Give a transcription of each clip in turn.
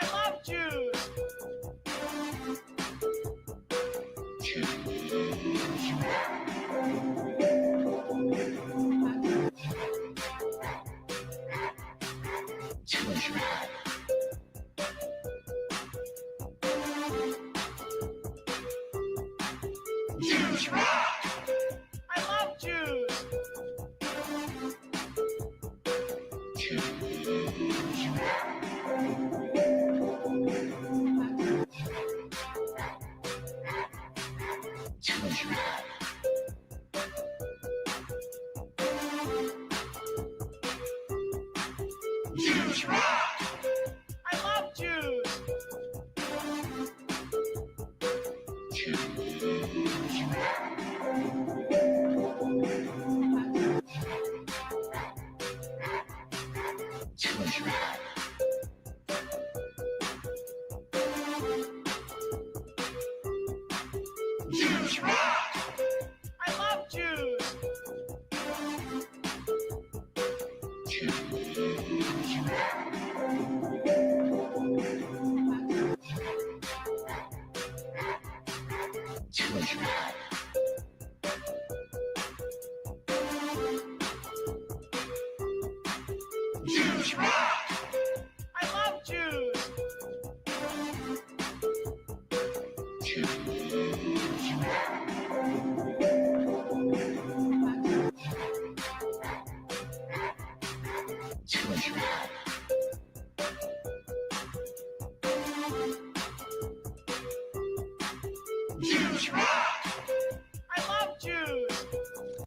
I love Jews. I love Jews. I love Jews. I love Jews. I love Jews. I love Jews.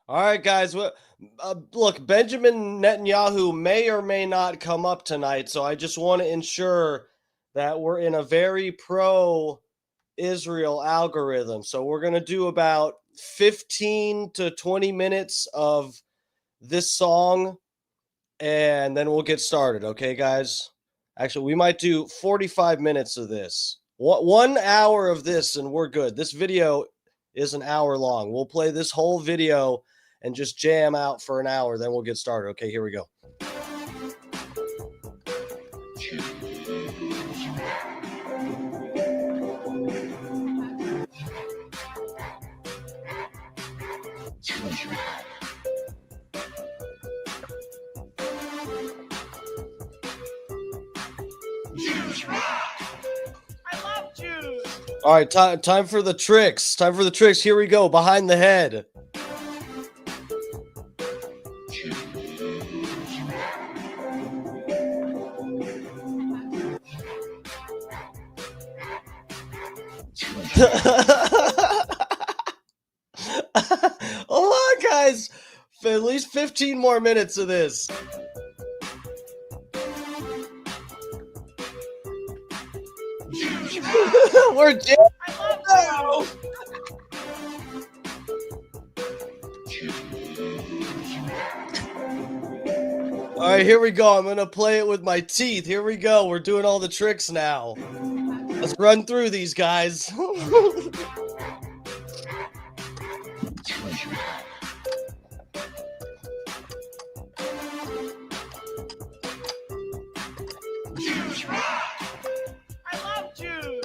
All right, guys. Look, Benjamin Netanyahu may or may not come up tonight, so I just want to ensure that we're in a very pro-Israel algorithm. So we're going to do about 15 to 20 minutes of this song, and then we'll get started. Okay, guys? Actually, we might do 45 minutes of this. 1 hour of this, and we're good. This video is an hour long. We'll play this whole video and just jam out for an hour, then we'll get started. Okay, here we go. I love Jews. All right, time for the tricks. Time for the tricks. Here we go. Behind the head. Hold on, guys. For at least 15 more minutes of this. We're jamming. I love All right, here we go. I'm going to play it with my teeth. Here we go. We're doing all the tricks now. Let's run through these, guys. I love Jews.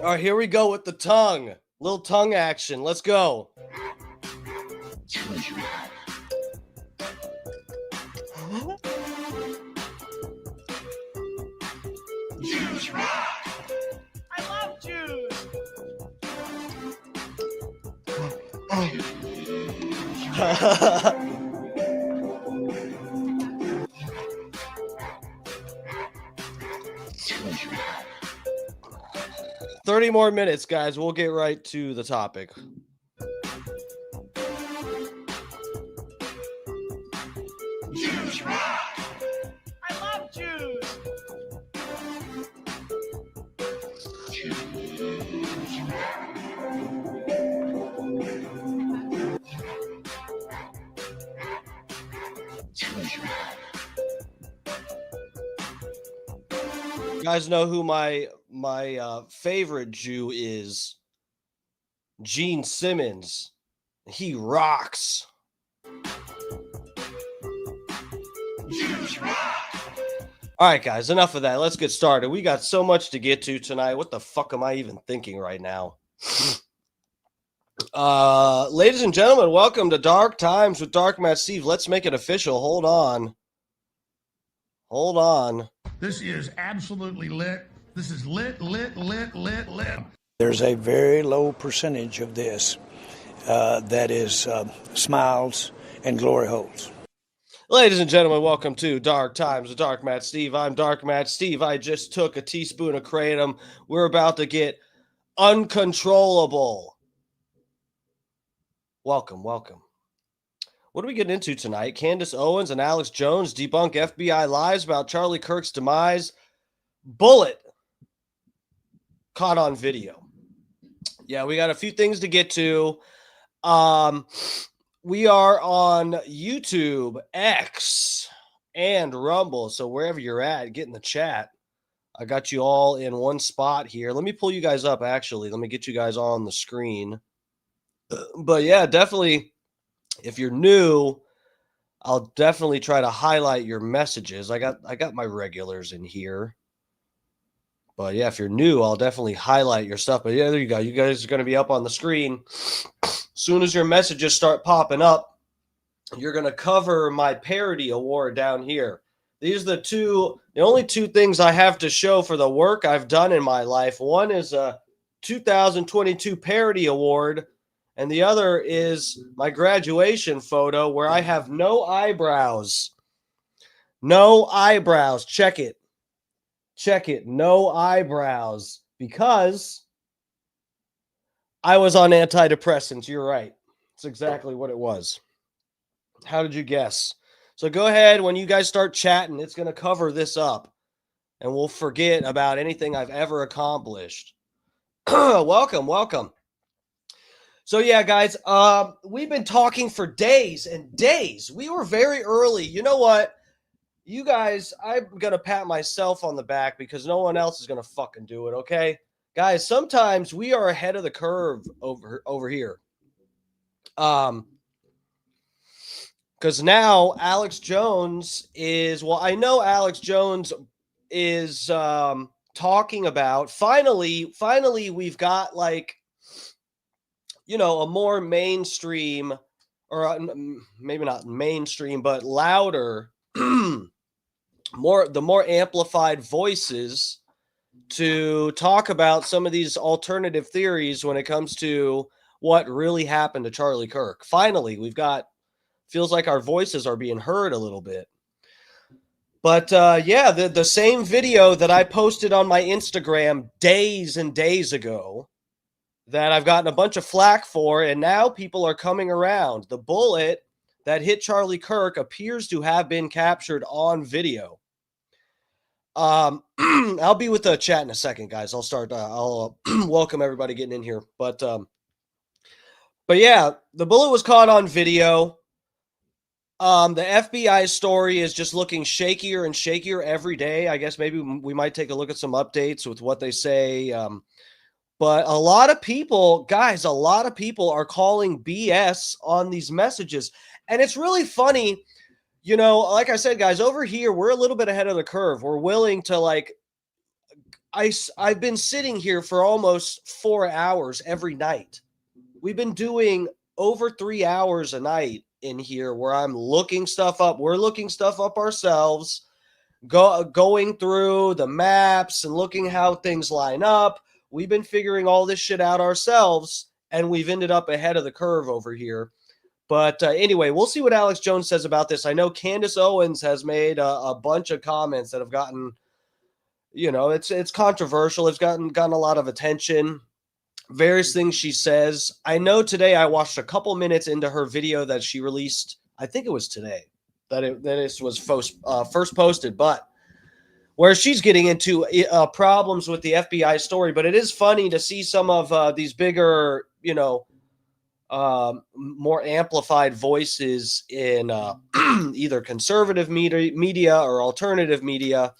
All right, here we go with the tongue. Little tongue action. Let's go. I love Jews. 30 more minutes, guys. We'll get right to the topic. I love Jews. guys know who my favorite Jew is? Gene Simmons. He rocks. All right, guys, enough of that. Let's get started. We got so much to get to tonight. What the fuck am I even thinking right now? Ladies and gentlemen, welcome to Dark Times with Dark Matt Steve. Let's make it official. Hold on. This is absolutely lit. This is lit. There's a very low percentage of this that is smiles and glory holes. Ladies and gentlemen, welcome to Dark Times with Dark Matt Steve. I'm Dark Matt Steve. I just took a teaspoon of kratom. We're about to get uncontrollable. Welcome. What are we getting into tonight? Candace Owens and Alex Jones debunk FBI lies about Charlie Kirk's demise. Bullet caught on video. Yeah, we got a few things to get to. We are on YouTube, X, and Rumble. So wherever you're at, get in the chat. I got you all in one spot here. Let me pull you guys up, actually. Let me get you guys on the screen. But yeah, definitely, if you're new, I'll definitely try to highlight your messages. I got my regulars in here. But yeah, if you're new, I'll definitely highlight your stuff. But yeah, there you go. You guys are going to be up on the screen. As soon as your messages start popping up, you're going to cover my parody award down here. These are the only two things I have to show for the work I've done in my life. One is a 2022 parody award, and the other is my graduation photo where I have no eyebrows. No eyebrows. Check it. No eyebrows. Because I was on antidepressants. You're right. It's exactly what it was. How did you guess? So go ahead. When you guys start chatting, it's going to cover this up. And we'll forget about anything I've ever accomplished. Welcome. So yeah, guys, we've been talking for days and days. We were very early. You know what? You guys, I'm going to pat myself on the back because no one else is going to fucking do it, okay? Guys, sometimes we are ahead of the curve over here. Because now Alex Jones is, well, I know Alex Jones is talking about, finally, we've got like, you know, a more mainstream, or maybe not mainstream, but louder, the more amplified voices to talk about some of these alternative theories when it comes to what really happened to Charlie Kirk. Finally, feels like our voices are being heard a little bit. But yeah, the same video that I posted on my Instagram days and days ago that I've gotten a bunch of flack for, and now people are coming around. The bullet that hit Charlie Kirk appears to have been captured on video. I'll be with the chat in a second, guys. I'll welcome everybody getting in here. But yeah, the bullet was caught on video. The FBI story is just looking shakier and shakier every day. I guess maybe we might take a look at some updates with what they say. But a lot of people are calling BS on these messages. And it's really funny. You know, like I said, guys, over here, we're a little bit ahead of the curve. We're willing to I've been sitting here for almost 4 hours every night. We've been doing over 3 hours a night in here where I'm looking stuff up. We're looking stuff up ourselves, going through the maps and looking how things line up. We've been figuring all this shit out ourselves, and we've ended up ahead of the curve over here. But anyway, we'll see what Alex Jones says about this. I know Candace Owens has made a bunch of comments that have gotten, you know, it's controversial. It's gotten a lot of attention. Various things she says. I know today I watched a couple minutes into her video that she released. I think it was today that it was first posted, but where she's getting into problems with the FBI story. But it is funny to see some of these bigger, you know, more amplified voices in either conservative media or alternative media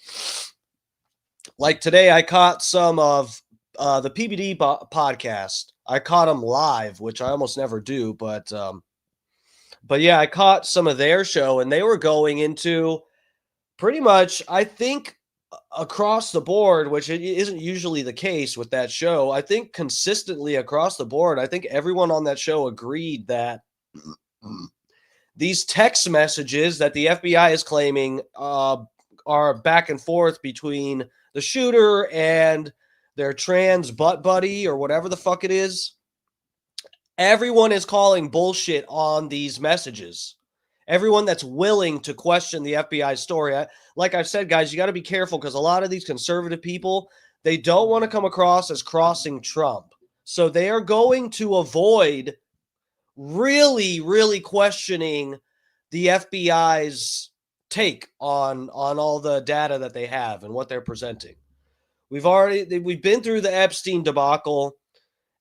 Like today, I caught some of the PBD podcast. I caught them live, which I almost never do, but yeah, I caught some of their show, and they were going into pretty much, I think, across the board, which it isn't usually the case with that show. I think consistently across the board, I think everyone on that show agreed that these text messages that the FBI is claiming are back and forth between the shooter and their trans butt buddy or whatever the fuck it is. Everyone is calling bullshit on these messages. Everyone that's willing to question the FBI story. Like I've said, guys, you got to be careful because a lot of these conservative people, they don't want to come across as crossing Trump. So they are going to avoid really, really questioning the FBI's take on all the data that they have and what they're presenting. We've been through the Epstein debacle,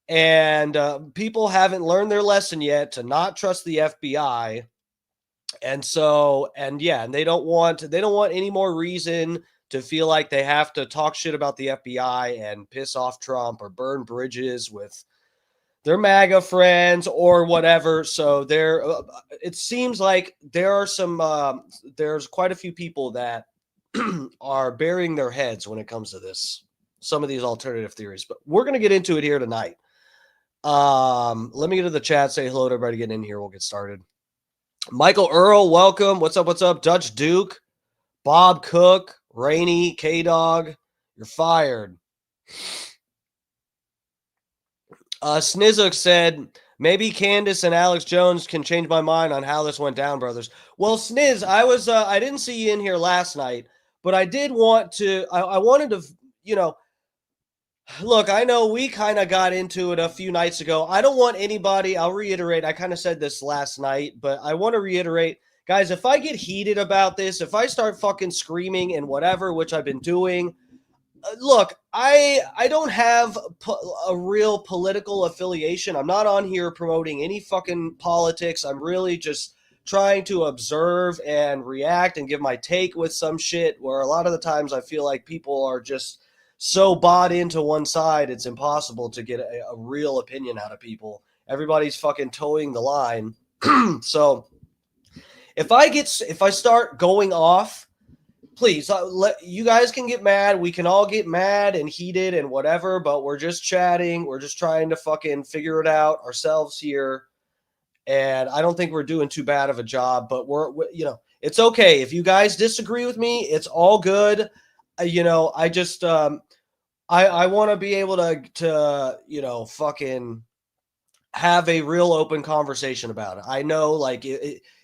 and people haven't learned their lesson yet to not trust the FBI. And they don't want any more reason to feel like they have to talk shit about the FBI and piss off Trump or burn bridges with their MAGA friends or whatever. So it seems like there are there's quite a few people that are burying their heads when it comes to this, some of these alternative theories, but we're going to get into it here tonight. Let me get to the chat, say hello to everybody getting in here. We'll get started. Michael Earl, welcome. What's up? What's up? Dutch Duke, Bob Cook, Rainey, K-Dog, you're fired. Snizuk said, maybe Candace and Alex Jones can change my mind on how this went down, brothers. Well, Sniz, I didn't see you in here last night, but I did want to, I wanted to, look, I know we kind of got into it a few nights ago. I don't want anybody, I'll reiterate, I kind of said this last night, but I want to reiterate, guys, if I get heated about this, if I start fucking screaming and whatever, which I've been doing, look, I don't have a real political affiliation. I'm not on here promoting any fucking politics. I'm really just trying to observe and react and give my take with some shit where a lot of the times I feel like people are just so bought into one side, it's impossible to get a real opinion out of people. Everybody's fucking towing the line. So if I start going off, please, you guys can get mad. We can all get mad and heated and whatever, but we're just chatting. We're just trying to fucking figure it out ourselves here. And I don't think we're doing too bad of a job, but it's okay. If you guys disagree with me, it's all good. I just, I want to be able to, fucking have a real open conversation about it. I know, like,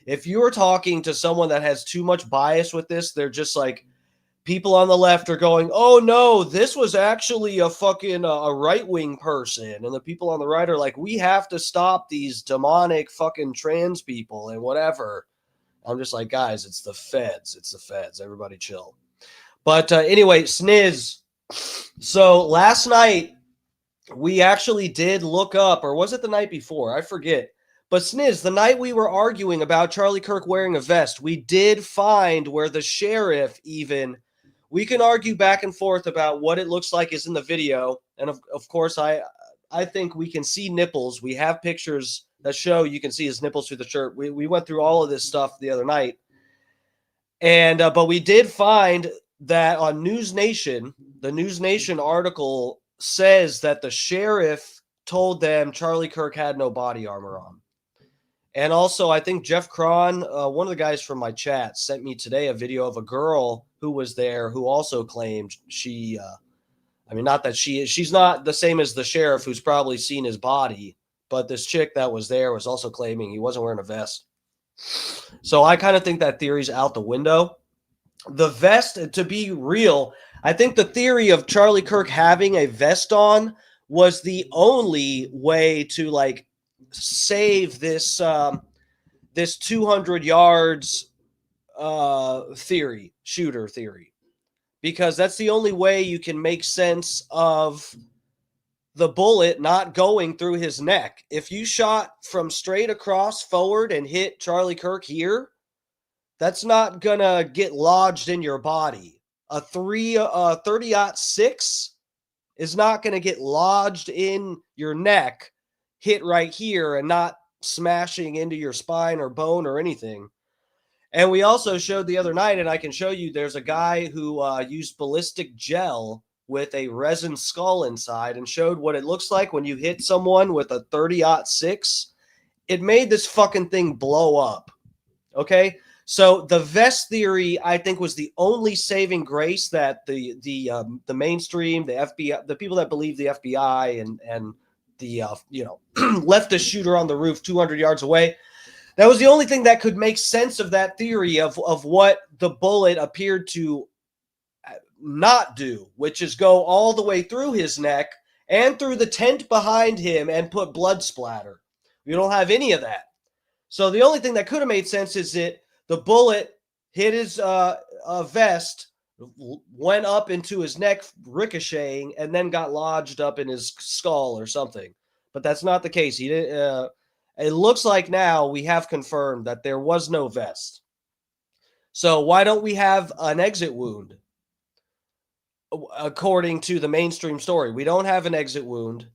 if you're talking to someone that has too much bias with this, they're just like, people on the left are going, oh no, this was actually a fucking a right-wing person. And the people on the right are like, we have to stop these demonic fucking trans people and whatever. I'm just like, guys, it's the feds. It's the feds. Everybody chill. But anyway, Sniz. So last night, we actually did look up, or was it the night before? I forget. But Sniz, the night we were arguing about Charlie Kirk wearing a vest, we did find where the sheriff even, we can argue back and forth about what it looks like is in the video. And of course, I think we can see nipples. We have pictures that show you can see his nipples through the shirt. We went through all of this stuff the other night. And but we did find that on News Nation, the News Nation article says that the sheriff told them Charlie Kirk had no body armor on. And also, I think Jeff Cron, one of the guys from my chat, sent me today a video of a girl who was there who also claimed she's not the same as the sheriff who's probably seen his body, but this chick that was there was also claiming he wasn't wearing a vest. So I kind of think that theory's out the window. The vest, to be real, I think the theory of Charlie Kirk having a vest on was the only way to like save this this 200 yards shooter theory, because that's the only way you can make sense of the bullet not going through his neck. If you shot from straight across forward and hit Charlie Kirk here, that's not gonna get lodged in your body. a 30-06 is not going to get lodged in your neck, hit right here, and not smashing into your spine or bone or anything. And we also showed the other night, and I can show you, there's a guy who used ballistic gel with a resin skull inside and showed what it looks like when you hit someone with a 30-06. It made this fucking thing blow up. Okay? So the vest theory, I think, was the only saving grace that the mainstream, the FBI, the people that believe the FBI and the left a shooter on the roof 200 yards away. That was the only thing that could make sense of that theory of what the bullet appeared to not do, which is go all the way through his neck and through the tent behind him and put blood splatter. We don't have any of that. So the only thing that could have made sense is that the bullet hit his vest, went up into his neck, ricocheting, and then got lodged up in his skull or something. But that's not the case. He did. It looks like now we have confirmed that there was no vest. So why don't we have an exit wound? According to the mainstream story, we don't have an exit wound.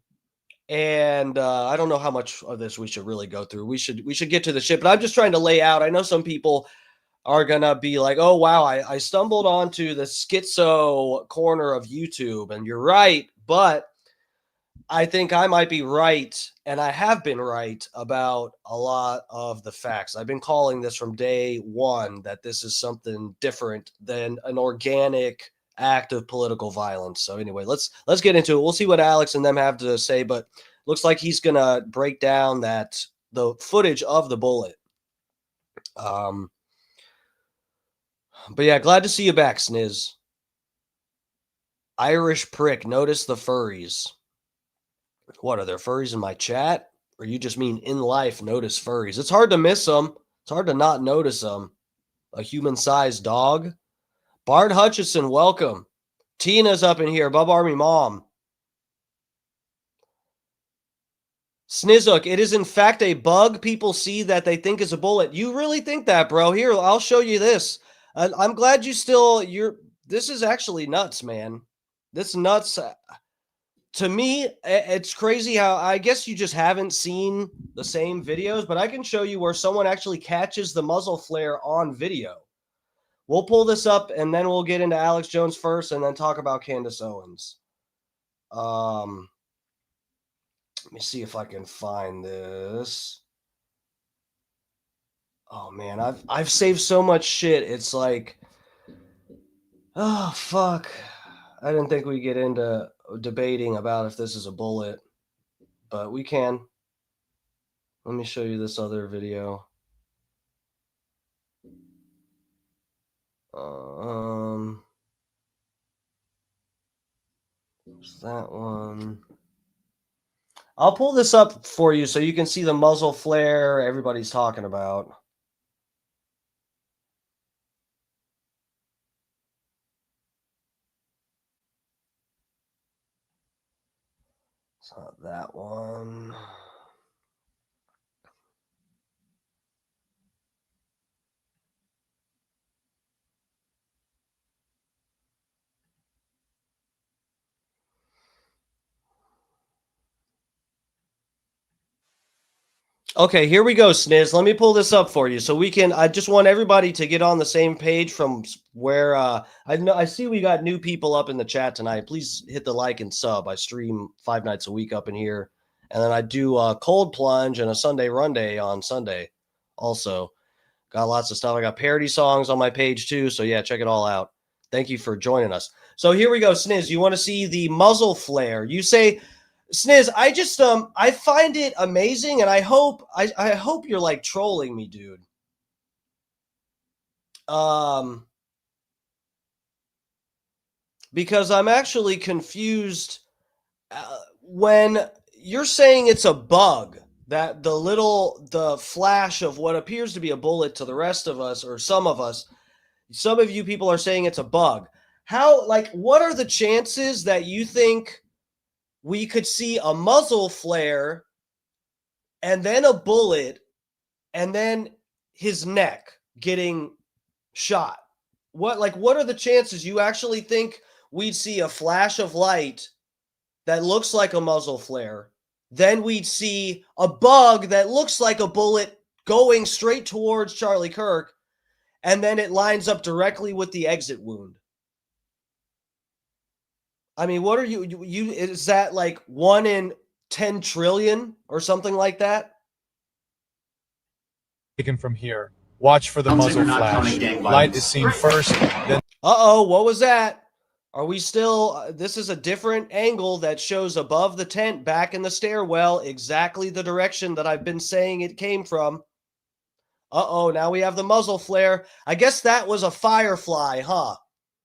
And I don't know how much of this we should really go through. We should get to the shit, but I'm just trying to lay out. I know some people are gonna be like, "Oh wow, I stumbled onto the schizo corner of YouTube," and you're right, but I think I might be right, and I have been right about a lot of the facts. I've been calling this from day one that this is something different than an organic act of political violence. So anyway, let's get into it. We'll see what Alex and them have to say, but looks like he's gonna break down the footage of the bullet. But yeah, glad to see you back, Sniz. Irish prick, notice the furries. What, are there furries in my chat? Or you just mean in life notice furries? It's hard to miss them. It's hard to not notice them. A human-sized dog. Bart Hutchison, welcome. Tina's up in here. Bub Army Mom. Snizook, it is in fact a bug people see that they think is a bullet. You really think that, bro? Here, I'll show you this. I'm glad this is actually nuts, man. This is nuts. To me, it's crazy how, I guess you just haven't seen the same videos, but I can show you where someone actually catches the muzzle flare on video. We'll pull this up, and then we'll get into Alex Jones first, and then talk about Candace Owens. Let me see if I can find this. Oh man, I've saved so much shit. It's like, oh fuck. I didn't think we'd get into debating about if this is a bullet, but we can. Let me show you this other video. That one. I'll pull this up for you so you can see the muzzle flare everybody's talking about. It's not that one. Okay, here we go, Sniz. Let me pull this up for you so we can. I just want everybody to get on the same page from where I see we got new people up in the chat tonight. Please hit the like and sub. I stream 5 nights a week up in here, and then I do a cold plunge and a Sunday run day on Sunday. Also, got lots of stuff. I got parody songs on my page too. So yeah, check it all out. Thank you for joining us. So here we go, Sniz. You want to see the muzzle flare? You say. Sniz, I just I find it amazing, and I hope you're like trolling me, dude. Because I'm actually confused when you're saying it's a bug, that the flash of what appears to be a bullet to the rest of us, or some of you people are saying it's a bug. How, like, what are the chances that you think we could see a muzzle flare and then a bullet and then his neck getting shot? what are the chances you actually think we'd see a flash of light that looks like a muzzle flare? Then we'd see a bug that looks like a bullet going straight towards Charlie Kirk, and then it lines up directly with the exit wound. I mean, what are you is that like 1 in 10 trillion or something like that? Taken from here. Watch for the muzzle flash. Light is seen first, then Uh-oh, what was that? Are we still, this is a different angle that shows above the tent back in the stairwell, exactly the direction that I've been saying it came from. Uh-oh, now we have the muzzle flare. I guess that was a firefly, huh?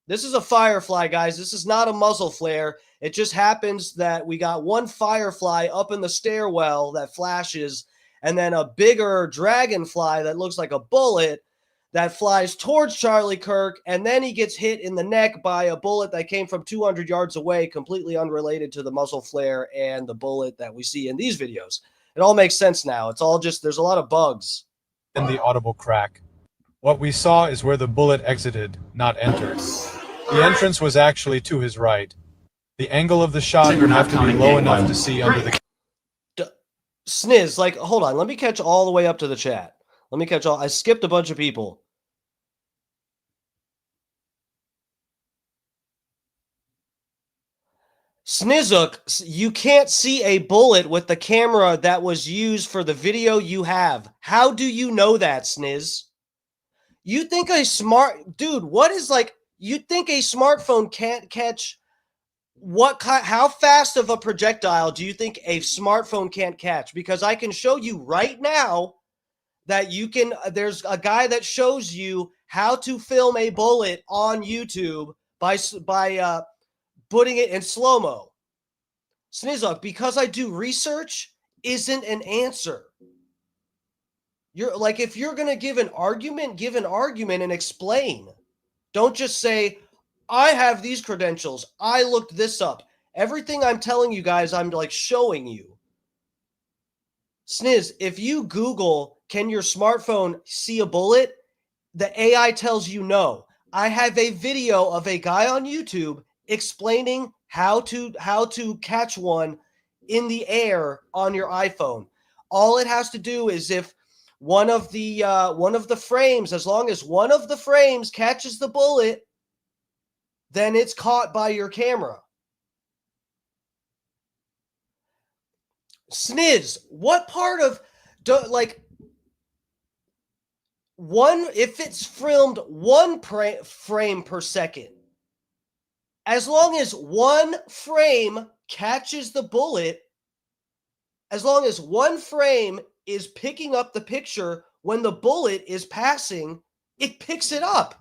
This is a firefly, guys. This is not a muzzle flare. It just happens that we got one firefly up in the stairwell that flashes, and then a bigger dragonfly that looks like a bullet that flies towards Charlie Kirk, and then he gets hit in the neck by a bullet that came from 200 yards away, completely unrelated to the muzzle flare and the bullet that we see in these videos. It all makes sense now. It's all just, there's a lot of bugs. the audible crack. What we saw is where the bullet exited, not entered. The entrance was actually to his right. The angle of the shot would have to be low enough to see under the... Sniz, like, hold on. Let me catch all the way up to the chat. Let me catch all. I skipped a bunch of people. Snizuk, you can't see a bullet with the camera that was used for the video you have. How do you know that, Sniz? You think a smart... Dude, what is like... You think a smartphone can't catch... How fast of a projectile do you think a smartphone can't catch? Because I can show you right now that you can, there's a guy that shows you how to film a bullet on YouTube by putting it in slow-mo. Snizuk, because I do research isn't an answer. You're like, if you're going to give an argument and explain. Don't just say, I have these credentials. I looked this up. Everything I'm telling you guys, I'm like showing you. Sniz, if you Google, can your smartphone see a bullet? The AI tells you no. I have a video of a guy on YouTube explaining how to catch one in the air on your iPhone. All it has to do is if one of the frames, as long as one of the frames catches the bullet, then it's caught by your camera. Sniz, what part of, like, if it's filmed 1 frame per second, as long as 1 frame catches the bullet, as long as 1 frame is picking up the picture when the bullet is passing, it picks it up.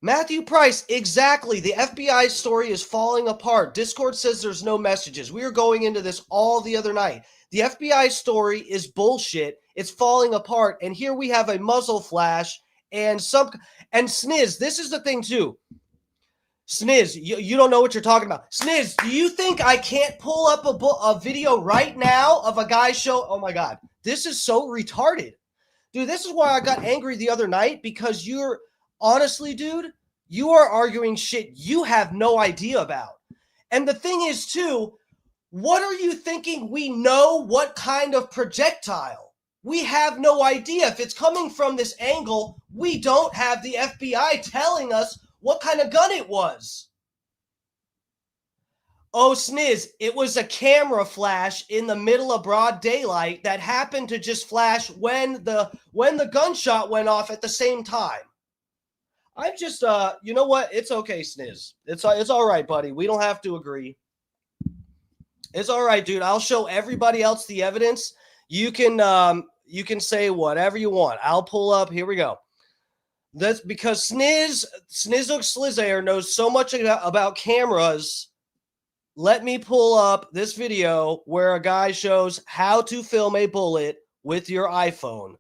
Matthew Price, exactly. The FBI story is falling apart. Discord says there's no messages. We were going into this all the other night. The FBI story is bullshit. It's falling apart. And here we have a muzzle flash and Sniz, this is the thing too. Sniz, you don't know what you're talking about. Sniz, do you think I can't pull up a video right now of a guy oh my God, this is so retarded. Dude, this is why I got angry the other night, because honestly, dude, you are arguing shit you have no idea about. And the thing is, too, what are you thinking we know what kind of projectile? We have no idea. If it's coming from this angle, we don't have the FBI telling us what kind of gun it was. Oh, Sniz, it was a camera flash in the middle of broad daylight that happened to just flash when the gunshot went off at the same time. I'm just, you know what? It's okay, Sniz. It's all right, buddy. We don't have to agree. It's all right, dude. I'll show everybody else the evidence. You can say whatever you want. I'll pull up. Here we go. That's because Snizuk Slizair knows so much about cameras. Let me pull up this video where a guy shows how to film a bullet with your iPhone.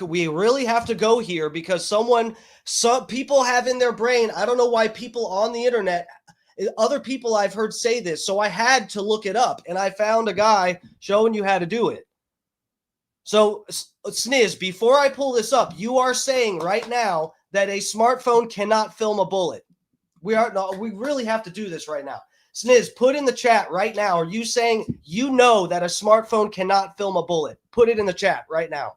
We really have to go here because some people have in their brain, I don't know why people on the internet, other people I've heard say this, so I had to look it up, and I found a guy showing you how to do it. So, Sniz, before I pull this up, you are saying right now that a smartphone cannot film a bullet. We really have to do this right now. Sniz, put in the chat right now. Are you saying you know that a smartphone cannot film a bullet? Put it in the chat right now.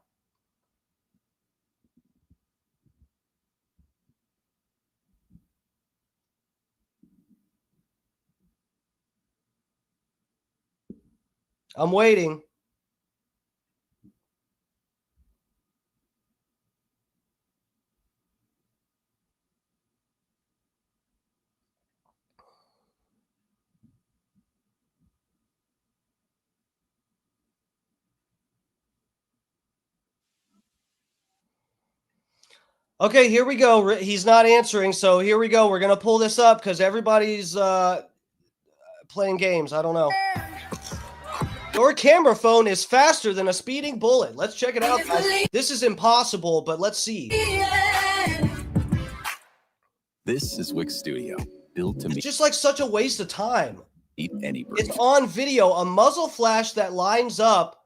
I'm waiting. Okay, here we go. He's not answering, so here we go. We're going to pull this up because everybody's playing games. I don't know. Your camera phone is faster than a speeding bullet. Let's check it out, guys. This is impossible, but let's see. This is Wix Studio, built to It's meet just like such a waste of time. any It's brief. on video, a muzzle flash that lines up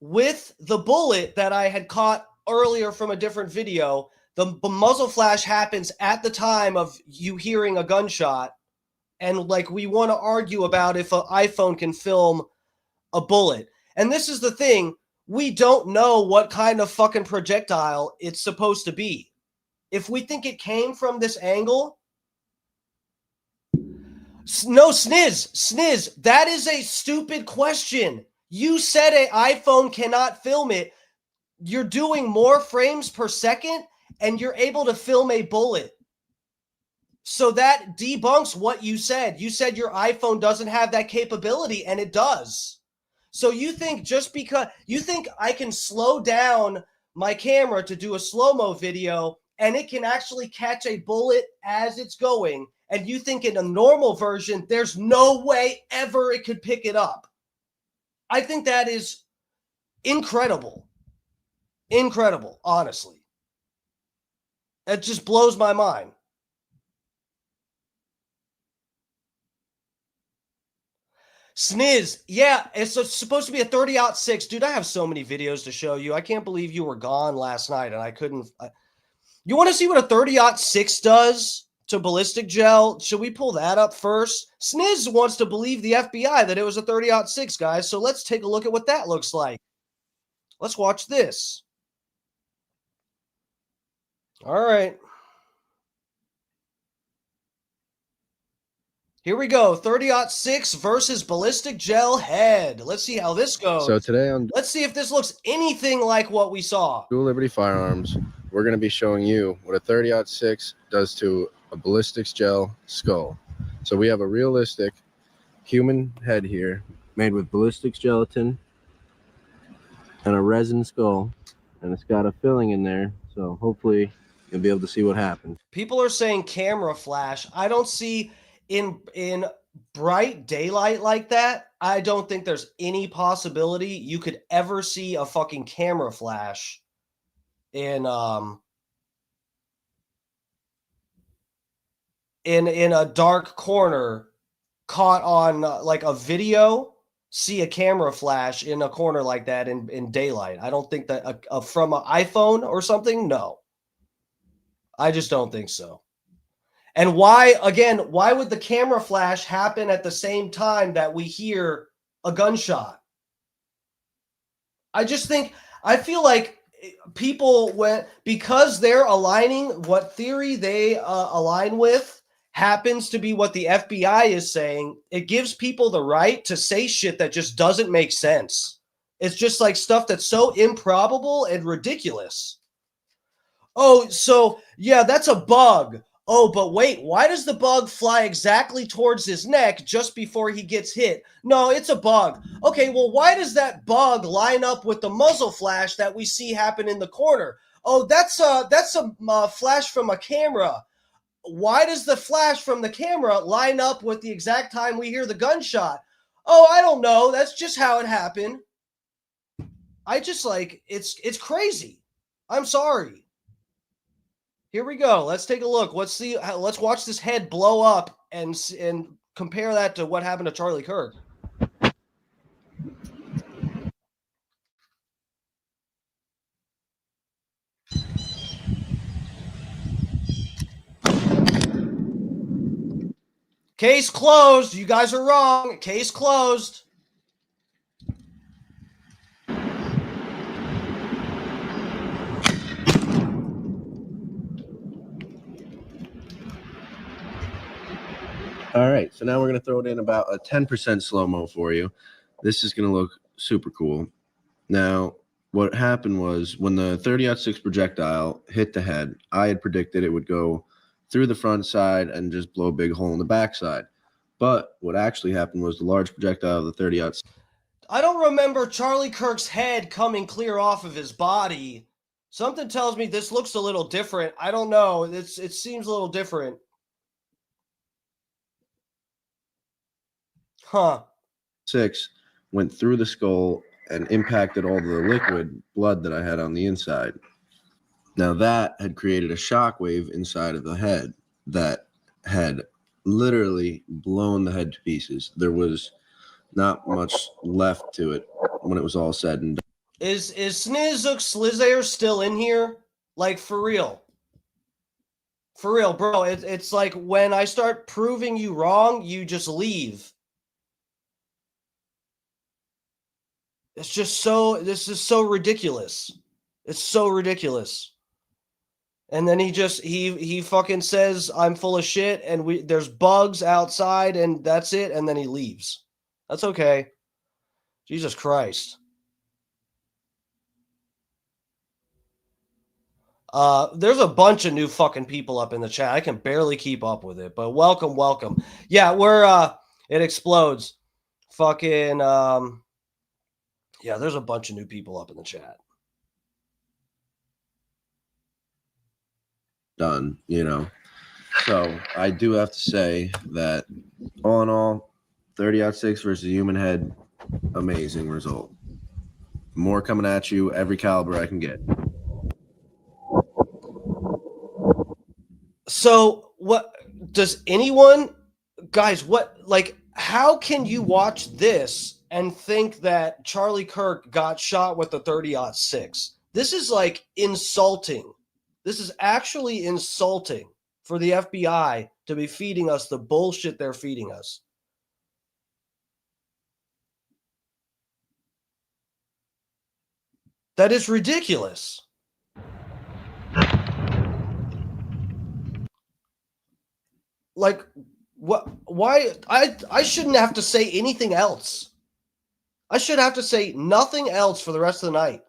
with the bullet that I had caught earlier from a different video. The muzzle flash happens at the time of you hearing a gunshot. And like, we want to argue about if an iPhone can film a bullet. And this is the thing. We don't know what kind of fucking projectile it's supposed to be. If we think it came from this angle, no, Sniz, that is a stupid question. You said an iPhone cannot film it. You're doing more frames per second, and you're able to film a bullet. So that debunks what you said. You said your iPhone doesn't have that capability, and it does. So you think just because you think I can slow down my camera to do a slow-mo video and it can actually catch a bullet as it's going, and you think in a normal version, there's no way ever it could pick it up. I think that is incredible. Incredible, honestly. It just blows my mind. Sniz, yeah, it's supposed to be a 30-06. Dude, I have so many videos to show you. I can't believe you were gone last night and I couldn't. You want to see what a 30-06 does to ballistic gel? Should we pull that up first? Sniz wants to believe the FBI that it was a 30-06, guys. So let's take a look at what that looks like. Let's watch this. All right. Here we go. 30-06 versus ballistic gel head. Let's see how this goes. So today on Let's see if this looks anything like what we saw. Dual Liberty Firearms, we're going to be showing you what a 30-06 does to a ballistics gel skull. So we have a realistic human head here made with ballistics gelatin and a resin skull, and it's got a filling in there. So hopefully you'll be able to see what happens. People are saying camera flash. I don't see in bright daylight like that. I don't think there's any possibility you could ever see a fucking camera flash in a dark corner caught on like a video. See a camera flash in a corner like that in daylight. I don't think that from an iPhone or something. No, I just don't think so. And why would the camera flash happen at the same time that we hear a gunshot? I feel like people, because they're aligning what theory they align with happens to be what the FBI is saying, it gives people the right to say shit that just doesn't make sense. It's just like stuff that's so improbable and ridiculous. Oh, so yeah, that's a bug. Oh, but wait, why does the bug fly exactly towards his neck just before he gets hit? No, it's a bug. Okay, well, why does that bug line up with the muzzle flash that we see happen in the corner? Oh, that's a flash from a camera. Why does the flash from the camera line up with the exact time we hear the gunshot? Oh, I don't know. That's just how it happened. I just it's crazy. I'm sorry. Here we go. Let's take a look. Let's watch this head blow up and compare that to what happened to Charlie Kirk. Case closed. You guys are wrong. Case closed. All right, so now we're going to throw it in about a 10% slow-mo for you. This is going to look super cool. Now, what happened was when the 30-06 projectile hit the head, I had predicted it would go through the front side and just blow a big hole in the back side. But what actually happened was the large projectile of the 30-06. I don't remember Charlie Kirk's head coming clear off of his body. Something tells me this looks a little different. I don't know. It seems a little different. Huh. 6 went through the skull and impacted all the liquid blood that I had on the inside. Now that had created a shockwave inside of the head that had literally blown the head to pieces. There was not much left to it when it was all said and done. Is Snizzook Slizair still in here? Like, for real? For real, bro. It's like when I start proving you wrong, you just leave. It's just so, this is so ridiculous. It's so ridiculous. And then he fucking says I'm full of shit and there's bugs outside and that's it. And then he leaves. That's okay. Jesus Christ. There's a bunch of new fucking people up in the chat. I can barely keep up with it, but welcome, welcome. Yeah, it explodes. Fucking, yeah, there's a bunch of new people up in the chat. Done, you know. So I do have to say that all in all, 30-06 versus human head, amazing result. More coming at you, every caliber I can get. So what does anyone, guys, how can you watch this and think that Charlie Kirk got shot with the 30-06? This is like insulting. This is actually insulting for the FBI to be feeding us the bullshit they're feeding us. That is ridiculous. Like, what? Why? I shouldn't have to say anything else. I should have to say nothing else for the rest of the night.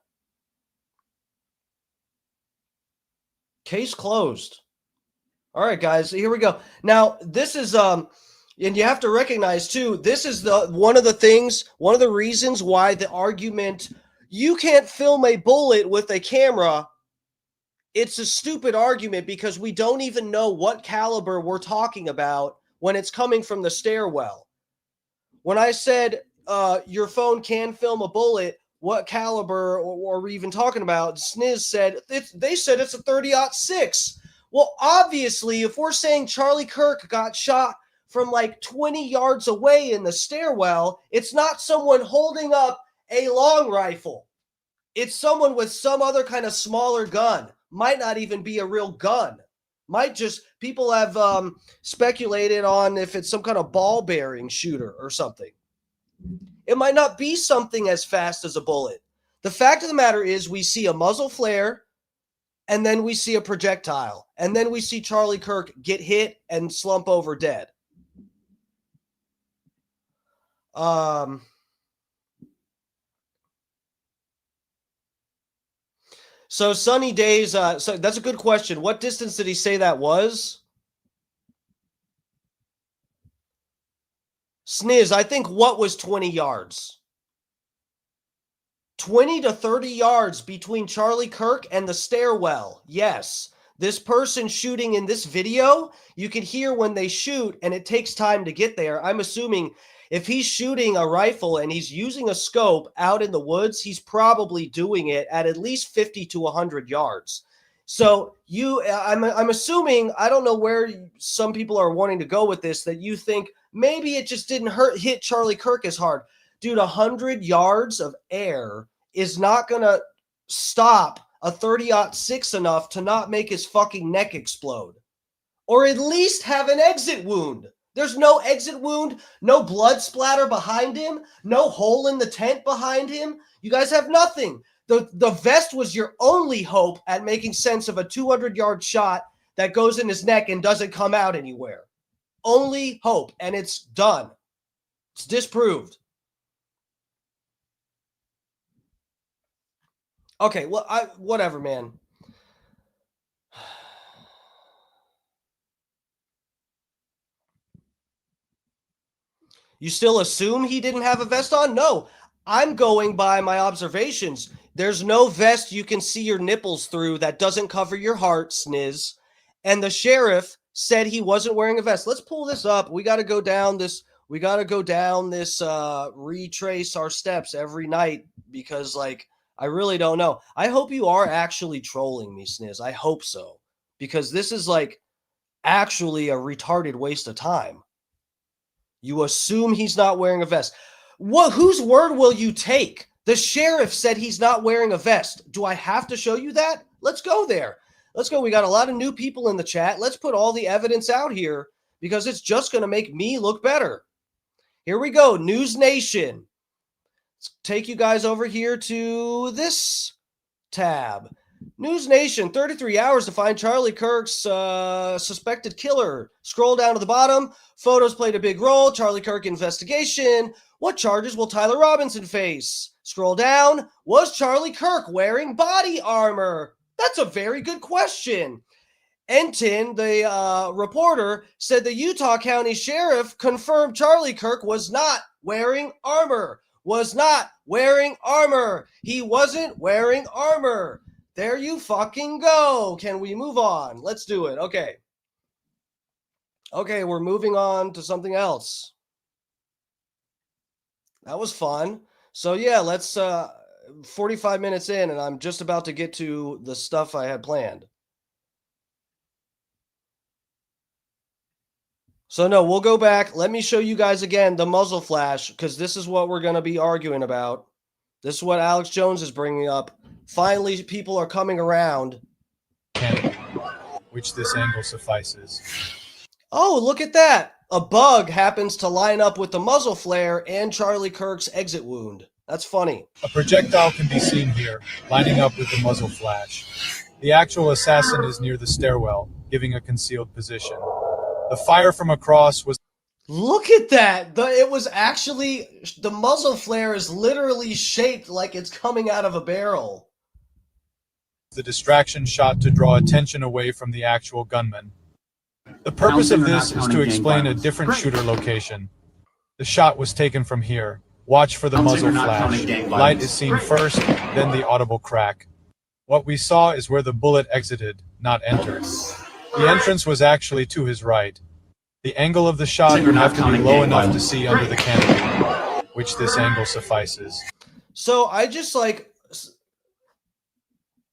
Case closed. All right, guys, here we go. Now, this is and you have to recognize too, this is one of the reasons why the argument you can't film a bullet with a camera. It's a stupid argument because we don't even know what caliber we're talking about when it's coming from the stairwell. When I said your phone can film a bullet, what caliber are we even talking about? Sniz said, they said it's a 30-06. Well, obviously, if we're saying Charlie Kirk got shot from like 20 yards away in the stairwell, it's not someone holding up a long rifle. It's someone with some other kind of smaller gun. Might not even be a real gun. People have speculated on if it's some kind of ball bearing shooter or something. It might not be something as fast as a bullet. The fact of the matter is we see a muzzle flare and then we see a projectile and then we see Charlie Kirk get hit and slump over dead. So Sunny Days, so that's a good question. What distance did he say that was? Sniz, I think what was 20 yards? 20 to 30 yards between Charlie Kirk and the stairwell. Yes. This person shooting in this video, you can hear when they shoot and it takes time to get there. I'm assuming if he's shooting a rifle and he's using a scope out in the woods, he's probably doing it at least 50 to 100 yards. So I'm assuming, I don't know where some people are wanting to go with this, that you think maybe it just didn't hit Charlie Kirk as hard. Dude, 100 yards of air is not going to stop a 30-06 enough to not make his fucking neck explode. Or at least have an exit wound. There's no exit wound, no blood splatter behind him, no hole in the tent behind him. You guys have nothing. The vest was your only hope at making sense of a 200-yard shot that goes in his neck and doesn't come out anywhere. Only hope, and it's done. It's disproved. Okay, well, whatever, man. You still assume he didn't have a vest on? No, I'm going by my observations. There's no vest you can see your nipples through that doesn't cover your heart, Sniz. And the sheriff said he wasn't wearing a vest. Let's pull this up. We got to go down this. We got to go down this, retrace our steps every night because, like, I really don't know. I hope you are actually trolling me, Sniz. I hope so. Because this is, like, actually a retarded waste of time. You assume he's not wearing a vest. Whose word will you take? The sheriff said he's not wearing a vest. Do I have to show you that? Let's go there. Let's go. We got a lot of new people in the chat. Let's put all the evidence out here because it's just going to make me look better. Here we go. News Nation. Let's take you guys over here to this tab. News Nation, 33 hours to find Charlie Kirk's suspected killer. Scroll down to the bottom. Photos played a big role. Charlie Kirk investigation. What charges will Tyler Robinson face? Scroll down. Was Charlie Kirk wearing body armor? That's a very good question. Enton, the reporter, said the Utah County Sheriff confirmed Charlie Kirk was not wearing armor. Was not wearing armor. He wasn't wearing armor. There you fucking go. Can we move on? Let's do it. Okay. Okay, we're moving on to something else. That was fun. So yeah, let's 45 minutes in and I'm just about to get to the stuff I had planned. So no, we'll go back. Let me show you guys again the muzzle flash because this is what we're going to be arguing about. This is what Alex Jones is bringing up. Finally, people are coming around. Which this angle suffices. Oh, look at that. A bug happens to line up with the muzzle flare and Charlie Kirk's exit wound. That's funny. A projectile can be seen here, lining up with the muzzle flash. The actual assassin is near the stairwell, giving a concealed position. The fire from across was... Look at that. It was actually... The muzzle flare is literally shaped like it's coming out of a barrel. The distraction shot to draw attention away from the actual gunman. The purpose of this is to explain a different shooter location. The shot was taken from here. Watch for the muzzle flash. Light is seen first, then the audible crack. What we saw is where the bullet exited, not entered. The entrance was actually to his right. The angle of the shot would have to be low enough to see under the canopy, which this angle suffices. So I just like...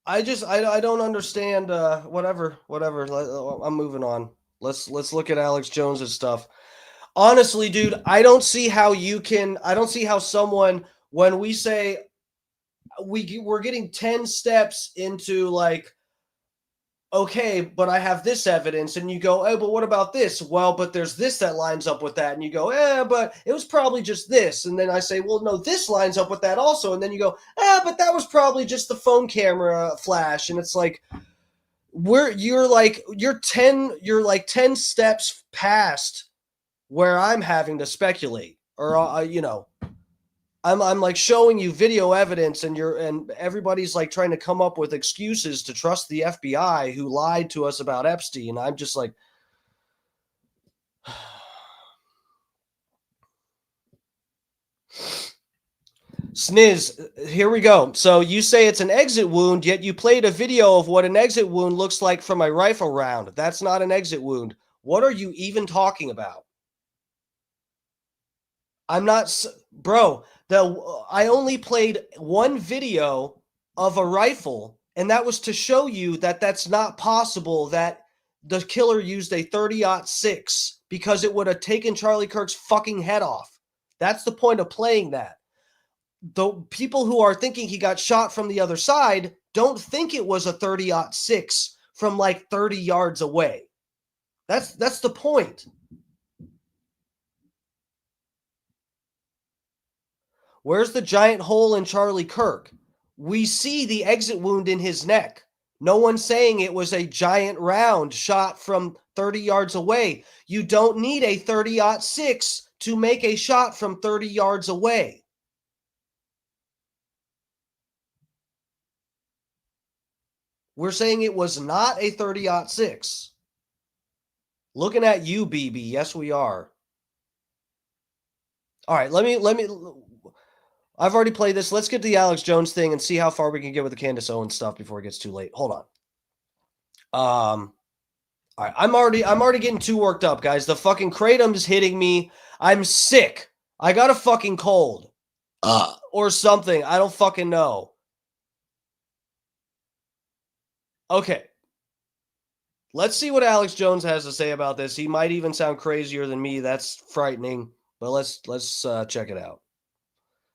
I don't understand. Whatever. I'm moving on. Let's look at Alex Jones's stuff. Honestly, dude, I don't see how someone, when we say we're getting 10 steps into like, okay, but I have this evidence, and you go, oh, but what about this? Well, but there's this that lines up with that, and you go, but it was probably just this, and then I say, well, no, this lines up with that also, and then you go, but that was probably just the phone camera flash, and it's like, you're 10 steps past where I'm having to speculate, or I'm like showing you video evidence and everybody's like trying to come up with excuses to trust the FBI who lied to us about Epstein. I'm just like, Sniz, here we go. So you say it's an exit wound, yet you played a video of what an exit wound looks like from a rifle round. That's not an exit wound. What are you even talking about? I'm not, bro. I only played one video of a rifle, and that was to show you that that's not possible, that the killer used a 30-06 because it would have taken Charlie Kirk's fucking head off. That's the point of playing that. The people who are thinking he got shot from the other side don't think it was a 30-06 from like 30 yards away. That's the point. Where's the giant hole in Charlie Kirk? We see the exit wound in his neck. No one's saying it was a giant round shot from 30 yards away. You don't need a 30-06 to make a shot from 30 yards away. We're saying it was not a 30-06. Looking at you, BB. Yes, we are. All right, let me. I've already played this. Let's get to the Alex Jones thing and see how far we can get with the Candace Owens stuff before it gets too late. Hold on. All right, I'm already getting too worked up, guys. The fucking kratom is hitting me. I'm sick. I got a fucking cold. Or something. I don't fucking know. Okay. Let's see what Alex Jones has to say about this. He might even sound crazier than me. That's frightening. But let's check it out.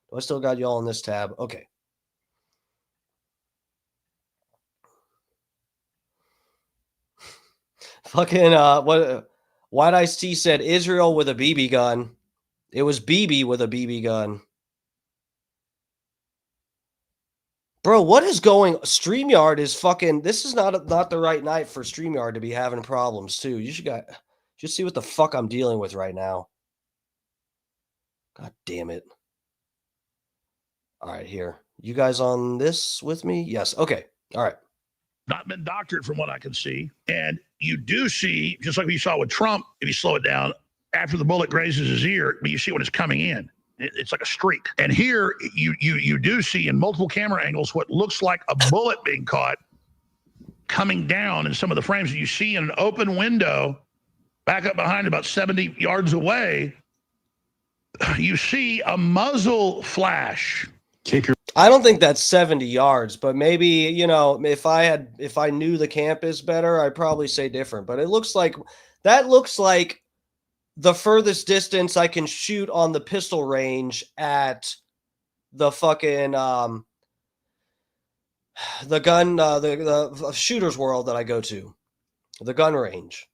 Do I still got y'all in this tab? Okay. Fucking White Ice T said Israel with a BB gun. It was BB with a BB gun. Bro, what is going? StreamYard is fucking. This is not the right night for StreamYard to be having problems too. You should just see what the fuck I'm dealing with right now. God damn it. All right, here. You guys on this with me? Yes. Okay. All right. Not been doctored from what I can see. And you do see, just like we saw with Trump, if you slow it down, after the bullet grazes his ear, but you see when it's coming in. It's like a streak. And here you do see in multiple camera angles what looks like a bullet being caught coming down in some of the frames. You see in an open window, back up behind about 70 yards away, you see a muzzle flash. I don't think that's 70 yards, but maybe, you know, if I knew the campus better, I'd probably say different. But it looks like the furthest distance I can shoot on the pistol range at the fucking the gun the shooter's world that I go to, the gun range.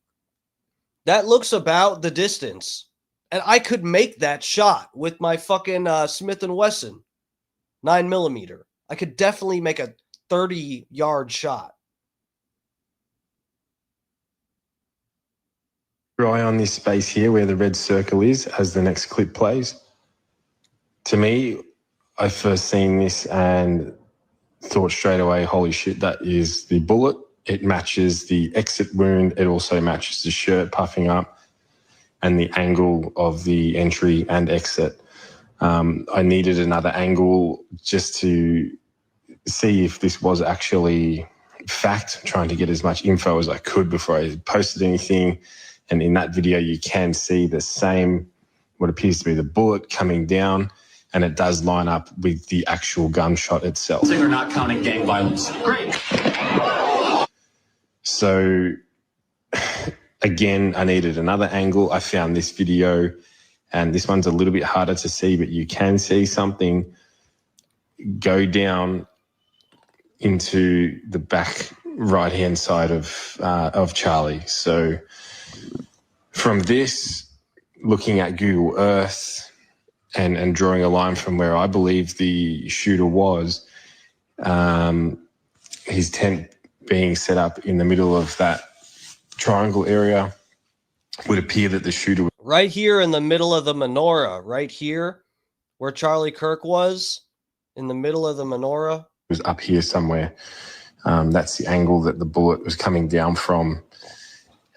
That looks about the distance, and I could make that shot with my fucking Smith & Wesson 9mm. I could definitely make a 30-yard shot. Eye on this space here where the red circle is as the next clip plays. To me, I first seen this and thought straight away, holy shit, that is the bullet. It matches the exit wound. It also matches the shirt puffing up and the angle of the entry and exit. I needed another angle just to see if this was actually fact, trying to get as much info as I could before I posted anything. And in that video, you can see the same, what appears to be the bullet coming down, and it does line up with the actual gunshot itself. They're not counting gang violence. Great. So, again, I needed another angle. I found this video, and this one's a little bit harder to see, but you can see something go down into the back right-hand side of Charlie. So, from this, looking at Google Earth and drawing a line from where I believe the shooter was, his tent being set up in the middle of that triangle area, would appear that the shooter was right here in the middle of the menorah, right here where Charlie Kirk was, in the middle of the menorah. Was up here somewhere. That's the angle that the bullet was coming down from.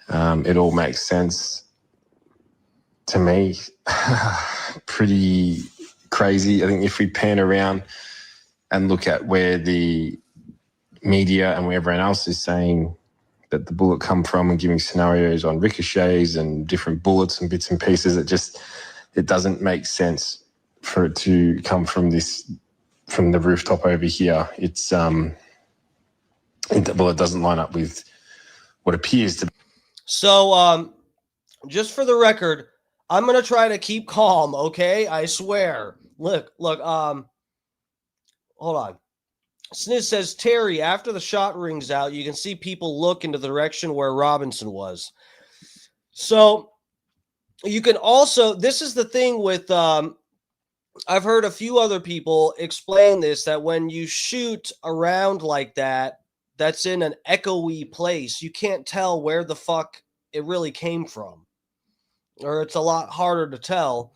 It all makes sense to me. Pretty crazy. I think if we pan around and look at where the media and where everyone else is saying that the bullet come from and giving scenarios on ricochets and different bullets and bits and pieces, it doesn't make sense for it to come from the rooftop over here. It doesn't line up with what appears to be. So, just for the record, I'm going to try to keep calm, okay? I swear. Look, hold on. Sniz says, Terry, after the shot rings out, you can see people look into the direction where Robinson was. So, you can also, this is the thing with I've heard a few other people explain this, that when you shoot around like that, that's in an echoey place, you can't tell where the fuck it really came from. Or it's a lot harder to tell.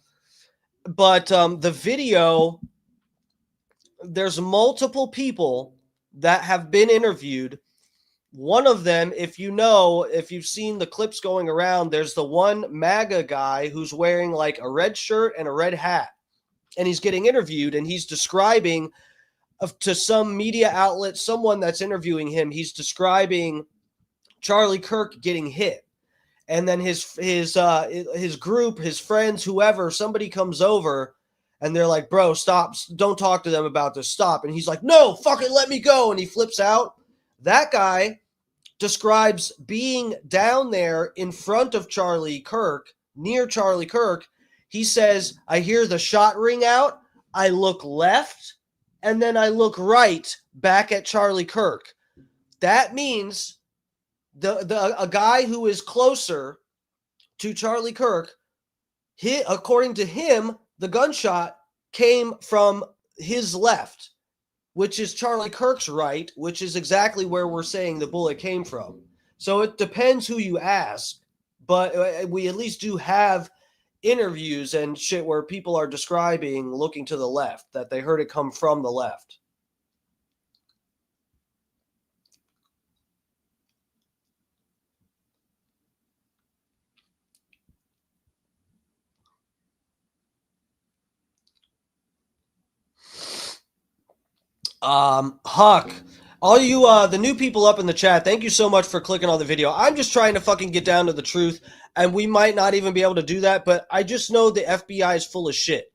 But the video, there's multiple people that have been interviewed. One of them, if you've seen the clips going around, there's the one MAGA guy who's wearing like a red shirt and a red hat. And he's getting interviewed, and he's describing to some media outlet, someone that's interviewing him, he's describing Charlie Kirk getting hit. And then his group, his friends, whoever, somebody comes over and they're like, bro, stop. Don't talk to them about this. Stop. And he's like, no, fucking let me go. And he flips out. That guy describes being down there in front of Charlie Kirk, near Charlie Kirk. He says, I hear the shot ring out. I look left, and then I look right back at Charlie Kirk. That means a guy who is closer to Charlie Kirk, according to him, the gunshot came from his left, which is Charlie Kirk's right, which is exactly where we're saying the bullet came from. So it depends who you ask, but we at least do have interviews and shit where people are describing looking to the left, that they heard it come from the left. Huck, all you the new people up in the chat, thank you so much for clicking on the video. I'm just trying to fucking get down to the truth, and we might not even be able to do that, but I just know the FBI is full of shit.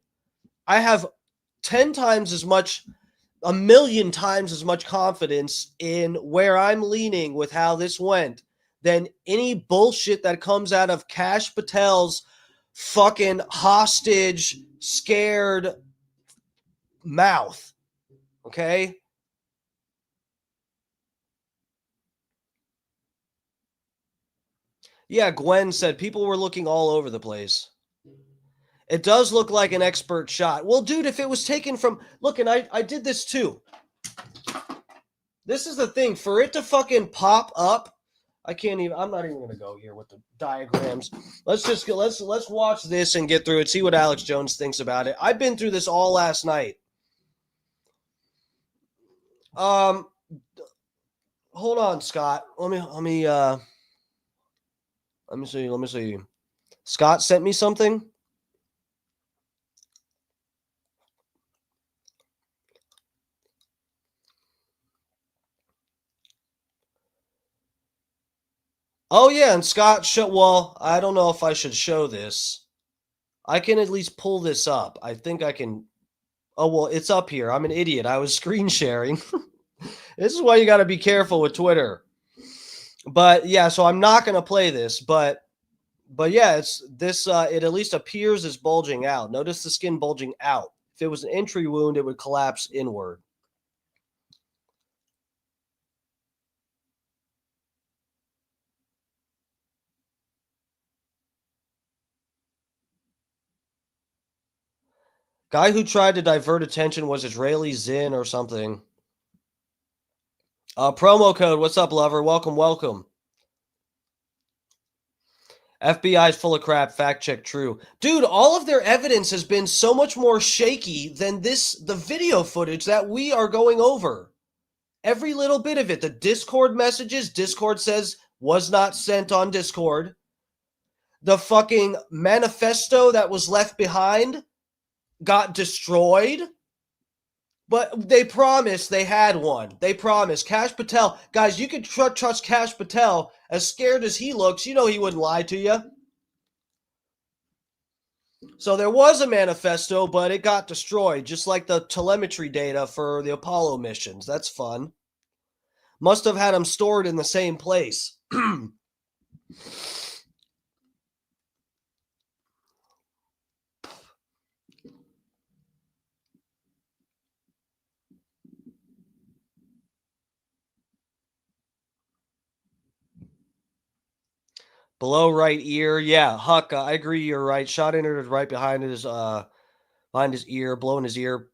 I have 10 times as much, a million times as much confidence in where I'm leaning with how this went than any bullshit that comes out of Kash Patel's fucking hostage, scared mouth. Okay? Yeah, Gwen said people were looking all over the place. It does look like an expert shot. Well, dude, if it was taken from... Look, and I did this too. This is the thing. For it to fucking pop up, I can't even... I'm not even going to go here with the diagrams. Let's watch this and get through it, see what Alex Jones thinks about it. I've been through this all last night. Hold on, Scott. Let me see. Scott sent me something. Oh yeah, and Scott well, I don't know if I should show this. I can at least pull this up. I think I can. Oh well, it's up here. I'm an idiot. I was screen sharing. This is why you got to be careful with Twitter. But yeah, so I'm not going to play this, but yeah, it's this, it at least appears as bulging out. Notice the skin bulging out. If it was an entry wound, it would collapse inward. Guy who tried to divert attention was Israeli Zin or something. Promo code, what's up, lover? Welcome. FBI is full of crap. Fact check true. Dude, all of their evidence has been so much more shaky than the video footage that we are going over. Every little bit of it. The Discord messages, Discord says was not sent on Discord. The fucking manifesto that was left behind got destroyed. But they promised they had one. They promised. Kash Patel. Guys, you can trust Kash Patel. As scared as he looks, you know he wouldn't lie to you. So there was a manifesto, but it got destroyed. Just like the telemetry data for the Apollo missions. That's fun. Must have had them stored in the same place. Below right ear. Yeah, Huck, I agree. You're right. Shot entered right behind his behind his ear, blowing his ear.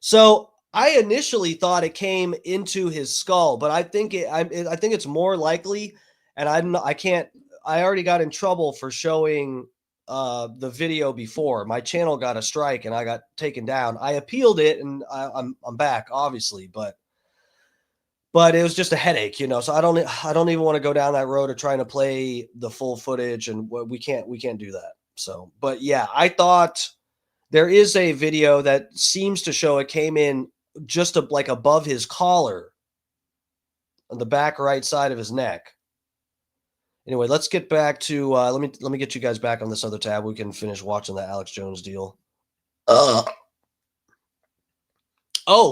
So I initially thought it came into his skull, but I think it's more likely, and I already got in trouble for showing the video before. My channel got a strike and I got taken down. I appealed it and I'm back, obviously, but it was just a headache, so I don't even want to go down that road of trying to play the full footage, and we can't do that. So, but yeah, I thought there is a video that seems to show it came in just like above his collar on the back right side of his neck. Anyway, let's get back to let me get you guys back on this other tab. We can finish watching the Alex Jones deal. Oh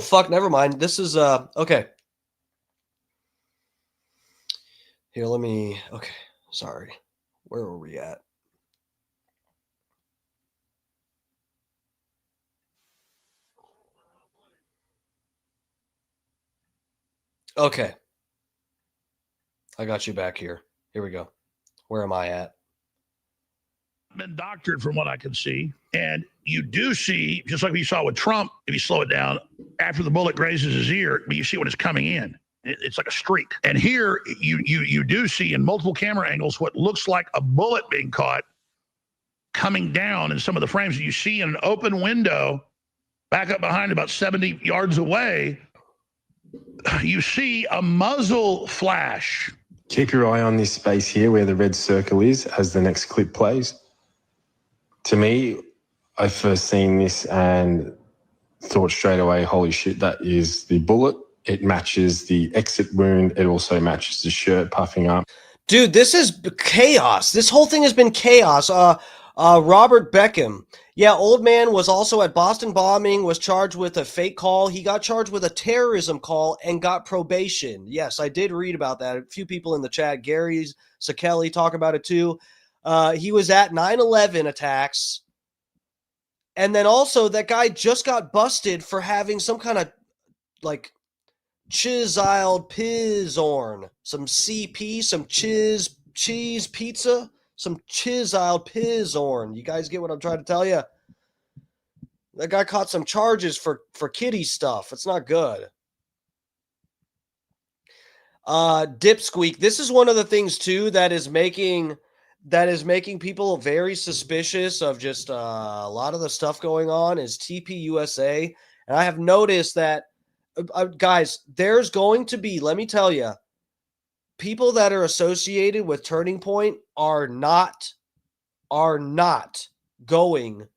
fuck, never mind. This is okay. Here, okay, sorry. Where were we at? Okay. I got you back here. Here we go. Where am I at? Been doctored from what I can see. And you do see, just like we saw with Trump, if you slow it down, after the bullet grazes his ear, you see when it's coming in. It's like a streak. And here you do see in multiple camera angles what looks like a bullet being caught coming down in some of the frames. You see in an open window back up behind about 70 yards away, you see a muzzle flash. Keep your eye on this space here where the red circle is as the next clip plays. To me, I first seen this and thought straight away, holy shit, that is the bullet. It matches the exit wound. It also matches the shirt puffing up. Dude, this is chaos. This whole thing has been chaos. Robert Beckham. Yeah, old man was also at Boston bombing, was charged with a fake call. He got charged with a terrorism call and got probation. Yes, I did read about that. A few people in the chat, Gary Sakeli, talk about it too. He was at 9/11 attacks. And then also that guy just got busted for having some kind of like chiseled pizzorn, some CP, some cheese pizza, some chiseled pizzorn. You guys get what I'm trying to tell you? That guy caught some charges for kiddie stuff. It's not good. Dipsqueak. This is one of the things too that is making people very suspicious of just a lot of the stuff going on is TPUSA. And I have noticed that guys, there's going to be, let me tell you, people that are associated with Turning Point are not going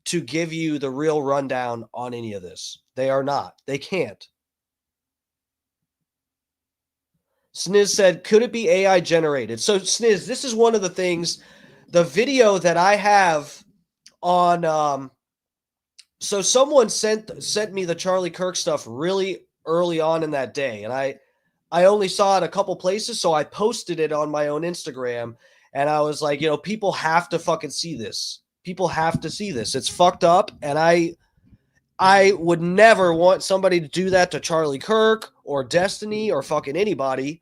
to give you the real rundown on any of this. They are not. They can't. Sniz said, could it be AI generated? So Sniz, this is one of the things, the video that I have on, so someone sent me the Charlie Kirk stuff really early on in that day. And I only saw it a couple places. So I posted it on my own Instagram and I was like, people have to fucking see this. People have to see this. It's fucked up. And I would never want somebody to do that to Charlie Kirk or Destiny or fucking anybody.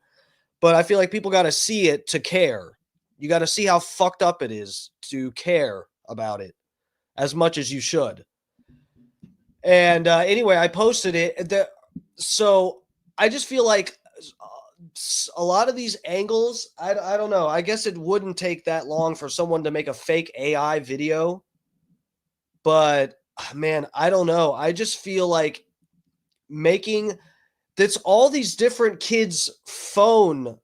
But I feel like people got to see it to care. You got to see how fucked up it is to care about it as much as you should. And anyway, I posted it. So I just feel like a lot of these angles, I don't know. I guess it wouldn't take that long for someone to make a fake AI video. But man, I don't know. I just feel like making that's all these different kids' phone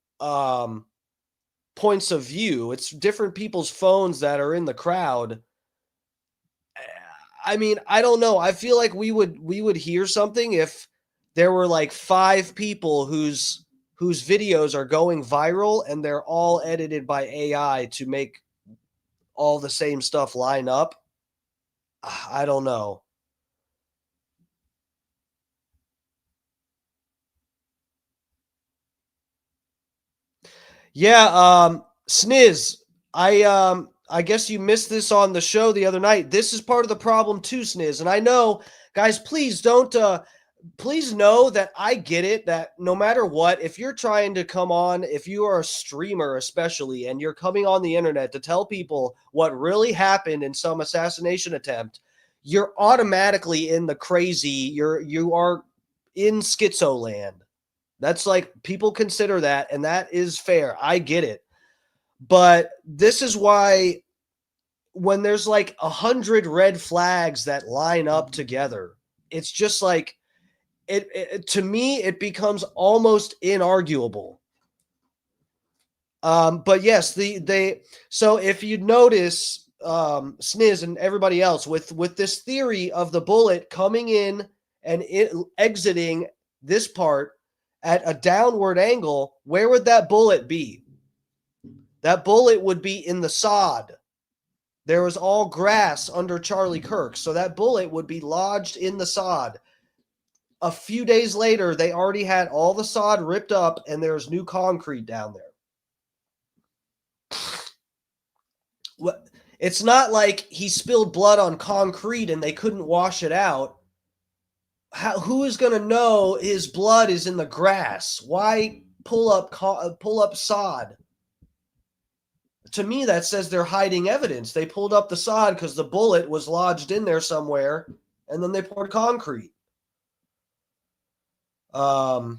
points of view. It's different people's phones that are in the crowd. I mean, I don't know. I feel like we would hear something if there were like 5 people whose videos are going viral and they're all edited by AI to make all the same stuff line up. I don't know. Yeah, Sniz, I guess you missed this on the show the other night. This is part of the problem too, Sniz. And I know, guys, please don't, please know that I get it, that no matter what, if you're trying to come on, if you are a streamer especially, and you're coming on the internet to tell people what really happened in some assassination attempt, you're automatically in the crazy. You are in schizo land. That's like, people consider that, and that is fair. I get it. But this is why when there's like 100 red flags that line up together, it's just like, to me, it becomes almost inarguable. But yes, so if you notice, Sniz and everybody else, with this theory of the bullet coming in and exiting this part at a downward angle, where would that bullet be? That bullet would be in the sod. There was all grass under Charlie Kirk, so that bullet would be lodged in the sod. A few days later, they already had all the sod ripped up, and there's new concrete down there. It's not like he spilled blood on concrete and they couldn't wash it out. Who is going to know his blood is in the grass? Why pull up sod? To me, that says they're hiding evidence. They pulled up the sod because the bullet was lodged in there somewhere, and then they poured concrete. I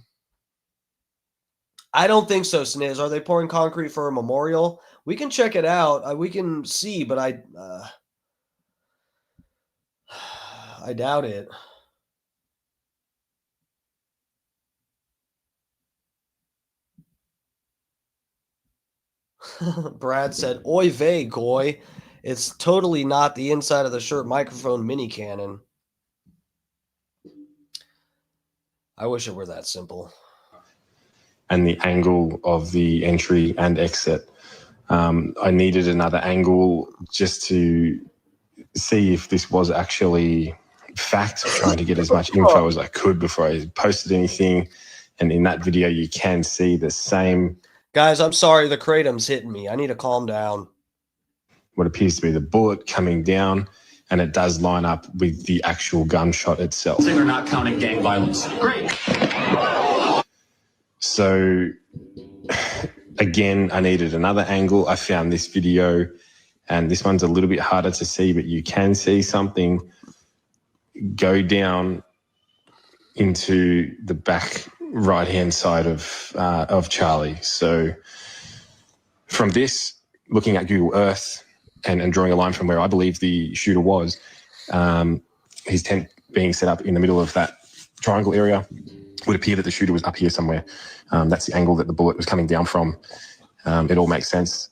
don't think so, Sniz. Are they pouring concrete for a memorial? We can check it out. We can see, but I doubt it. Brad said, "Oy vey, goy. It's totally not the inside of the shirt microphone mini cannon." I wish it were that simple. And the angle of the entry and exit. I needed another angle just to see if this was actually fact, trying to get as much info as I could before I posted anything. And in that video, you can see the same. Guys, I'm sorry, the kratom's hitting me. I need to calm down. What appears to be the bullet coming down, and it does line up with the actual gunshot itself. They're not counting gang violence. Great. So again, I needed another angle. I found this video, and this one's a little bit harder to see, but you can see something go down into the back right-hand side of Charlie. So from this, looking at Google Earth and drawing a line from where I believe the shooter was, his tent being set up in the middle of that triangle area, would appear that the shooter was up here somewhere. That's the angle that the bullet was coming down from. It all makes sense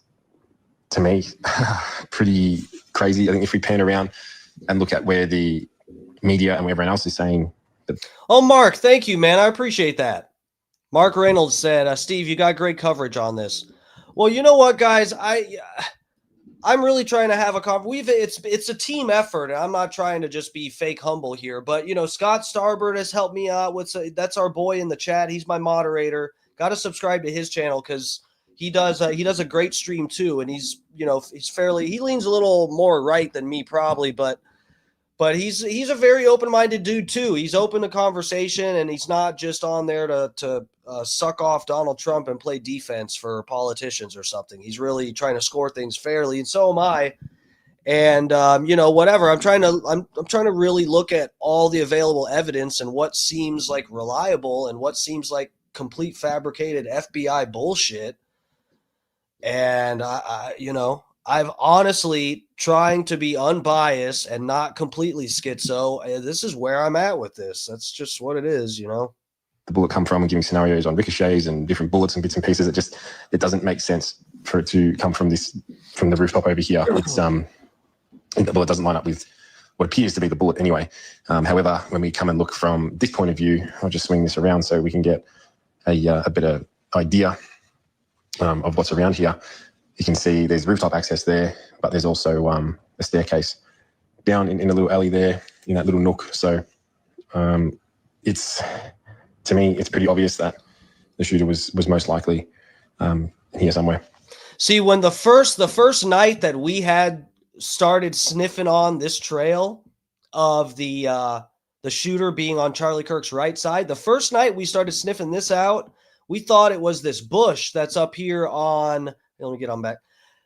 to me. Pretty crazy. I think if we pan around and look at where the media and everyone else is saying that. Oh, Mark, thank you, man. I appreciate that. Mark Reynolds said, Steve, you got great coverage on this. Well, you know what, guys? I'm really trying to have a conversation. It's a team effort, and I'm not trying to just be fake humble here. But, Scott Starbird has helped me out. That's our boy in the chat. He's my moderator. Got to subscribe to his channel because he does a great stream too. And he's he leans a little more right than me probably, but he's a very open-minded dude too. He's open to conversation, and he's not just on there to suck off Donald Trump and play defense for politicians or something. He's really trying to score things fairly, and so am I. And whatever. I'm trying to really look at all the available evidence and what seems like reliable and what seems like complete fabricated FBI bullshit. And I've honestly trying to be unbiased and not completely schizo. This is where I'm at with this. That's just what it is, The bullet come from, and giving scenarios on ricochets and different bullets and bits and pieces. It doesn't make sense for it to come from the rooftop over here. It's the bullet doesn't line up with what appears to be the bullet anyway. However, when we come and look from this point of view, I'll just swing this around so we can get a better idea of what's around here. You can see there's rooftop access there, but there's also a staircase down in a little alley there in that little nook. So to me, it's pretty obvious that the shooter was most likely here somewhere. See, when the first night that we had started sniffing on this trail of the shooter being on Charlie Kirk's right side, the first night we started sniffing this out, we thought it was this bush that's up here on. Let me get on back.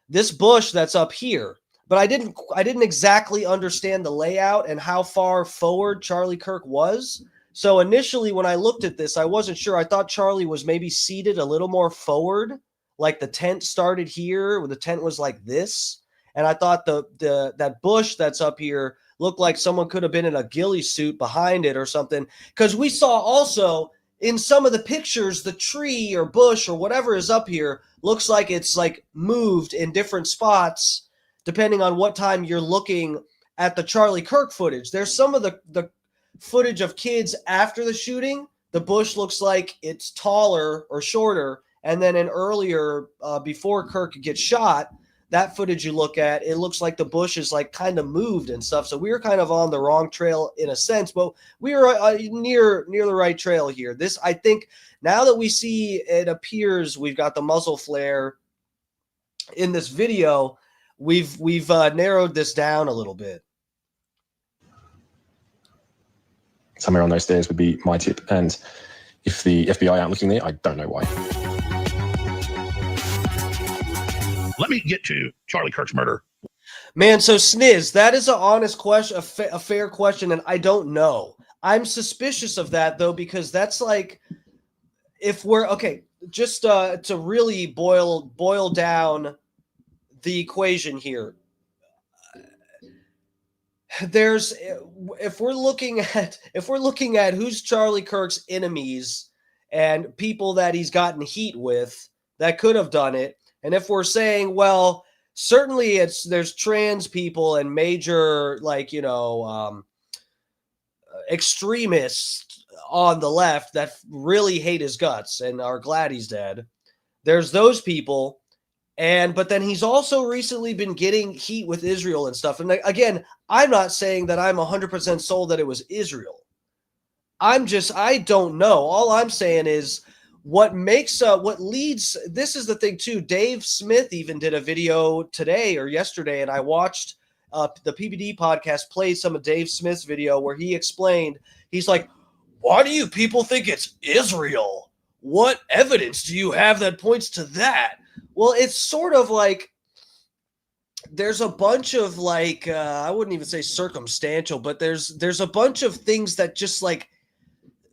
This bush that's up here. but I didn't exactly understand the layout and how far forward Charlie Kirk was. So initially when I looked at this, I wasn't sure. I thought Charlie was maybe seated a little more forward, like the tent started here, where the tent was like this. And I thought that bush that's up here looked like someone could have been in a ghillie suit behind it or something. Because we saw also in some of the pictures, the tree or bush or whatever is up here looks like it's like moved in different spots depending on what time you're looking at the Charlie Kirk footage. There's some of the footage of kids after the shooting. The bush looks like it's taller or shorter. And then in earlier, before Kirk gets shot, that footage you look at, it looks like the bush is like kind of moved and stuff. So we were kind of on the wrong trail in a sense, but we were near the right trail here. This, I think, now that we see, it appears we've got the muzzle flare in this video, we've narrowed this down a little bit. Somewhere on those stairs would be my tip. And if the FBI aren't looking there, I don't know why. Let me get to Charlie Kirk's murder. Man, so Sniz, that is an honest question, a fair question, and I don't know. I'm suspicious of that, though, because that's like, if we're, okay, just to really boil down the equation here. There's, if we're looking at who's Charlie Kirk's enemies and people that he's gotten heat with that could have done it, and if we're saying, well, certainly there's trans people and major, like, extremists on the left that really hate his guts and are glad he's dead. There's those people. But then he's also recently been getting heat with Israel and stuff. And again, I'm not saying that I'm 100% sold that it was Israel. I don't know. All I'm saying is what leads, this is the thing too. Dave Smith even did a video today or yesterday, and I watched the PBD podcast play some of Dave Smith's video where he explained, he's like, why do you people think it's Israel? What evidence do you have that points to that? Well, it's sort of like there's a bunch of like, I wouldn't even say circumstantial, but there's a bunch of things that just like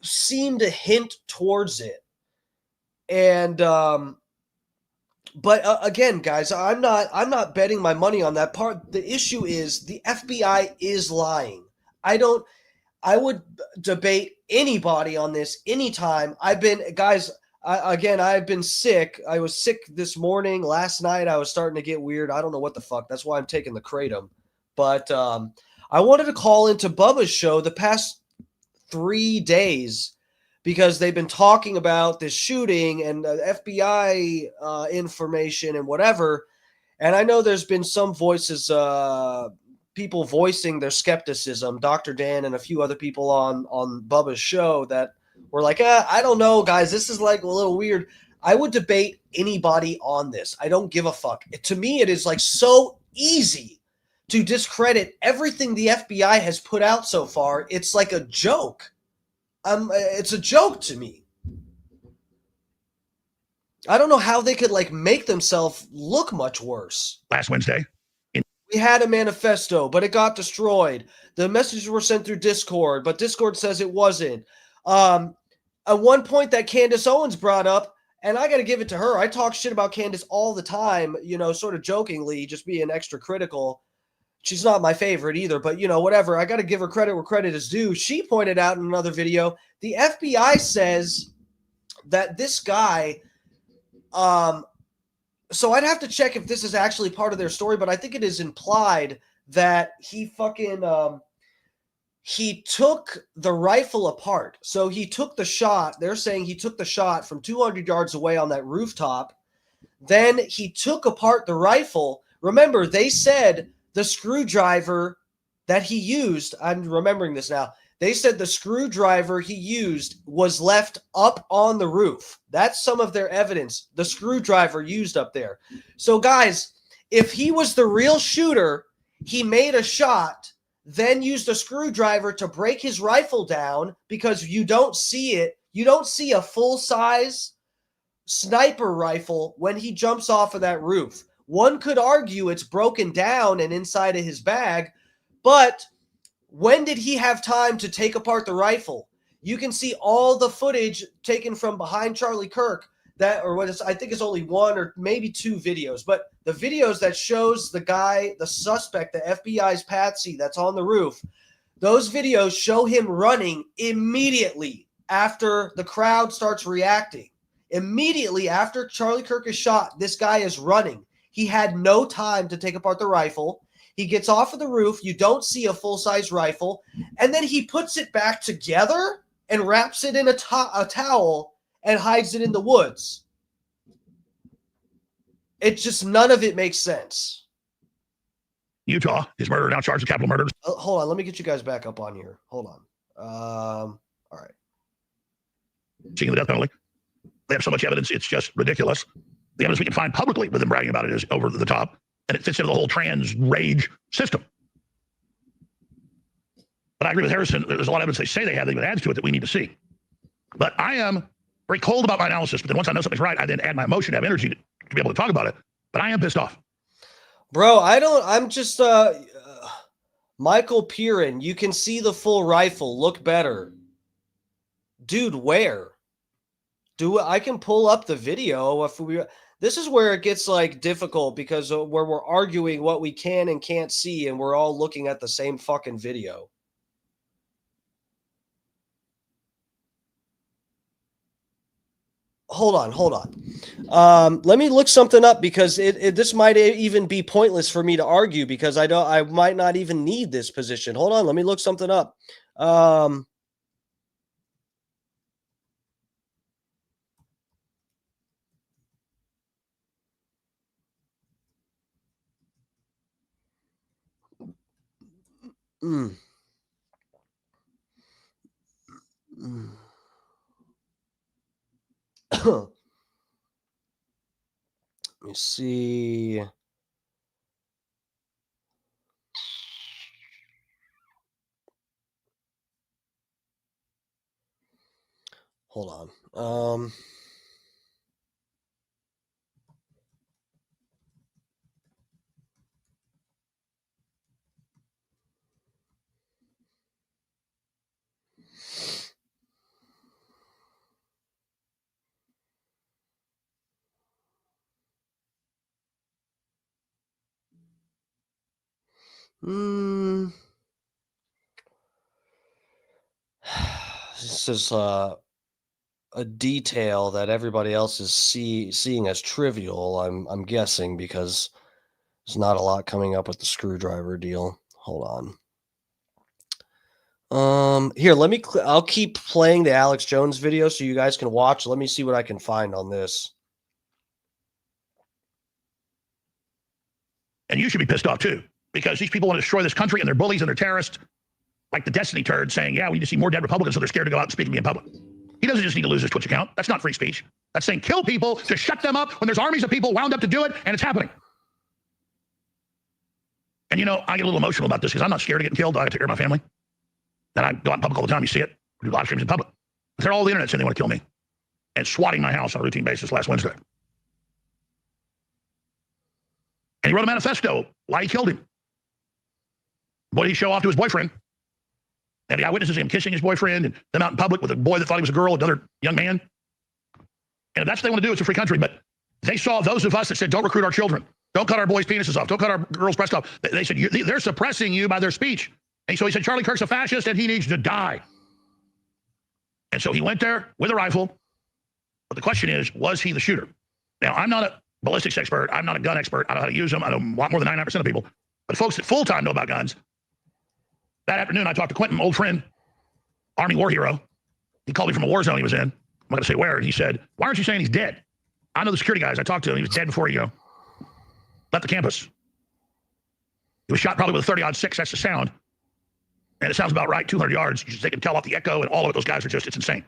seem to hint towards it. And, but again, guys, I'm not betting my money on that part. The issue is the FBI is lying. I would debate anybody on this anytime. I've been sick. I was sick this morning. Last night, I was starting to get weird. I don't know what the fuck. That's why I'm taking the kratom. But I wanted to call into Bubba's show the past 3 days because they've been talking about this shooting and FBI information and whatever. And I know there's been some voices, people voicing their skepticism, Dr. Dan and a few other people on Bubba's show that were like, I don't know, guys, this is like a little weird. I would debate anybody on this. I don't give a fuck. To me, it is like so easy to discredit everything the FBI has put out so far. It's like a joke. It's a joke to me. I don't know how they could like make themselves look much worse. Last Wednesday. We had a manifesto, but it got destroyed. The messages were sent through Discord, but Discord says it wasn't. At one point that Candace Owens brought up, and I got to give it to her. I talk shit about Candace all the time, sort of jokingly, just being extra critical. She's not my favorite either, but whatever. I got to give her credit where credit is due. She pointed out in another video, the FBI says that this guy, so I'd have to check if this is actually part of their story, but I think it is implied that he he took the rifle apart. So he took the shot. They're saying he took the shot from 200 yards away on that rooftop. Then he took apart the rifle. Remember, they said the screwdriver that he used, I'm remembering this now. They said the screwdriver he used was left up on the roof. That's some of their evidence. The screwdriver used up there. So guys, if he was the real shooter, he made a shot, then used a screwdriver to break his rifle down because you don't see it. You don't see a full-size sniper rifle when he jumps off of that roof. One could argue it's broken down and inside of his bag, but when did he have time to take apart the rifle? You can see all the footage taken from behind Charlie Kirk I think it's only one or maybe two videos, but the videos that shows the guy, the suspect, the FBI's patsy that's on the roof, those videos show him running immediately after the crowd starts reacting. Immediately after Charlie Kirk is shot, this guy is running. He had no time to take apart the rifle. He gets off of the roof. You don't see a full-size rifle. And then he puts it back together and wraps it in a towel and hides it in the woods. It just, none of it makes sense. Utah, his murder now charged with capital murder. Hold on, let me get you guys back up on here. Hold on. All right. Seeking the death penalty. They have so much evidence, it's just ridiculous. The evidence we can find publicly with them bragging about it is over the top, and it fits into the whole trans rage system. But I agree with Harrison. There's a lot of evidence they say they have that adds to it that we need to see. But I am very cold about my analysis, but then once I know something's right, I then add my emotion, have energy to be able to talk about it. But I am pissed off. Bro, I'm just, Michael Piran, you can see the full rifle. Look better. Dude, where? I can pull up the video. This is where it gets, like, difficult because where we're arguing what we can and can't see, and we're all looking at the same fucking video. Hold on. Let me look something up because this might even be pointless for me to argue because I might not even need this position. Hold on, let me look something up. Let me see. Hold on. This is a detail that everybody else is seeing as trivial. I'm guessing because there's not a lot coming up with the screwdriver deal. Hold on. Here, I'll keep playing the Alex Jones video so you guys can watch. Let me see what I can find on this. And you should be pissed off too, because these people want to destroy this country and they're bullies and they're terrorists, like the Destiny turd saying, yeah, we need to see more dead Republicans, so they're scared to go out and speak to me in public. He doesn't just need to lose his Twitch account. That's not free speech. That's saying kill people to shut them up when there's armies of people wound up to do it, and it's happening. And, you know, I get a little emotional about this because I'm not scared of getting killed. I take care of my family. And I go out in public all the time. You see it. We do live streams in public. But they're all the internet saying they want to kill me and swatting my house on a routine basis last Wednesday. And he wrote a manifesto why he killed him. What did he show off to his boyfriend? And the eyewitnesses him kissing his boyfriend and them out in public with a boy that thought he was a girl, another young man. And if that's what they want to do, it's a free country. But they saw those of us that said, don't recruit our children. Don't cut our boys' penises off. Don't cut our girls' breasts off. They said, they're suppressing you by their speech. And so he said, Charlie Kirk's a fascist and he needs to die. And so he went there with a rifle. But the question is, was he the shooter? Now, I'm not a ballistics expert. I'm not a gun expert. I know how to use them. I know a lot more than 99% of people. But folks that full-time know about guns. That afternoon, I talked to Quentin, old friend, Army war hero. He called me from a war zone he was in. I'm not going to say where. And he said, why aren't you saying he's dead? I know the security guys. I talked to him. He was dead before he left the campus. He was shot probably with a 30-06. That's the sound. And it sounds about right, 200 yards. They can tell off the echo and all of it. Those guys are just, it's insane.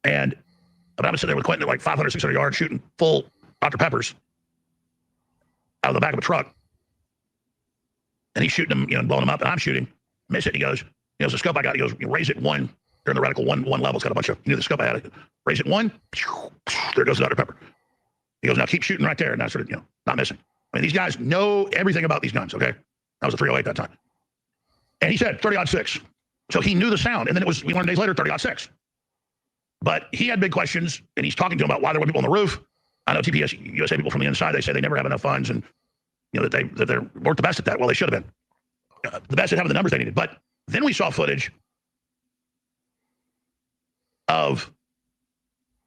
And I was sitting there with Quentin at like 500, 600 yards shooting full Dr. Peppers out of the back of a truck. And he's shooting them, you know, blowing them up, and I'm shooting, miss it. And he goes, the scope I got, he goes, you raise it one, during the reticle one level. It's got a bunch of, the scope I had, raise it one, there goes the Dr. Pepper. He goes, now keep shooting right there. And that's sort of, not missing. I mean, these guys know everything about these guns, okay? That was a 308 that time. And he said 30-06. So he knew the sound. And then we learned days later, 30-06. But he had big questions, and he's talking to them about why there were people on the roof. I know TPS USA people from the inside, they say they never have enough funds, and that they weren't the best at that. Well, they should have been. The best at having the numbers they needed. But then we saw footage of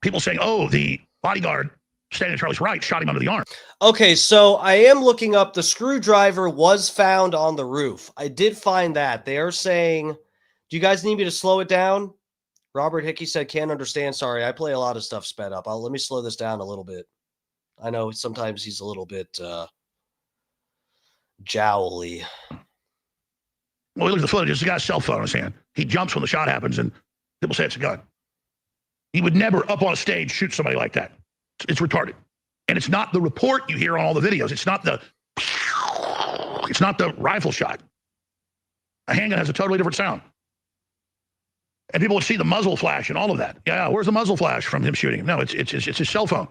people saying, oh, the bodyguard standing to Charlie's right shot him under the arm. Okay, so I am looking up. The screwdriver was found on the roof. I did find that. They are saying, do you guys need me to slow it down? Robert Hickey said, can't understand. Sorry, I play a lot of stuff sped up. Let me slow this down a little bit. I know sometimes he's a little bit jowly. Well, look at the footage. It's a guy's cell phone in his hand. He jumps when the shot happens, and people say it's a gun. He would never, up on a stage, shoot somebody like that. It's retarded. And it's not the report you hear on all the videos. It's not the rifle shot. A handgun has a totally different sound. And people would see the muzzle flash and all of that. Yeah, where's the muzzle flash from him shooting? No, it's his cell phone.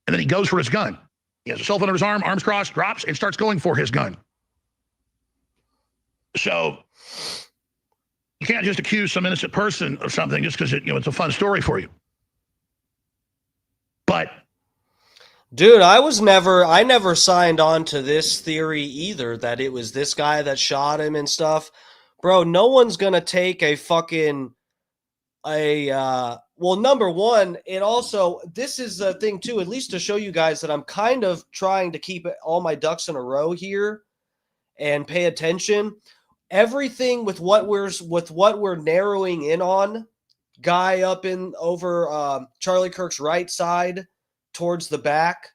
And then he goes for his gun. He has a cell phone under his arm, arms crossed, drops, and starts going for his gun. So you can't just accuse some innocent person of something just because it's a fun story for you. But dude, I never signed on to this theory either, that it was this guy that shot him and stuff. Bro, no one's gonna take a fucking well, number one, it also, this is the thing too, at least to show you guys that I'm kind of trying to keep all my ducks in a row here and pay attention. Everything with what we're narrowing in on, guy up in over Charlie Kirk's right side towards the back,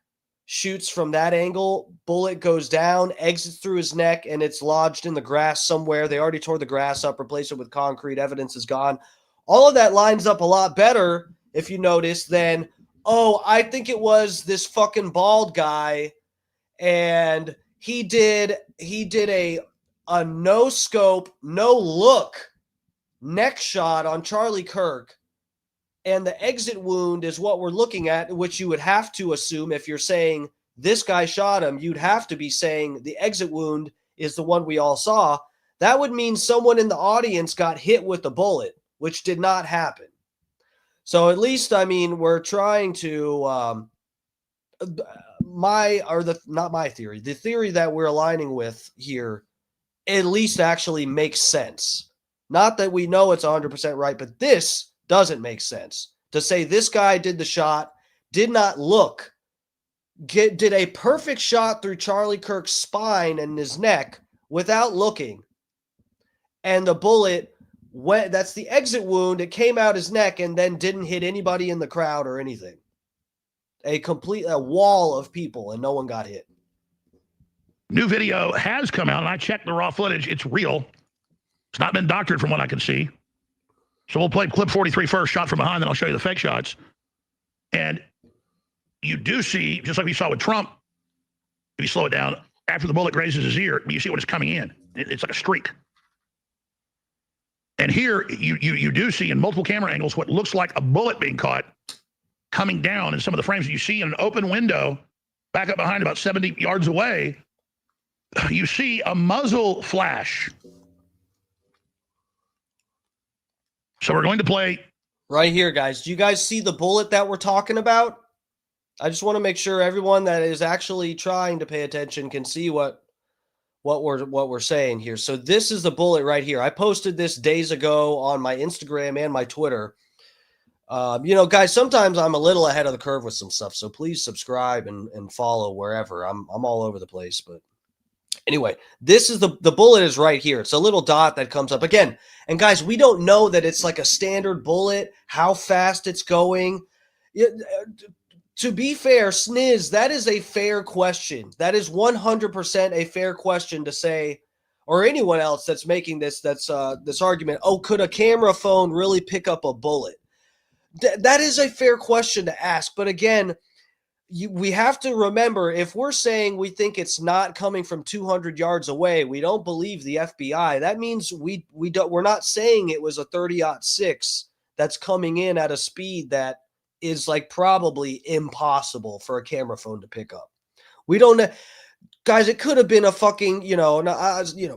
shoots from that angle, bullet goes down, exits through his neck, and it's lodged in the grass somewhere. They already tore the grass up, replaced it with concrete, evidence is gone. All of that lines up a lot better, if you notice, than, oh, I think it was this fucking bald guy, and he did a no scope, no look neck shot on Charlie Kirk, and the exit wound is what we're looking at, which you would have to assume if you're saying this guy shot him, you'd have to be saying the exit wound is the one we all saw. That would mean someone in the audience got hit with a bullet, which did not happen. So at least, I mean, we're trying to not my theory, the theory that we're aligning with here at least actually makes sense. Not that we know it's 100% right, but this doesn't make sense. To say this guy did the shot, did not look, did a perfect shot through Charlie Kirk's spine and his neck without looking, and the bullet went, that's the exit wound, it came out his neck and then didn't hit anybody in the crowd or anything. A wall of people and no one got hit. New video has come out, and I checked the raw footage. It's real. It's not been doctored from what I can see. So we'll play clip 43 first, shot from behind, then I'll show you the fake shots. And you do see, just like we saw with Trump, if you slow it down, after the bullet grazes his ear, you see when it's coming in. It's like a streak. And here, you do see in multiple camera angles what looks like a bullet being caught coming down in some of the frames. You see in an open window, back up behind about 70 yards away, you see a muzzle flash. So we're going to play right here, guys. Do you guys see the bullet that we're talking about? I just want to make sure everyone that is actually trying to pay attention can see what we're saying here. So this is the bullet right here. I posted this days ago on my Instagram and my Twitter. Guys, sometimes I'm a little ahead of the curve with some stuff, so please subscribe and follow wherever. I'm all over the place, but anyway, this is the bullet is right here. It's a little dot that comes up again. And guys, we don't know that it's like a standard bullet, how fast it's going. To be fair, Sniz, that is a fair question. That is 100% a fair question to say, or anyone else that's making this argument. Oh, could a camera phone really pick up a bullet? That is a fair question to ask. But again, we have to remember, if we're saying we think it's not coming from 200 yards away, we don't believe the FBI. That means we're not saying it was a 30-06 that's coming in at a speed that is like probably impossible for a camera phone to pick up. We don't know. Guys, it could have been a fucking,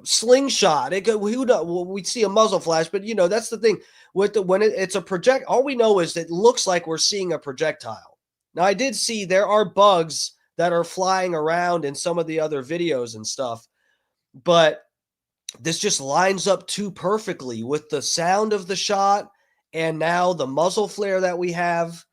slingshot. It could, we'd see a muzzle flash, but that's the thing with when it's a project. All we know is it looks like we're seeing a projectile. Now, I did see there are bugs that are flying around in some of the other videos and stuff, but this just lines up too perfectly with the sound of the shot and now the muzzle flare that we have.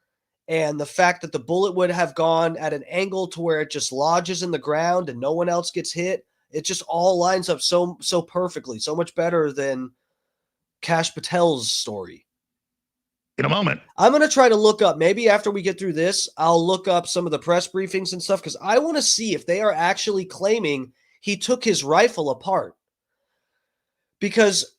And the fact that the bullet would have gone at an angle to where it just lodges in the ground and no one else gets hit. It just all lines up so perfectly, so much better than Kash Patel's story. In a moment, I'm going to try to look up, maybe after we get through this, I'll look up some of the press briefings and stuff because I want to see if they are actually claiming he took his rifle apart. Because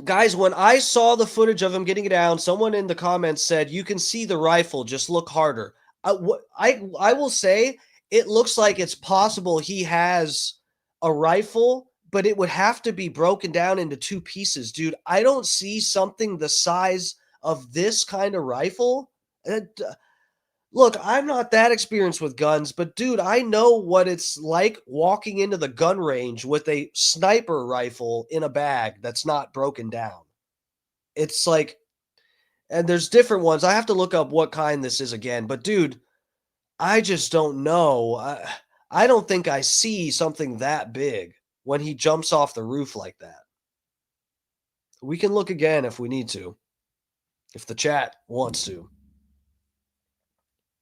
guys, when I saw the footage of him getting it down, someone in the comments said, you can see the rifle, just look harder. I will say it looks like it's possible he has a rifle, but it would have to be broken down into two pieces. Dude, I don't see something the size of this kind of rifle. Look, I'm not that experienced with guns, but dude, I know what it's like walking into the gun range with a sniper rifle in a bag that's not broken down. It's like, and there's different ones. I have to look up what kind this is again, but dude, I just don't know. I don't think I see something that big when he jumps off the roof like that. We can look again if we need to, if the chat wants to.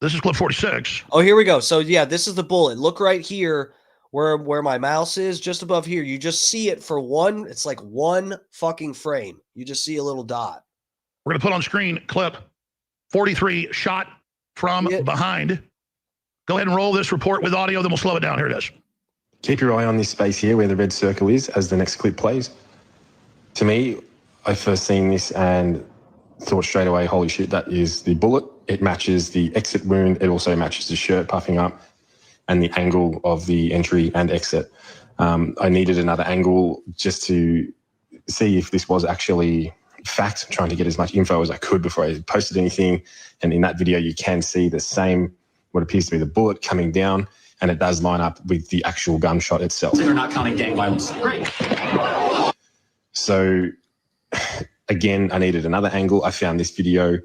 this is clip 46. Oh, here we go. So yeah, this is the bullet. Look right here where my mouse is, just above here. You just see it for one. It's like one fucking frame. You just see a little dot. We're going to put on screen clip 43, shot from behind. Go ahead and roll this report with audio, then we'll slow it down. Here it is. Keep your eye on this space here where the red circle is as the next clip plays. To me, I first seen this and thought straight away, holy shit, that is the bullet. It matches the exit wound. It also matches the shirt puffing up and the angle of the entry and exit. I needed another angle just to see if this was actually fact, trying to get as much info as I could before I posted anything. And in that video, you can see the same, what appears to be the bullet coming down, and it does line up with the actual gunshot itself. They're not counting gang violence. Great. So again, I needed another angle. I found this video,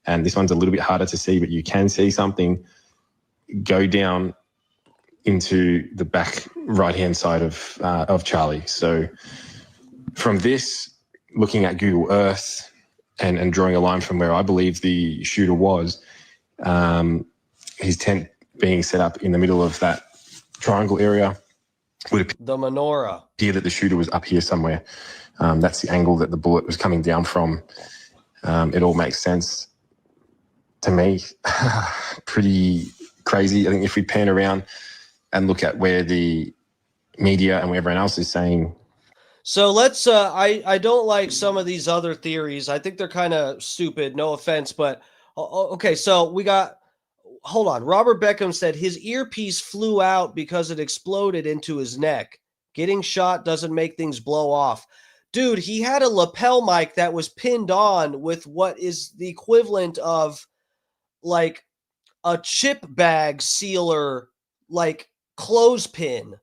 and this one's a little bit harder to see, but you can see something go down into the back right-hand side of Charlie. So from this, looking at Google Earth and drawing a line from where I believe the shooter was, his tent being set up in the middle of that triangle area, would appear the menorah. That the shooter was up here somewhere. That's the angle that the bullet was coming down from. It all makes sense to me. Pretty crazy. I think if we pan around and look at where the media and where everyone else is saying. So let's, I don't like some of these other theories. I think they're kind of stupid, no offense, but okay. So we got, hold on. Robert Beckham said his earpiece flew out because it exploded into his neck. Getting shot doesn't make things blow off. Dude, he had a lapel mic that was pinned on with what is the equivalent of like a chip bag sealer, like clothespin.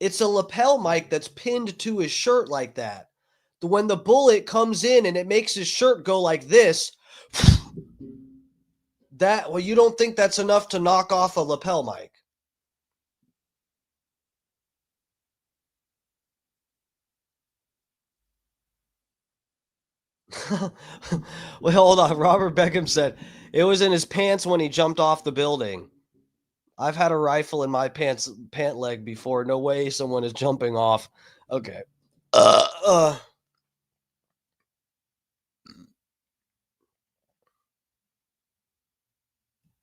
It's a lapel mic that's pinned to his shirt like that. When the bullet comes in and it makes his shirt go like this, well, you don't think that's enough to knock off a lapel mic? Well, hold on. Robert Beckham said it was in his pants when he jumped off the building. I've had a rifle in my pant leg before. No way someone is jumping off. Okay. That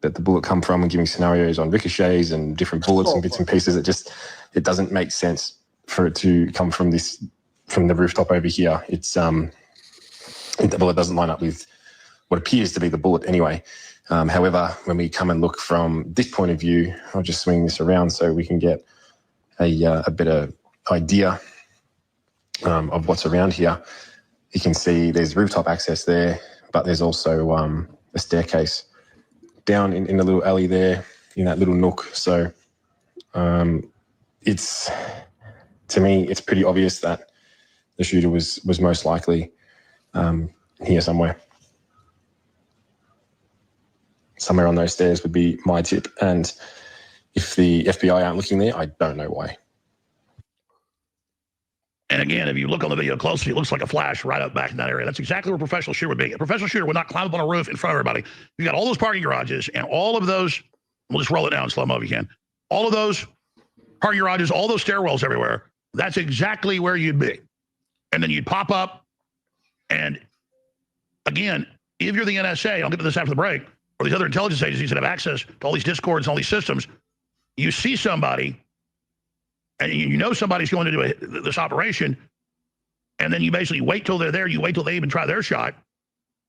the bullet come from, and giving scenarios on ricochets and different bullets and bits and pieces. It doesn't make sense for it to come from the rooftop over here. The bullet doesn't line up with what appears to be the bullet anyway. However, when we come and look from this point of view, I'll just swing this around so we can get a better idea of what's around here. You can see there's rooftop access there, but there's also a staircase down in a little alley there in that little nook. So it's, to me, it's pretty obvious that the shooter was most likely here somewhere. Somewhere on those stairs would be my tip. And if the FBI aren't looking there, I don't know why. And again, if you look on the video closely, it looks like a flash right up back in that area. That's exactly where a professional shooter would be. A professional shooter would not climb up on a roof in front of everybody. You've got all those parking garages and all of those, we'll just roll it down in slow-mo if you can. All of those parking garages, all those stairwells everywhere, that's exactly where you'd be. And then you'd pop up. And again, if you're the NSA, I'll get to this after the break, or these other intelligence agencies that have access to all these discords and all these systems, you see somebody and you know somebody's going to do this operation, and then you basically wait till they're there, you wait till they even try their shot,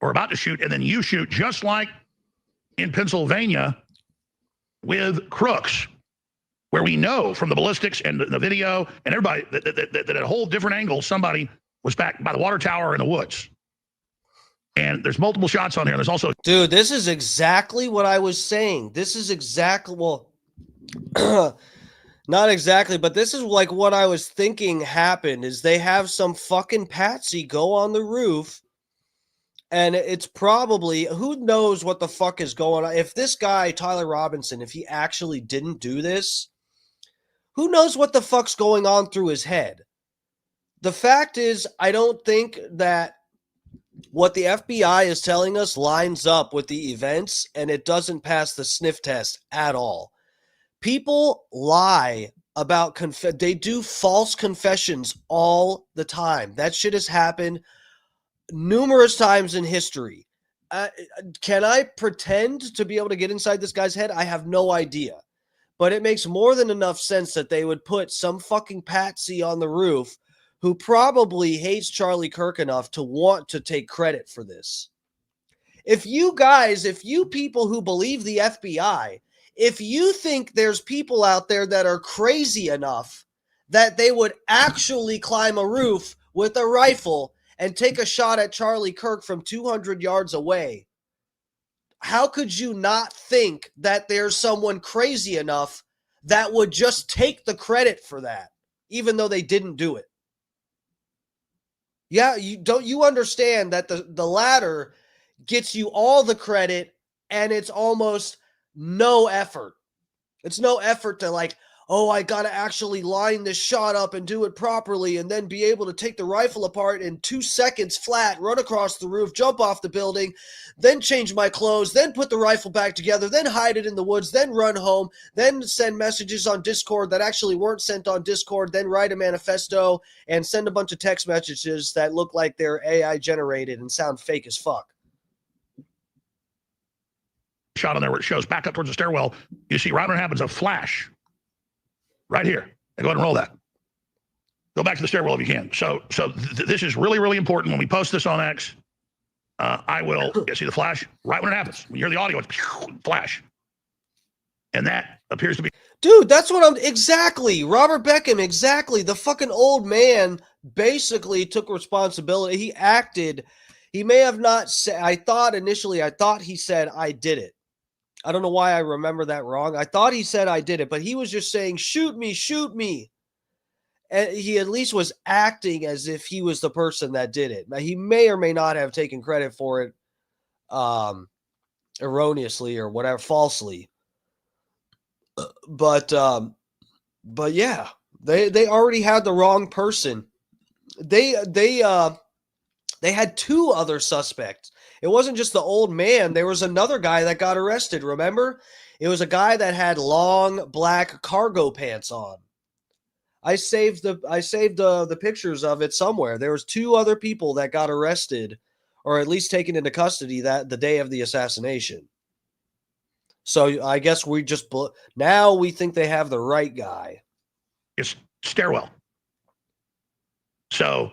or about to shoot, and then you shoot, just like in Pennsylvania with Crooks, where we know from the ballistics and the video and everybody that at a whole different angle, somebody was back by the water tower in the woods. And there's multiple shots on here. There's also... Dude, this is exactly what I was saying. This is exactly, well, not exactly, but this is like what I was thinking happened, is they have some fucking patsy go on the roof, and it's probably, who knows what the fuck is going on. If this guy, Tyler Robinson, if he actually didn't do this, who knows what the fuck's going on through his head? The fact is, I don't think that what the FBI is telling us lines up with the events, and it doesn't pass the sniff test at all. People lie about, they do false confessions all the time. That shit has happened numerous times in history. Can I pretend to be able to get inside this guy's head? I have no idea. But it makes more than enough sense that they would put some fucking patsy on the roof who probably hates Charlie Kirk enough to want to take credit for this. If you guys, if you people who believe the FBI, if you think there's people out there that are crazy enough that they would actually climb a roof with a rifle and take a shot at Charlie Kirk from 200 yards away, how could you not think that there's someone crazy enough that would just take the credit for that, even though they didn't do it? Yeah, you understand that the latter gets you all the credit, and it's almost no effort. It's no effort to like, oh, I got to actually line this shot up and do it properly and then be able to take the rifle apart in 2 seconds flat, run across the roof, jump off the building, then change my clothes, then put the rifle back together, then hide it in the woods, then run home, then send messages on Discord that actually weren't sent on Discord, then write a manifesto and send a bunch of text messages that look like they're AI generated and sound fake as fuck. Shot on there where it shows back up towards the stairwell. You see right when it happens, a flash right here. Go ahead and roll that. Go back to the stairwell if you can. So this is really, really important. When we post this on X, I will see the flash right when it happens. When you hear the audio, it's flash. And that appears to be... Dude, that's what I'm... Exactly. Robert Beckham, exactly. The fucking old man basically took responsibility. He acted... He may have not said... I thought he said, I did it. I don't know why I remember that wrong. I thought he said I did it, but he was just saying, shoot me, shoot me. And he at least was acting as if he was the person that did it. Now, he may or may not have taken credit for it erroneously or whatever, falsely. But yeah, they already had the wrong person. They had 2 other suspects. It wasn't just the old man. There was another guy that got arrested, remember? It was a guy that had long black cargo pants on. I saved the pictures of it somewhere. There was 2 other people that got arrested, or at least taken into custody that the day of the assassination. So I guess now we think they have the right guy. It's stairwell. So,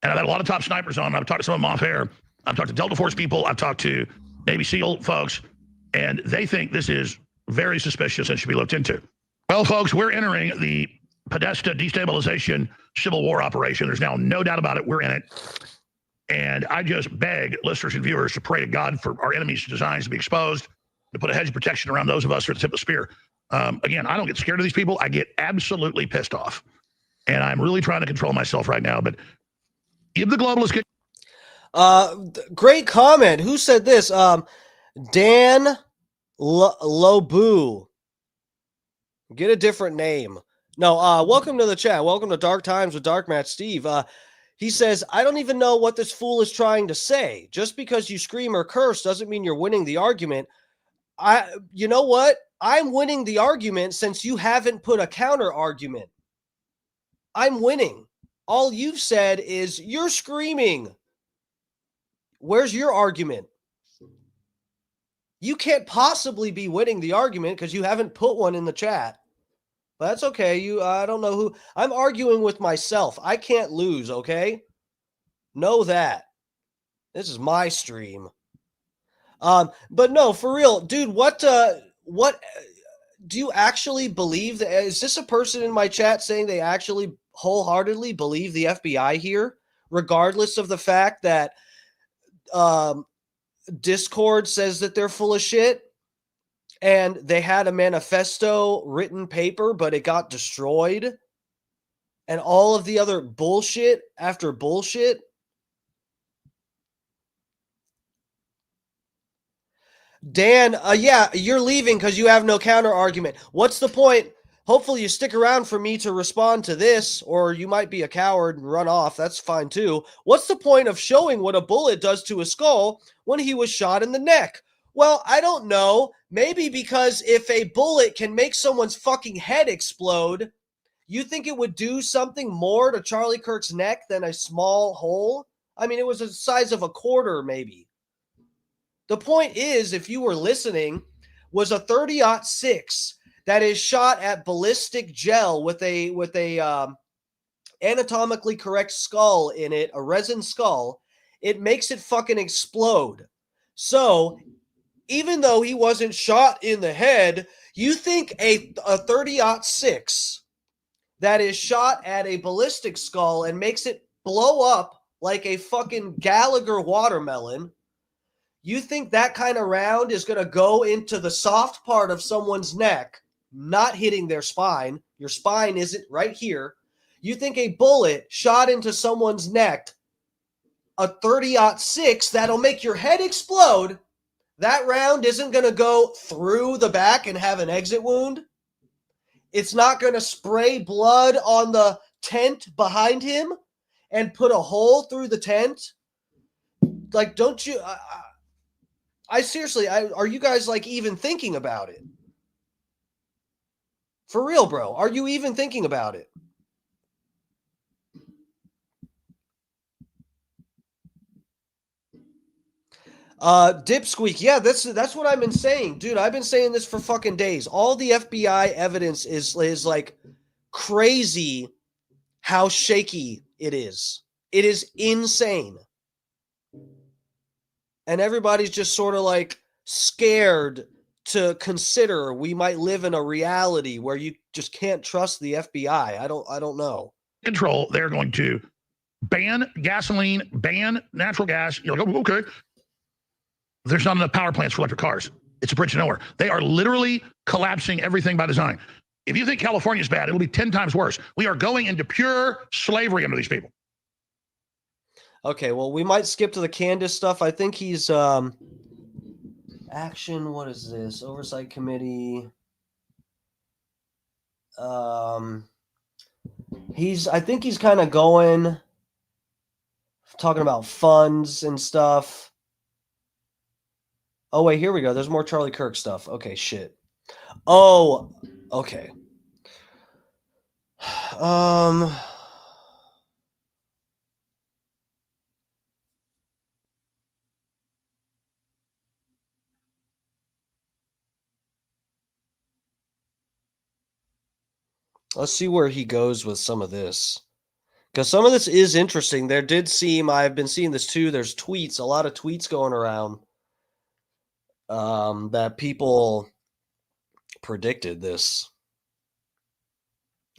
and I've had a lot of top snipers on. I've talked to some of them off air. I've talked to Delta Force people. I've talked to Navy SEAL folks, and they think this is very suspicious and should be looked into. Well, folks, we're entering the Podesta destabilization civil war operation. There's now no doubt about it. We're in it. And I just beg listeners and viewers to pray to God for our enemies' designs to be exposed. to put a hedge of protection around those of us who are at the tip of the spear. Again, I don't get scared of these people. I get absolutely pissed off. And I'm really trying to control myself right now. But give the globalists... Great comment. Who said this? Dan Lobu. Get a different name. No, welcome to the chat. Welcome to Dark Times with Dark Match Steve. He says, I don't even know what this fool is trying to say. Just because you scream or curse doesn't mean you're winning the argument. You know what? I'm winning the argument since you haven't put a counter argument. I'm winning. All you've said is you're screaming. Where's your argument? You can't possibly be winning the argument because you haven't put one in the chat. But that's okay. I don't know who. I'm arguing with myself. I can't lose, okay? Know that. This is my stream. But no, for real, dude, what do you actually believe? Is this a person in my chat saying they actually wholeheartedly believe the FBI here, regardless of the fact that Discord says that they're full of shit and they had a manifesto written paper, but it got destroyed, and all of the other bullshit after bullshit? Dan, yeah, you're leaving because you have no counter argument. What's the point? Hopefully you stick around for me to respond to this, or you might be a coward and run off. That's fine too. What's the point of showing what a bullet does to a skull when he was shot in the neck? Well, I don't know. Maybe because if a bullet can make someone's fucking head explode, you think it would do something more to Charlie Kirk's neck than a small hole? I mean, it was the size of a quarter, maybe. The point is, if you were listening, was a 30-06 that is shot at ballistic gel with a anatomically correct skull in it, a resin skull. It makes it fucking explode. So even though he wasn't shot in the head, you think a 30-06 that is shot at a ballistic skull and makes it blow up like a fucking Gallagher watermelon, you think that kind of round is going to go into the soft part of someone's neck, not hitting their spine? Your spine isn't right here. You think a bullet shot into someone's neck, a 30-06, that'll make your head explode, that round isn't going to go through the back and have an exit wound? It's not going to spray blood on the tent behind him and put a hole through the tent? Like, don't you... I seriously, are you guys like even thinking about it? For real, bro. Are you even thinking about it? Dipsqueak. Yeah, that's what I've been saying. Dude, I've been saying this for fucking days. All the FBI evidence is like crazy how shaky it is. It is insane. And everybody's just sort of like scared to consider we might live in a reality where you just can't trust the FBI. I don't know. Control, they're going to ban gasoline, ban natural gas. You're like, oh, okay. There's not enough power plants for electric cars. It's a bridge to nowhere. They are literally collapsing everything by design. If you think California is bad, it'll be 10 times worse. We are going into pure slavery under these people. Okay, well, we might skip to the Candace stuff. I think he's action. What is this? Oversight committee. I think he's kind of talking about funds and stuff. Oh wait, here we go. There's more Charlie Kirk stuff. Okay, shit. Oh, okay. Let's see where he goes with some of this. Because some of this is interesting. There did seem, I've been seeing this too, there's tweets, a lot of tweets going around that people predicted this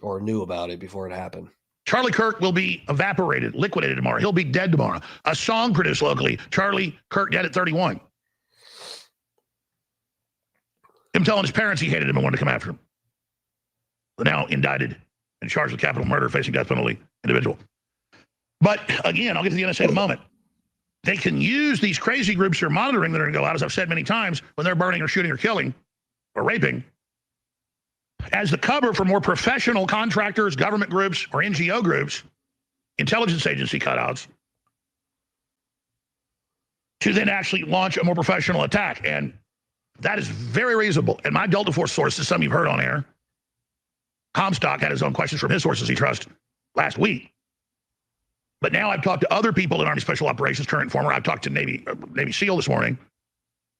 or knew about it before it happened. Charlie Kirk will be evaporated, liquidated tomorrow. He'll be dead tomorrow. A song produced locally, Charlie Kirk dead at 31. Him telling his parents he hated him and wanted to come after him. The now indicted and charged with capital murder, facing death penalty individual. But again, I'll get to the NSA in a moment. They can use these crazy groups you're monitoring that are going to go out, as I've said many times, when they're burning or shooting or killing or raping, as the cover for more professional contractors, government groups, or NGO groups, intelligence agency cutouts, to then actually launch a more professional attack. And that is very reasonable. And my Delta Force sources, some you've heard on air, Comstock had his own questions from his sources he trusts last week. But now I've talked to other people in Army Special Operations, current and former. I've talked to Navy SEAL this morning,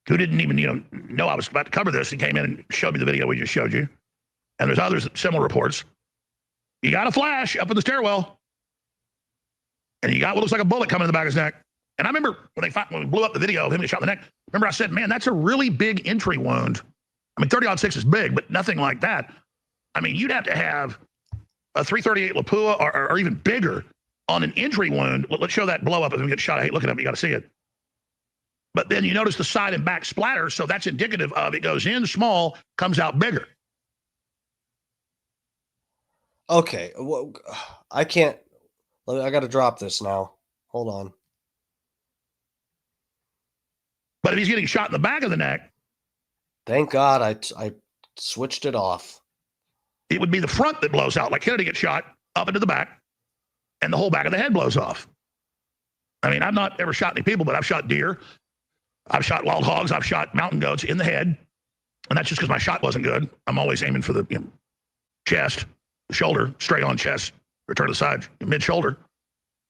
who didn't even know I was about to cover this. He came in and showed me the video we just showed you. And there's others, similar reports. You got a flash up in the stairwell, and you got what looks like a bullet coming in the back of his neck. And I remember when we blew up the video of him getting shot in the neck, remember I said, man, that's a really big entry wound. I mean, 30-06 is big, but nothing like that. I mean, you'd have to have a 338 Lapua or even bigger on an entry wound. Let's show that blow up of him get shot. I hate looking at it. You got to see it. But then you notice the side and back splatter, so that's indicative of it goes in small, comes out bigger. Okay, well, I can't. I got to drop this now. Hold on. But if he's getting shot in the back of the neck, thank God I switched it off. It would be the front that blows out, like Kennedy gets shot up into the back, and the whole back of the head blows off. I mean, I've not ever shot any people, but I've shot deer. I've shot wild hogs. I've shot mountain goats in the head. And that's just because my shot wasn't good. I'm always aiming for the chest, the shoulder, straight on chest, return to the side, mid-shoulder.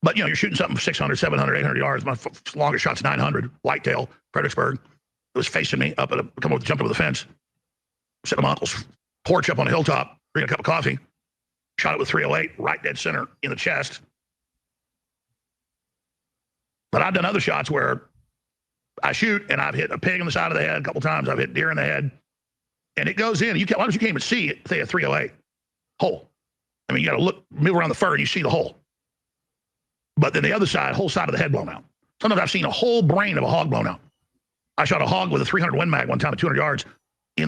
But, you're shooting something 600, 700, 800 yards. My longest shot's 900, whitetail, Fredericksburg. It was facing me jumped over the fence. Set my uncle's porch up on a hilltop, drinking a cup of coffee. Shot it with 308, right dead center in the chest. But I've done other shots where I shoot and I've hit a pig in the side of the head a couple times. I've hit deer in the head. And it goes in. You can't even see it, say a 308 hole. I mean, you got to move around the fur and you see the hole. But then the other side, whole side of the head blown out. Sometimes I've seen a whole brain of a hog blown out. I shot a hog with a 300 Win Mag one time at 200 yards. I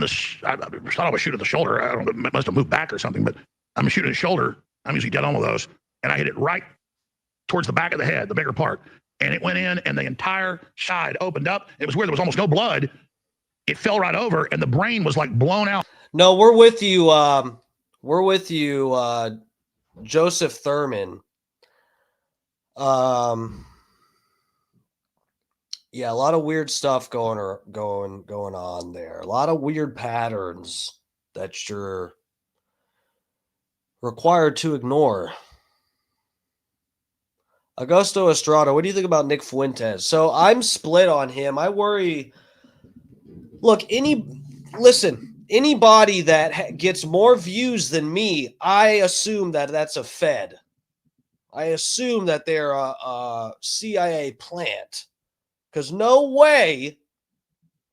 thought I was shooting the shoulder. I don't know, it must have moved back or something, but I'm shooting the shoulder. I'm usually dead on with those. And I hit it right towards the back of the head, the bigger part. And it went in and the entire side opened up. It was weird. There was almost no blood. It fell right over and the brain was like blown out. No, we're with you. Joseph Thurman. Yeah, a lot of weird stuff going on there. A lot of weird patterns that you're required to ignore. Augusto Estrada, what do you think about Nick Fuentes? So I'm split on him. I worry. Look, anybody that gets more views than me, I assume that that's a Fed. I assume that they're a CIA plant. Because no way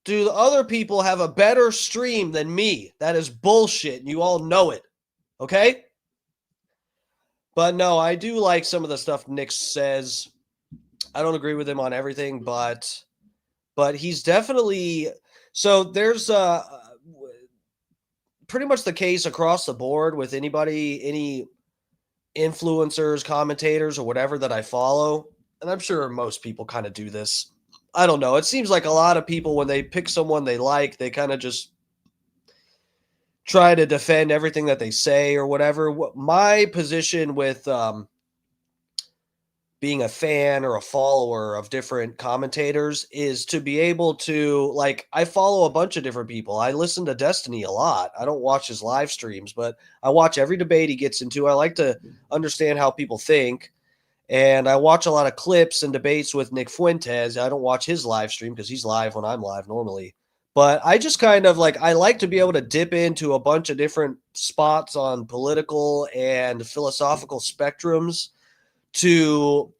do the other people have a better stream than me. That is bullshit, and you all know it. Okay? But no, I do like some of the stuff Nick says. I don't agree with him on everything, but he's definitely... So there's pretty much the case across the board with anybody, any influencers, commentators, or whatever that I follow. And I'm sure most people kind of do this. I don't know. It seems like a lot of people, when they pick someone they like, they kind of just try to defend everything that they say or whatever. My position with being a fan or a follower of different commentators is to be able to, like, I follow a bunch of different people. I listen to Destiny a lot. I don't watch his live streams, but I watch every debate he gets into. I like to understand how people think. And I watch a lot of clips and debates with Nick Fuentes. I don't watch his live stream because he's live when I'm live normally. But I just kind of I like to be able to dip into a bunch of different spots on political and philosophical spectrums to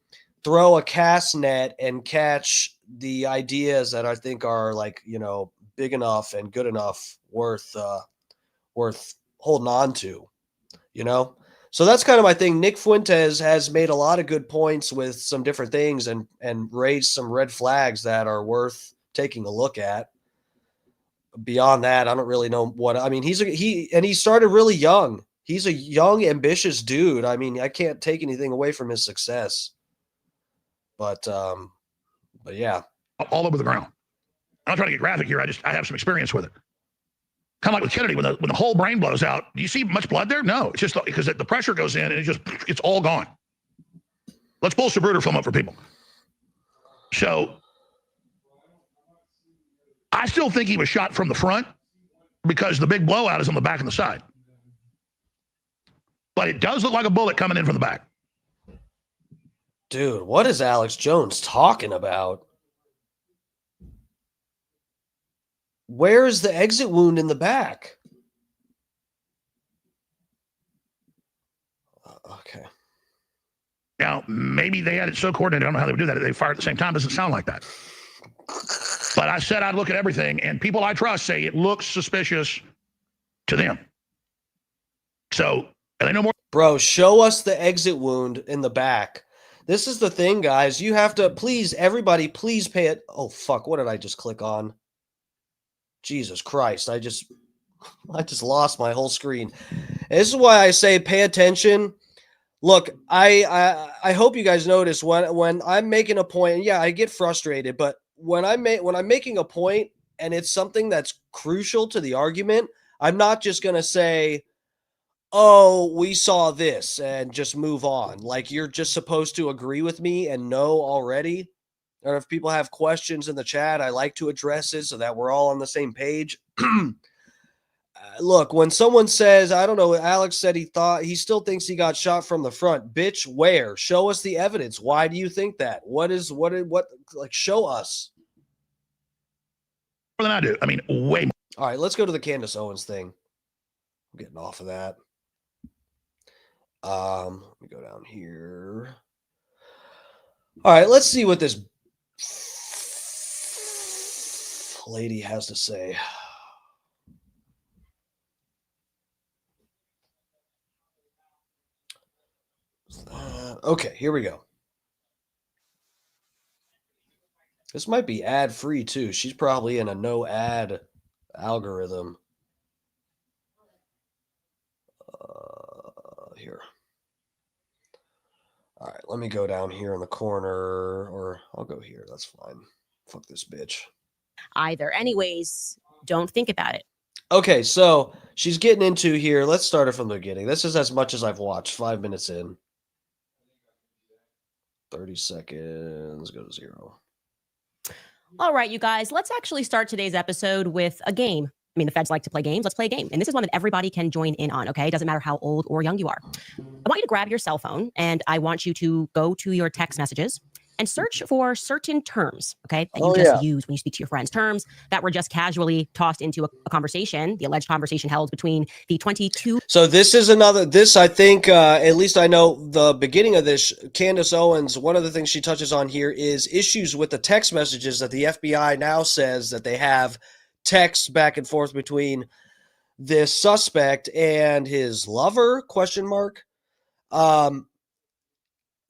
throw a cast net and catch the ideas that I think are big enough and good enough worth holding on to, So that's kind of my thing. Nick Fuentes has made a lot of good points with some different things and raised some red flags that are worth taking a look at. beyond that, I don't really know what. I mean, he started really young. He's a young, ambitious dude. I mean, I can't take anything away from his success. But yeah, all over the ground. I'm not trying to get graphic here. I have some experience with it. Kind of like with Kennedy, when the whole brain blows out. Do you see much blood there? No, it's just because the pressure goes in and it's all gone. Let's pull Sabruder film up for people. So I still think he was shot from the front because the big blowout is on the back and the side. But it does look like a bullet coming in from the back. Dude, what is Alex Jones talking about? Where's the exit wound in the back? Okay. Now, maybe they had it so coordinated. I don't know how they would do that. They fire at the same time. Doesn't sound like that. But I said I'd look at everything, and people I trust say it looks suspicious to them. So, and they know more. Bro, show us the exit wound in the back. This is the thing, guys. You have to, please, everybody, please pay it. Oh, fuck. What did I just click on? Jesus Christ. I just lost my whole screen. This is why I say pay attention. Look, I hope you guys notice when I'm making a point, and yeah, I get frustrated, but when I'm making a point and it's something that's crucial to the argument, I'm not just going to say, oh, we saw this and just move on. Like you're just supposed to agree with me and know already. Or if people have questions in the chat, I like to address it so that we're all on the same page. Look, when someone says, I don't know, Alex said he still thinks he got shot from the front. Bitch, where? Show us the evidence. Why do you think that? What like show us. More than I do. I mean, way more. All right, let's go to the Candace Owens thing. I'm getting off of that. Let me go down here. All right, let's see what this lady has to say. Okay, here we go. This might be ad-free too. She's probably in a no-ad algorithm. Here. All right, let me go down here in the corner, or I'll go here. That's fine. Fuck this bitch. Either. Anyways, don't think about it. Okay, so she's getting into here. Let's start it from the beginning. This is as much as I've watched. 5 minutes in. 30 seconds. Go to 0. All right, you guys, let's actually start today's episode with a game. I mean, the feds like to play games. Let's play a game. And this is one that everybody can join in on, okay? It doesn't matter how old or young you are. I want you to grab your cell phone and I want you to go to your text messages and search for certain terms, okay, that you just use when you speak to your friends. Terms that were just casually tossed into a conversation, the alleged conversation held between the 22. So this is this, I think, at least I know the beginning of this, Candace Owens, one of the things she touches on here is issues with the text messages that the FBI now says that they have texts back and forth between this suspect and his lover, question mark.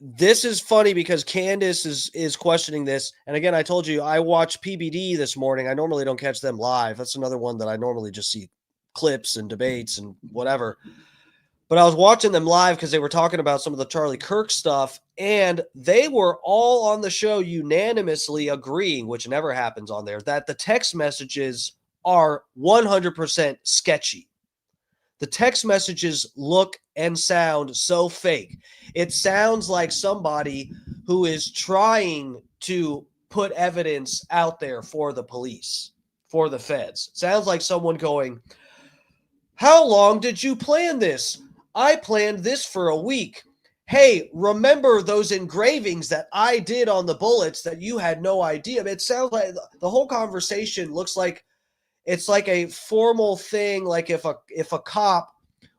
This is funny because Candace is questioning this. And again, I told you, I watched PBD this morning. I normally don't catch them live. That's another one that I normally just see clips and debates and whatever. But I was watching them live because they were talking about some of the Charlie Kirk stuff. And they were all on the show unanimously agreeing, which never happens on there, that the text messages are 100% sketchy. The text messages look and sound so fake. It sounds like somebody who is trying to put evidence out there for the police, for the feds. It sounds like someone going, how long did you plan this? I planned this for a week. Hey, remember those engravings that I did on the bullets that you had no idea? It sounds like the whole conversation looks like it's like a formal thing, like if a cop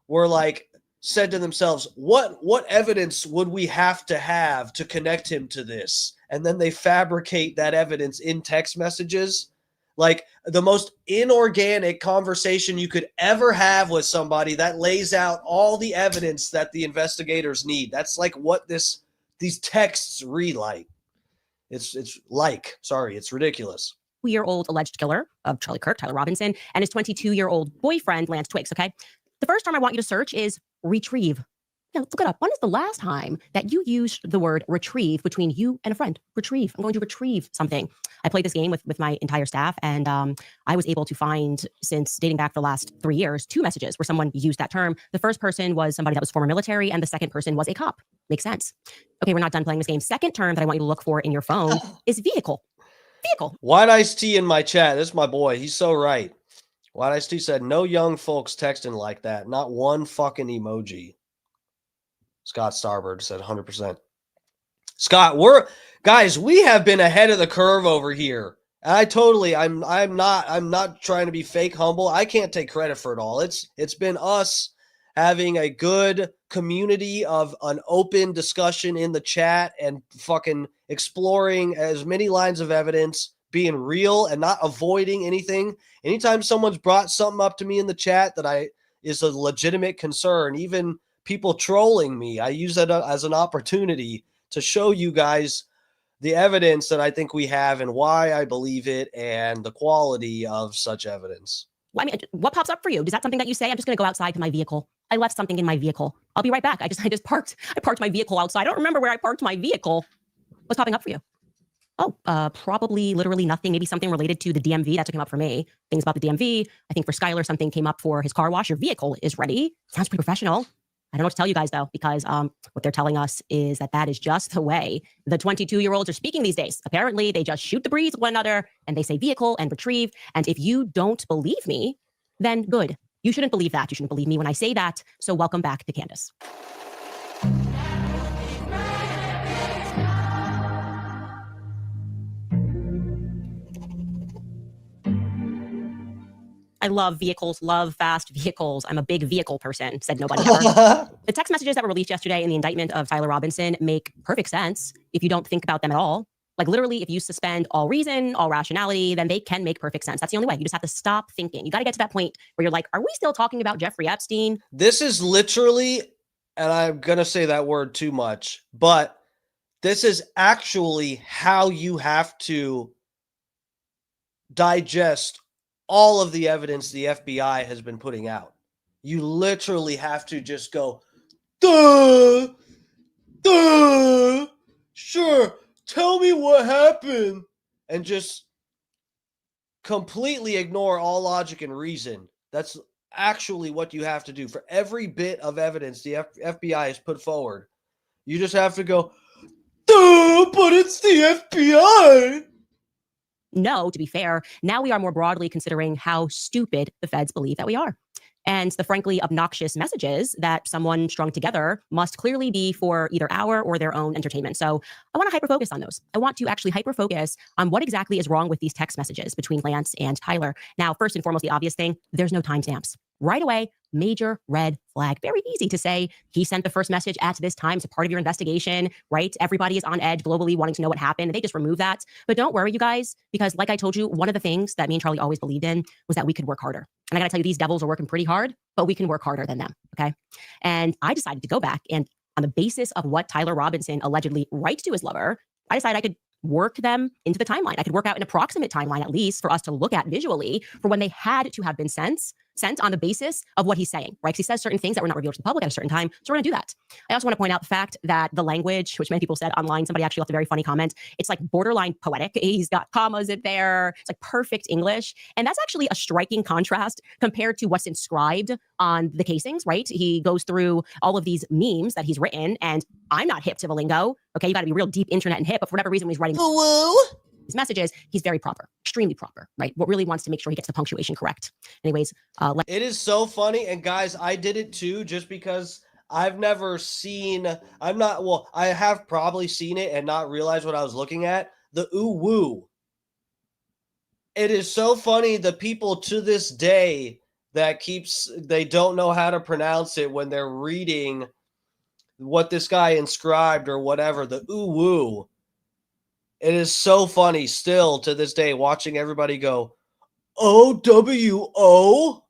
were like said to themselves, what evidence would we have to connect him to this? And then they fabricate that evidence in text messages. Like the most inorganic conversation you could ever have with somebody that lays out all the evidence that the investigators need. That's like what these texts read like. It's ridiculous. 22-year-old alleged killer of Charlie Kirk, Tyler Robinson, and his 22-year-old boyfriend, Lance Twiggs, okay? The first term I want you to search is retrieve. Yeah, let's look it up. When is the last time that you used the word retrieve between you and a friend? Retrieve. I'm going to retrieve something. I played this game with my entire staff, and I was able to find, since dating back for the last 3 years, 2 messages where someone used that term. The first person was somebody that was former military, and the second person was a cop. Makes sense. Okay, we're not done playing this game. Second term that I want you to look for in your phone is vehicle. Vehicle. White Ice T in my chat. This is my boy. He's so right. White Ice T said, no young folks texting like that. Not one fucking emoji. Scott Starboard said 100%. Scott, we have been ahead of the curve over here. And I'm not trying to be fake humble. I can't take credit for it all. It's been us having a good community of an open discussion in the chat and fucking exploring as many lines of evidence, being real and not avoiding anything. Anytime someone's brought something up to me in the chat that is a legitimate concern, even people trolling me, I use that as an opportunity to show you guys the evidence that I think we have and why I believe it and the quality of such evidence. Well, I mean, what pops up for you? Is that something that you say? I'm just going to go outside to my vehicle. I left something in my vehicle. I'll be right back. I just parked my vehicle outside. I don't remember where I parked my vehicle. What's popping up for you? Oh, probably literally nothing. Maybe something related to the DMV. That's what came up for me. Things about the DMV. I think for Skylar, something came up for his car wash. Your vehicle is ready. Sounds pretty professional. I don't know what to tell you guys, though, because what they're telling us is that is just the way the 22-year-olds are speaking these days. Apparently, they just shoot the breeze with one another, and they say vehicle and retrieve. And if you don't believe me, then good. You shouldn't believe that. You shouldn't believe me when I say that. So welcome back to Candace. I love vehicles, love fast vehicles. I'm a big vehicle person, said nobody ever. The text messages that were released yesterday in the indictment of Tyler Robinson make perfect sense if you don't think about them at all. Like literally, if you suspend all reason, all rationality, then they can make perfect sense. That's the only way. You just have to stop thinking. You got to get to that point where you're like, are we still talking about Jeffrey Epstein? This is literally, and I'm going to say that word too much, but this is actually how you have to digest all of the evidence the FBI has been putting out. You literally have to just go, duh, sure, tell me what happened, and just completely ignore all logic and reason. That's actually what you have to do for every bit of evidence the FBI has put forward. You just have to go, duh, but it's the FBI. No, to be fair, now we are more broadly considering how stupid the feds believe that we are. And the frankly obnoxious messages that someone strung together must clearly be for either our or their own entertainment. So I want to hyper-focus on those. I want to actually hyper-focus on what exactly is wrong with these text messages between Lance and Tyler. Now, first and foremost, the obvious thing, there's no timestamps. Right away, major red flag. Very easy to say he sent the first message at this time. It's a part of your investigation, right? Everybody is on edge globally wanting to know what happened. They just remove that. But don't worry, you guys, because like I told you, one of the things that me and Charlie always believed in was that we could work harder. And I got to tell you, these devils are working pretty hard, but we can work harder than them, okay? And I decided to go back and on the basis of what Tyler Robinson allegedly writes to his lover, I decided I could work them into the timeline. I could work out an approximate timeline, at least, for us to look at visually for when they had to have been sent on the basis of what he's saying, right? Because he says certain things that were not revealed to the public at a certain time. So we're going to do that. I also want to point out the fact that the language, which many people said online, somebody actually left a very funny comment. It's like borderline poetic. He's got commas in there. It's like perfect English. And that's actually a striking contrast compared to what's inscribed on the casings, right? He goes through all of these memes that he's written, and I'm not hip to the lingo. Okay, you got to be real deep internet and hip, but for whatever reason, when he's writing his messages, he's very proper, extremely proper, right? What really wants to make sure he gets the punctuation correct. Anyways, it is so funny. And guys, I did it too, just because I've never seen, I have probably seen it and not realized what I was looking at. The ooh woo. It is so funny. The people to this day that they don't know how to pronounce it when they're reading what this guy inscribed or whatever, the ooh woo. It is so funny still to this day watching everybody go, O-W-O?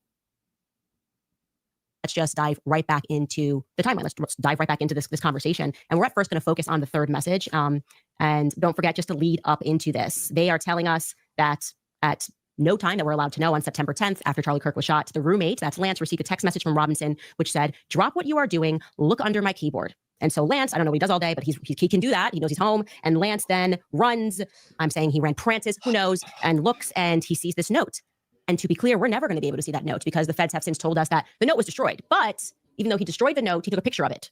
Let's just dive right back into the timeline. Let's dive right back into this conversation. And we're at first going to focus on the third message. And don't forget, just to lead up into this, they are telling us that at no time that we're allowed to know on September 10th, after Charlie Kirk was shot, the roommate, that's Lance, received a text message from Robinson, which said, "Drop what you are doing, look under my keyboard." And so Lance, I don't know what he does all day, but he can do that. He knows he's home. And Lance then runs, I'm saying he ran prances, who knows, and looks, and he sees this note. And to be clear, we're never going to be able to see that note because the feds have since told us that the note was destroyed. But even though he destroyed the note, he took a picture of it.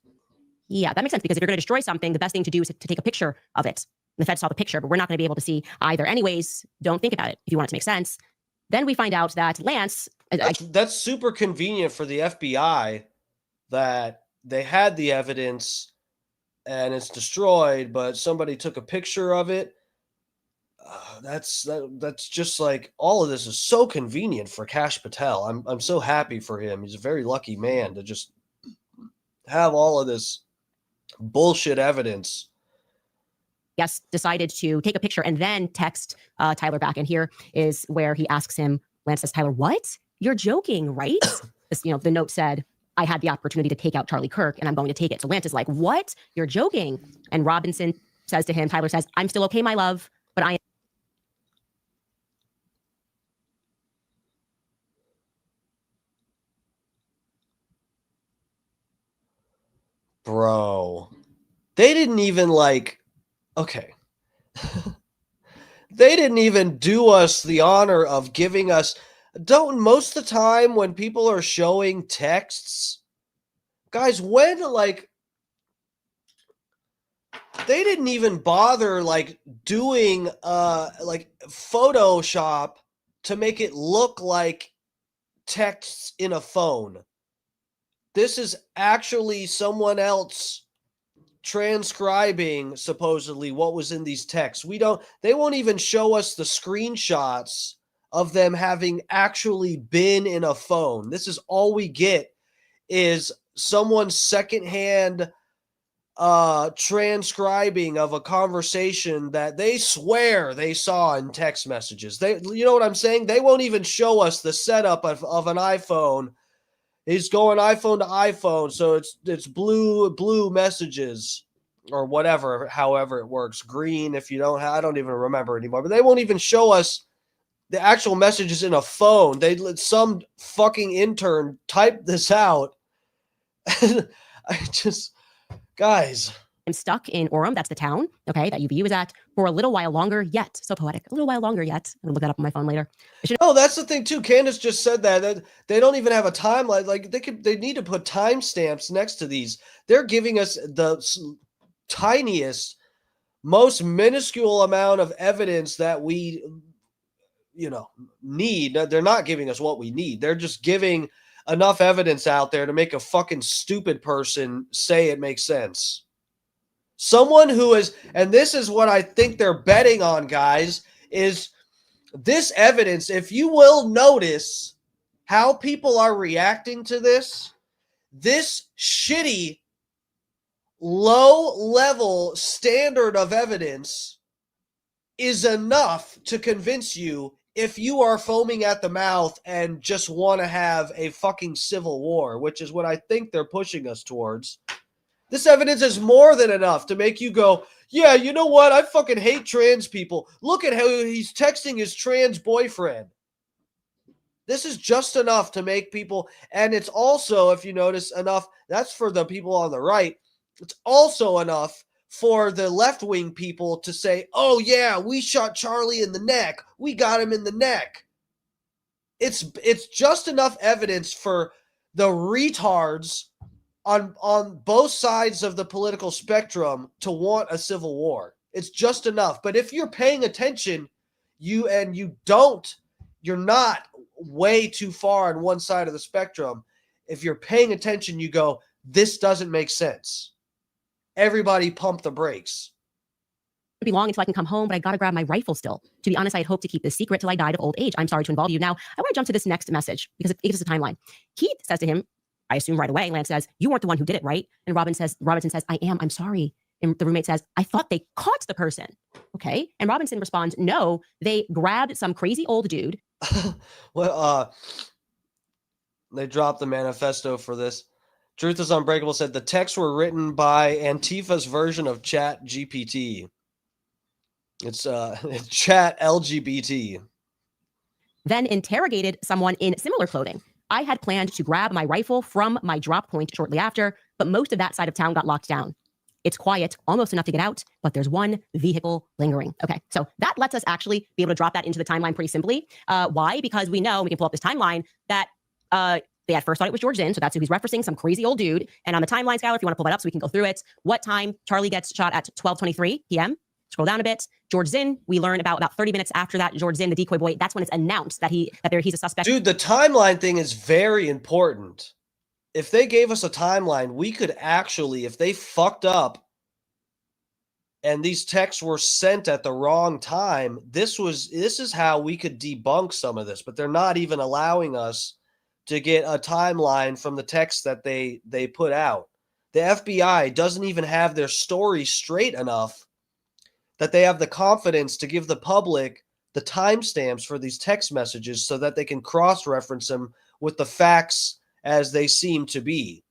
Yeah, that makes sense, because if you're going to destroy something, the best thing to do is to take a picture of it. The feds saw the picture, but we're not going to be able to see either. Anyways, don't think about it if you want it to make sense. Then we find out that Lance... That's super convenient for the FBI that they had the evidence and it's destroyed, but somebody took a picture of it. That's just like, all of this is so convenient for Kash Patel. I'm so happy for him. He's a very lucky man to just have all of this bullshit evidence. Yes, decided to take a picture and then text Tyler back. And here is where he asks him, Lance says, "Tyler, what? You're joking, right?" This, the note said, "I had the opportunity to take out Charlie Kirk and I'm going to take it." So Lance is like, "What? You're joking." And Robinson says to him, Tyler says, "I'm still okay, my love, but I..." Bro, they didn't even okay. They didn't even do us the honor of giving us, don't most of the time when people are showing texts, guys, when they didn't even bother doing Photoshop to make it look like texts in a phone. This is actually someone else transcribing supposedly what was in these texts. They won't even show us the screenshots of them having actually been in a phone. This is all we get, is someone's secondhand transcribing of a conversation that they swear they saw in text messages. You know what I'm saying? They won't even show us the setup of an iPhone. He's going iPhone to iPhone, so it's blue messages or whatever, however it works. Green if you don't have, I don't even remember anymore. But they won't even show us the actual messages in a phone. They let some fucking intern type this out. Guys. I'm stuck in Orem, that's the town, okay, that UVU is at, for a little while longer yet. So poetic. A little while longer yet. I'm gonna look that up on my phone later. Oh, that's the thing too. Candace just said that they don't even have a timeline. They need to put timestamps next to these. They're giving us the tiniest, most minuscule amount of evidence that we, need. They're not giving us what we need. They're just giving enough evidence out there to make a fucking stupid person say it makes sense. Someone who is, and this is what I think they're betting on, guys, is this evidence. If you will notice how people are reacting to this shitty, low-level standard of evidence is enough to convince you, if you are foaming at the mouth and just want to have a fucking civil war, which is what I think they're pushing us towards. This evidence is more than enough to make you go, yeah, you know what? I fucking hate trans people. Look at how he's texting his trans boyfriend. This is just enough to make people, and it's also, if you notice, enough, that's for the people on the right. It's also enough for the left-wing people to say, oh yeah, we shot Charlie in the neck. We got him in the neck. It's just enough evidence for the retards on both sides of the political spectrum to want a civil war. It's just enough. But if you're paying attention, you're not way too far on one side of the spectrum. If you're paying attention, you go, this doesn't make sense. Everybody pump the brakes. It'll be long until I can come home, but I gotta grab my rifle still. To be honest, I had hoped to keep this secret till I died of old age. I'm sorry to involve you. Now, I want to jump to this next message because it gives us a timeline. Keith says to him, I assume right away, Lance says, you weren't the one who did it, right? And Robinson says, I am. I'm sorry. And the roommate says, I thought they caught the person. Okay. And Robinson responds, no, they grabbed some crazy old dude. Well, they dropped the manifesto for this. Truth is Unbreakable said the texts were written by Antifa's version of Chat GPT. It's Chat LGBT. then interrogated someone in similar clothing. I had planned to grab my rifle from my drop point shortly after, but most of that side of town got locked down. It's quiet, almost enough to get out, but there's one vehicle lingering. Okay, so that lets us actually be able to drop that into the timeline pretty simply. Why? Because we know, we can pull up this timeline, that they at first thought it was George Zinn, so that's who he's referencing, some crazy old dude. And on the timeline, Skylar, if you want to pull that up so we can go through it, what time Charlie gets shot at 12:23 p.m. Scroll down a bit. George Zinn, we learn about 30 minutes after that, George Zinn, the decoy boy, that's when it's announced that he's a suspect. Dude, the timeline thing is very important. If they gave us a timeline, we could actually, if they fucked up and these texts were sent at the wrong time, this is how we could debunk some of this, but they're not even allowing us to get a timeline from the text that they put out. The FBI doesn't even have their story straight enough that they have the confidence to give the public the timestamps for these text messages so that they can cross-reference them with the facts as they seem to be,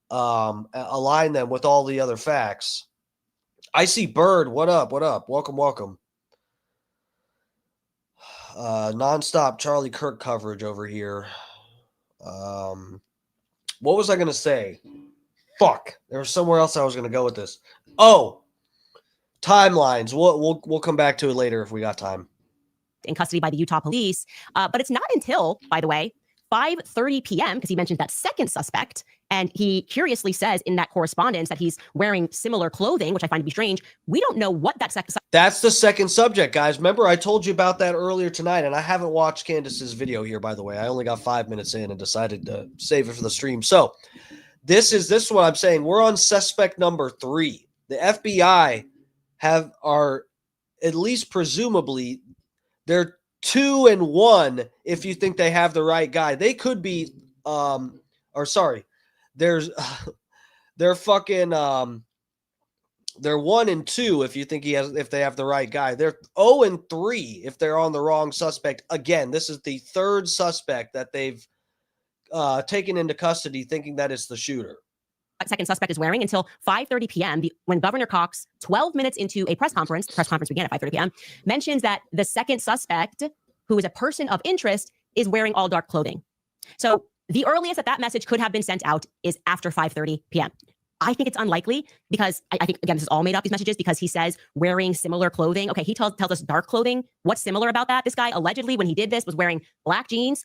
align them with all the other facts. I see Bird. What up? What up? Welcome. Nonstop Charlie Kirk coverage over here. What was I going to say? Fuck. There was somewhere else I was going to go with this. Oh, timelines. We'll come back to it later if we got time. In custody by the Utah police. But it's not until, by the way, 5:30 p.m., because he mentioned that second suspect, and he curiously says in that correspondence that he's wearing similar clothing, which I find to be strange. We don't know what that second. That's the second subject, guys. Remember, I told you about that earlier tonight, and I haven't watched Candace's video here, by the way. I only got 5 minutes in and decided to save it for the stream. So this is what I'm saying. We're on suspect number 3. The FBI are at least presumably they're 2 and 1 if you think they have the right guy. They could be they're fucking they're 1 and 2 if you think if they have the right guy. They're 0 and 3 if they're on the wrong suspect. Again, this is the third suspect that they've taken into custody thinking that it's the shooter. Second suspect is wearing until 5:30 p.m. When Governor Cox, 12 minutes into a press conference began at 5:30 p.m., mentions that the second suspect, who is a person of interest, is wearing all dark clothing. So the earliest that message could have been sent out is after 5:30 p.m. I think it's unlikely because I think, again, this is all made up, these messages, because he says wearing similar clothing. Okay, he tells us dark clothing. What's similar about that? This guy allegedly, when he did this, was wearing dark jeans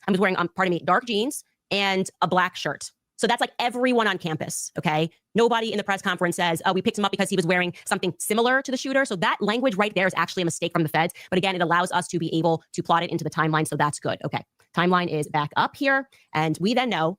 and a black shirt. So that's like everyone on campus, okay? Nobody in the press conference says, oh, we picked him up because he was wearing something similar to the shooter. So that language right there is actually a mistake from the feds. But again, it allows us to be able to plot it into the timeline. So that's good. Okay, timeline is back up here. And we then know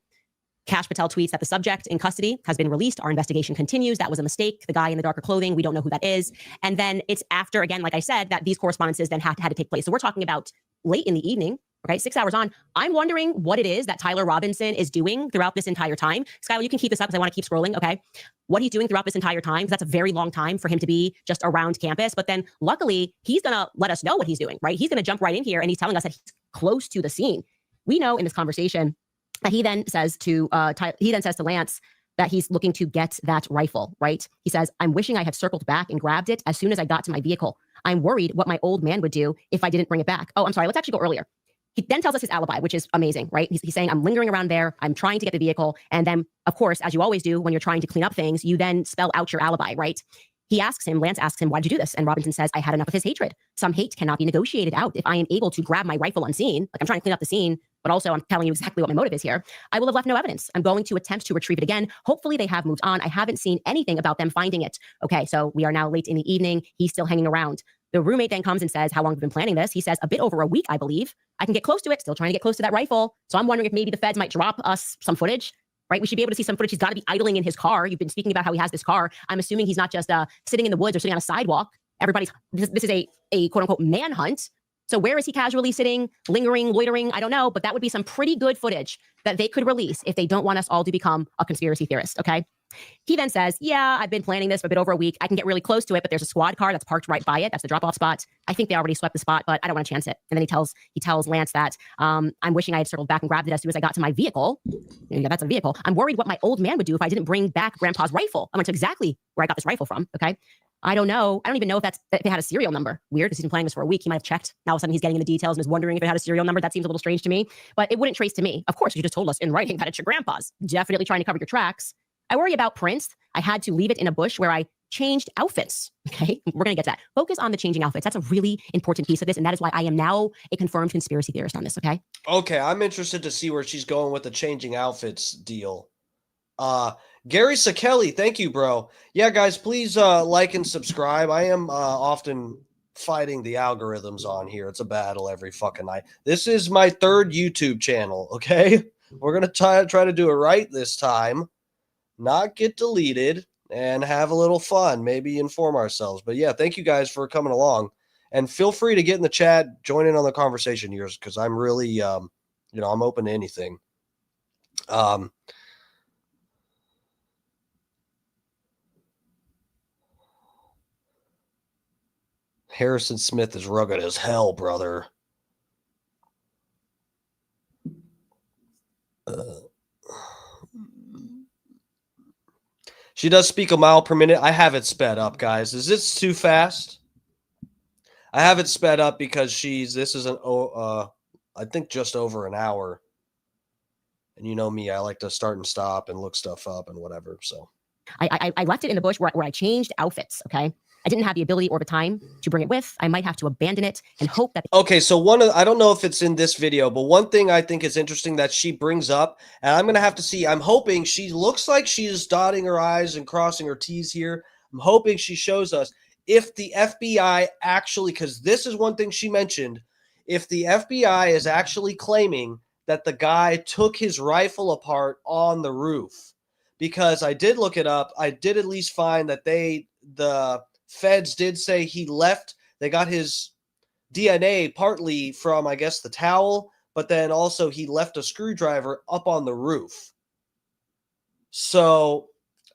Kash Patel tweets that the subject in custody has been released. Our investigation continues. That was a mistake. The guy in the darker clothing, we don't know who that is. And then it's after, again, like I said, that these correspondences then had to take place. So we're talking about late in the evening. Okay, 6 hours on. I'm wondering what it is that Tyler Robinson is doing throughout this entire time. Skylar, you can keep this up because I want to keep scrolling, okay? What he's doing throughout this entire time, because that's a very long time for him to be just around campus. But then luckily, he's going to let us know what he's doing, right? He's going to jump right in here and he's telling us that he's close to the scene. We know in this conversation that he then says to Lance that he's looking to get that rifle, right? He says, I'm wishing I had circled back and grabbed it as soon as I got to my vehicle. I'm worried what my old man would do if I didn't bring it back. Oh, I'm sorry. Let's actually go earlier. He then tells us his alibi, which is amazing, right? He's saying, I'm lingering around there. I'm trying to get the vehicle. And then, of course, as you always do when you're trying to clean up things, you then spell out your alibi, right? Lance asks him, why did you do this? And Robinson says, I had enough of his hatred. Some hate cannot be negotiated out. If I am able to grab my rifle unseen, like I'm trying to clean up the scene, but also I'm telling you exactly what my motive is here, I will have left no evidence. I'm going to attempt to retrieve it again. Hopefully they have moved on. I haven't seen anything about them finding it. Okay, so we are now late in the evening. He's still hanging around. The roommate then comes and says, how long have you been planning this? He says, a bit over a week, I believe. I can get close to it, still trying to get close to that rifle. So I'm wondering if maybe the feds might drop us some footage, right? We should be able to see some footage. He's got to be idling in his car. You've been speaking about how he has this car. I'm assuming he's not just sitting in the woods or sitting on a sidewalk. This is a quote unquote manhunt. So where is he casually sitting, lingering, loitering? I don't know, but that would be some pretty good footage that they could release if they don't want us all to become a conspiracy theorist, okay? He then says, yeah, I've been planning this for a bit over a week. I can get really close to it, but there's a squad car that's parked right by it. That's the drop-off spot. I think they already swept the spot, but I don't want to chance it. And then he tells Lance that I'm wishing I had circled back and grabbed it as soon as I got to my vehicle. Yeah, that's a vehicle. I'm worried what my old man would do if I didn't bring back Grandpa's rifle. I'm going to tell exactly where I got this rifle from, okay? I don't know. I don't even know if it had a serial number. Weird, because he's been playing this for a week. He might have checked. Now all of a sudden he's getting into details and is wondering if it had a serial number. That seems a little strange to me, but it wouldn't trace to me. Of course, you just told us in writing that it's your grandpa's. Definitely trying to cover your tracks. I worry about prints. I had to leave it in a bush where I changed outfits. Okay, we're going to get to that. Focus on the changing outfits. That's a really important piece of this, and that is why I am now a confirmed conspiracy theorist on this, okay? Okay, I'm interested to see where she's going with the changing outfits deal. Gary Sakeli, thank you, bro. Yeah, guys, please like and subscribe. I am often fighting the algorithms on here. It's a battle every fucking night. This is my third YouTube channel, okay? We're going to try to do it right this time, not get deleted, and have a little fun, maybe inform ourselves. But yeah, thank you guys for coming along. And feel free to get in the chat, join in on the conversation here, because I'm really, I'm open to anything. Harrison Smith is rugged as hell, brother. She does speak a mile per minute. I have it sped up, guys. Is this too fast? I have it sped up because this is I think just over an hour. And you know me, I like to start and stop and look stuff up and whatever. So I left it in the bush where I changed outfits, okay? I didn't have the ability or the time to bring it with. I might have to abandon it and hope that... Okay, so I don't know if it's in this video, but one thing I think is interesting that she brings up, and I'm going to have to see, I'm hoping she looks like she's dotting her I's and crossing her T's here. I'm hoping she shows us if the FBI actually, because this is one thing she mentioned, if the FBI is actually claiming that the guy took his rifle apart on the roof. Because I did look it up. I did at least find that the feds did say he left. They got his DNA partly from, I guess, the towel, but then also he left a screwdriver up on the roof. So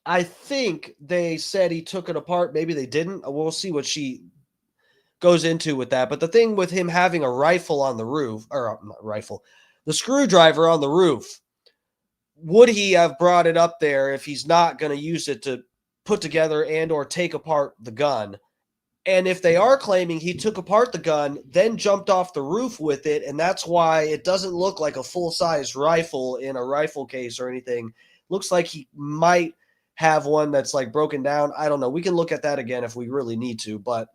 I think they said he took it apart. Maybe they didn't. We'll see what she goes into with that. But the thing with him having a rifle on the roof, or not rifle, the screwdriver on the roof, would he have brought it up there if he's not going to use it to put together and or take apart the gun? And if they are claiming he took apart the gun, then jumped off the roof with it, and that's why it doesn't look like a full-size rifle in a rifle case or anything. Looks like he might have one that's like broken down. I don't know. We can look at that again if we really need to. But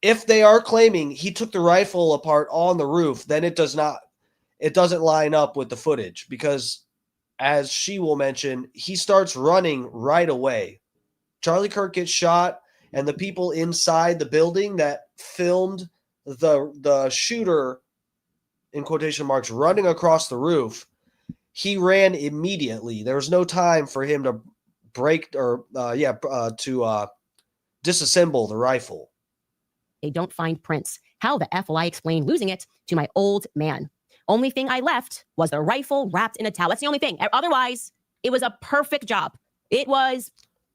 if they are claiming he took the rifle apart on the roof, then it doesn't line up with the footage, because as she will mention, he starts running right away. Charlie Kirk gets shot, and the people inside the building that filmed the shooter, in quotation marks, running across the roof, he ran immediately. There was no time for him to break or disassemble the rifle. They don't find prints. How the F will I explain losing it to my old man? Only thing I left was the rifle wrapped in a towel. That's the only thing. Otherwise, it was a perfect job. It was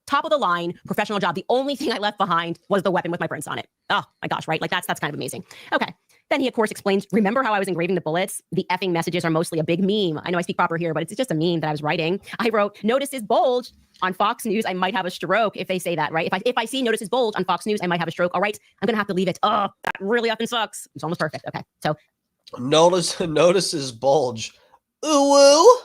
top of the line, professional job. The only thing I left behind was the weapon with my prints on it. Oh my gosh, right? Like that's kind of amazing. Okay. Then he, of course, explains, remember how I was engraving the bullets? The effing messages are mostly a big meme. I know I speak proper here, but it's just a meme that I was writing. I wrote, notice his bulge on Fox News. I might have a stroke if they say that, right? If I see notice his bulge on Fox News, I might have a stroke. All right, I'm going to have to leave it. Oh, that really often sucks. It's almost perfect. Okay, so. Notice his bulge. Ooh, woo.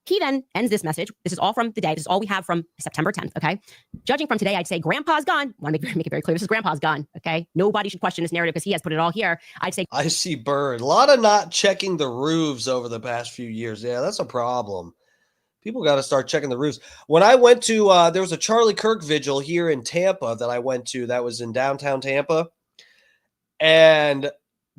He then ends this message. This is all from the day. This is all we have from September 10th, okay? Judging from today, I'd say Grandpa's gone. I want to make it very clear. This is Grandpa's gone, okay? Nobody should question this narrative because he has put it all here. I'd say... I see Bird. A lot of not checking the roofs over the past few years. Yeah, that's a problem. People got to start checking the roofs. When I went to... there was a Charlie Kirk vigil here in Tampa that I went to that was in downtown Tampa. And...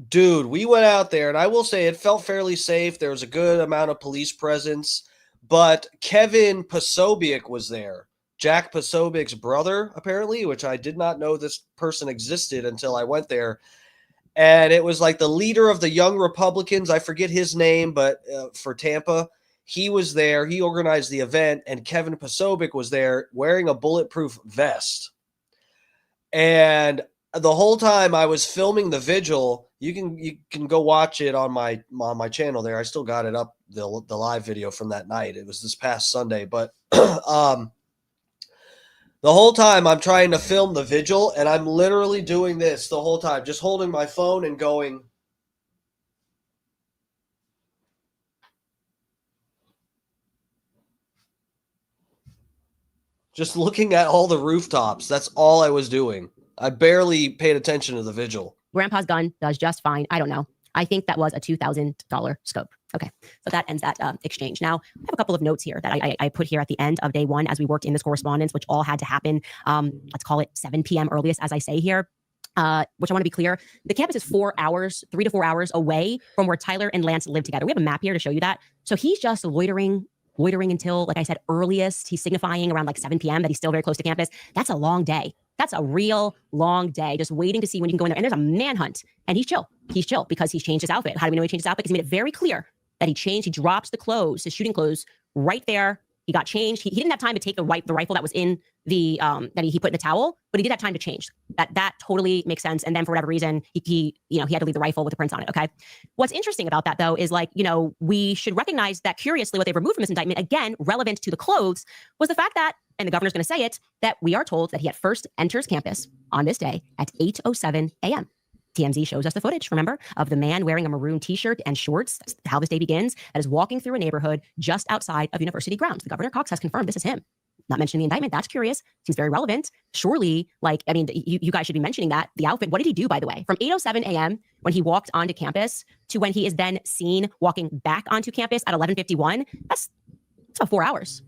dude, we went out there, and I will say it felt fairly safe. There was a good amount of police presence, but Kevin Posobiec was there. Jack Posobiec's brother, apparently, which I did not know this person existed until I went there. And it was like the leader of the Young Republicans. I forget his name, but for Tampa, he was there. He organized the event, and Kevin Posobiec was there wearing a bulletproof vest. And the whole time I was filming the vigil, you can go watch it on my channel there. I still got it up, the live video from that night. It was this past Sunday, but The whole time I'm trying to film the vigil, and I'm literally doing this the whole time, just holding my phone and going. Just looking at all the rooftops. That's all I was doing. I barely paid attention to the vigil. Grandpa's gun does just fine. I don't know. I think that was a $2,000 scope. Okay, so that ends that exchange. Now, I have a couple of notes here that I put here at the end of day one as we worked in this correspondence, which all had to happen, let's call it 7 p.m. earliest, as I say here, which I want to be clear. The campus is 4 hours, 3 to 4 hours away from where Tyler and Lance live together. We have a map here to show you that. So he's just loitering until, like I said, earliest. He's signifying around like 7 p.m. that he's still very close to campus. That's a long day. That's a real long day, just waiting to see when you can go in there. And there's a manhunt, and he's chill. He's chill because he's changed his outfit. How do we know he changed his outfit? Because he made it very clear that he drops the clothes, his shooting clothes, right there. He got changed. He didn't have time to take the rifle that was in the that he put in the towel, but he did have time to change. That totally makes sense. And then for whatever reason, he had to leave the rifle with the prints on it. Okay. What's interesting about that though is we should recognize that curiously what they removed from this indictment, again, relevant to the clothes, was the fact that, and the governor's going to say it, that we are told that he at first enters campus on this day at 8:07 a.m. TMZ shows us the footage, remember, of the man wearing a maroon t-shirt and shorts. That's how this day begins. That is walking through a neighborhood just outside of university grounds. The Governor Cox has confirmed this is him. Not mentioning the indictment. That's curious. Seems very relevant. Surely, you guys should be mentioning that. The outfit, what did he do, by the way? From 8:07 a.m. when he walked onto campus to when he is then seen walking back onto campus at 11:51, that's about 4 hours.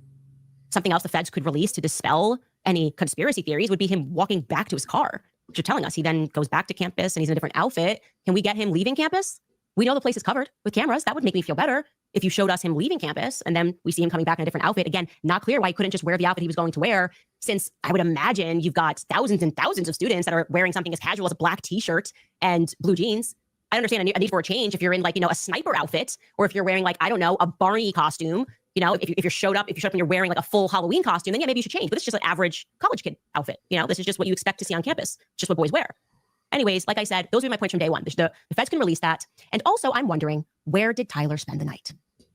Something else the feds could release to dispel any conspiracy theories would be him walking back to his car, which you're telling us he then goes back to campus and he's in a different outfit. Can we get him leaving campus? We know the place is covered with cameras. That would make me feel better if you showed us him leaving campus and then we see him coming back in a different outfit. Again, not clear why he couldn't just wear the outfit he was going to wear, since I would imagine you've got thousands and thousands of students that are wearing something as casual as a black t-shirt and blue jeans. I understand a need for a change if you're in a sniper outfit, or if you're wearing a Barney costume. If you showed up and you're wearing a full Halloween costume, then yeah, maybe you should change. But this is just an average college kid outfit. This is just what you expect to see on campus. Just what boys wear. Anyways, like I said, those are my points from day one. The feds can release that. And also, I'm wondering, where did Tyler spend the night?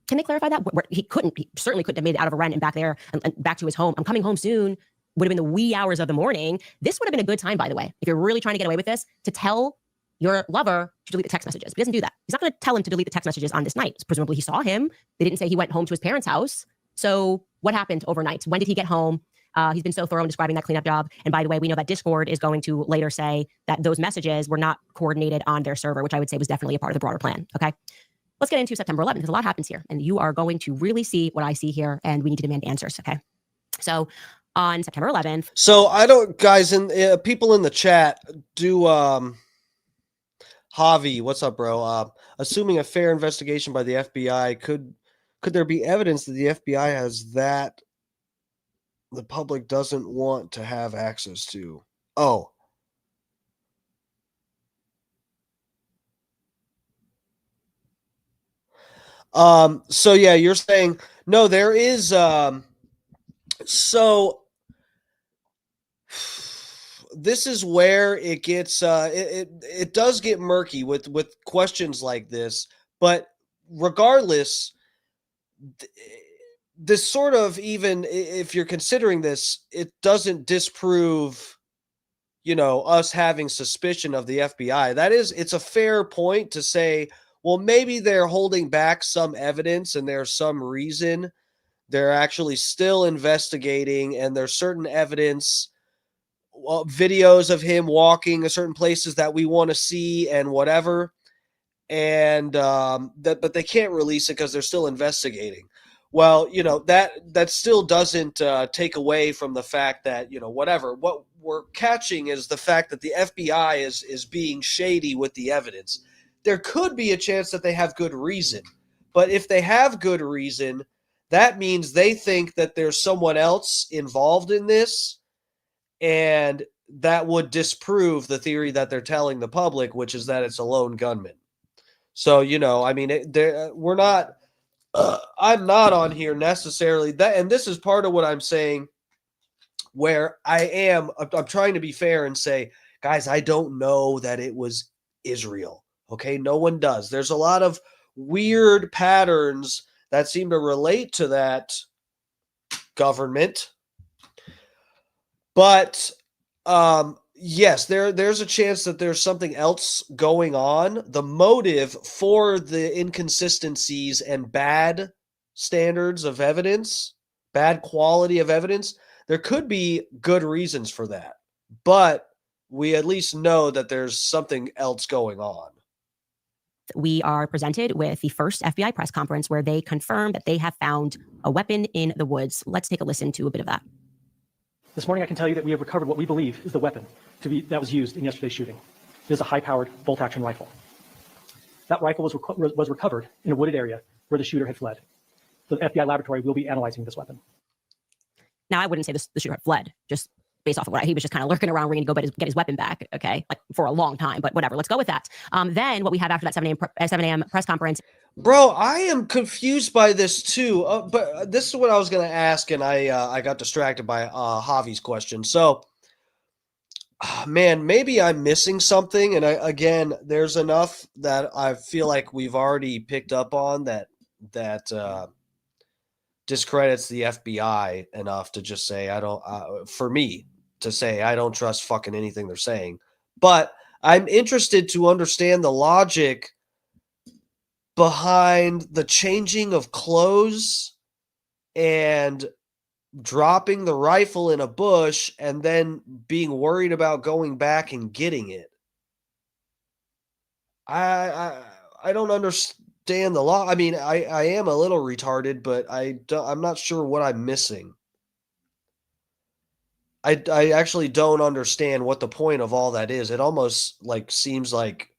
Can they clarify that? He certainly couldn't have made it out of a rent and back there and back to his home. I'm coming home soon. Would have been the wee hours of the morning. This would have been a good time, by the way, if you're really trying to get away with this, to tell your lover to delete the text messages. But he doesn't do that. He's not going to tell him to delete the text messages on this night. Presumably he saw him. They didn't say he went home to his parents' house. So what happened overnight? When did he get home? He's been so thorough in describing that cleanup job. And by the way, we know that Discord is going to later say that those messages were not coordinated on their server, which I would say was definitely a part of the broader plan. Okay. Let's get into September 11th, because a lot happens here. And you are going to really see what I see here. And we need to demand answers. Okay. So on September 11th. So I don't, guys, and people in the chat do, Javi, what's up, bro? Assuming a fair investigation by the FBI, could there be evidence that the FBI has that the public doesn't want to have access to? Oh. So yeah, you're saying no, there is so this is where it gets it does get murky with questions like this, but regardless, this sort of, even if you're considering this, it doesn't disprove us having suspicion of the FBI. It's a fair point to say, well, maybe they're holding back some evidence and there's some reason they're actually still investigating, and there's certain evidence, videos of him walking certain places that we want to see and whatever, and but they can't release it because they're still investigating. Well, that still doesn't take away from the fact that, whatever, what we're catching is the fact that the FBI is being shady with the evidence. There could be a chance that they have good reason, but if they have good reason, that means they think that there's someone else involved in this, and that would disprove the theory that they're telling the public, which is that it's a lone gunman. So, we're not, I'm not on here necessarily that, and this is part of what I'm saying, where I'm trying to be fair and say, guys, I don't know that it was Israel. Okay. No one does. There's a lot of weird patterns that seem to relate to that government. But yes, there's a chance that there's something else going on. The motive for the inconsistencies and bad standards of evidence, bad quality of evidence, there could be good reasons for that. But we at least know that there's something else going on. We are presented with the first FBI press conference where they confirm that they have found a weapon in the woods. Let's take a listen to a bit of that. This morning, I can tell you that we have recovered what we believe is the weapon that was used in yesterday's shooting. It is a high-powered bolt-action rifle. That rifle was recovered in a wooded area where the shooter had fled. The FBI laboratory will be analyzing this weapon. Now, I wouldn't say the shooter had fled, just based off of what he was just kind of lurking around, ready to go get his weapon back. Okay, like for a long time, but whatever. Let's go with that. Then what we have after that 7 a.m. press conference. Bro, I am confused by this too. But this is what I was going to ask, and I got distracted by Javi's question. So, man, maybe I'm missing something. And again, there's enough that I feel like we've already picked up on that discredits the FBI enough to just say I don't. For me to say I don't trust fucking anything they're saying. But I'm interested to understand the logic behind the changing of clothes and dropping the rifle in a bush and then being worried about going back and getting it. I don't understand the law. I mean, I am a little retarded, but I'm not sure what I'm missing. I actually don't understand what the point of all that is. It almost like seems like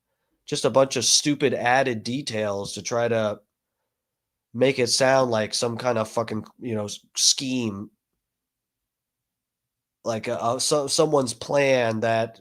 just a bunch of stupid added details to try to make it sound like some kind of fucking, scheme. Like someone's plan that,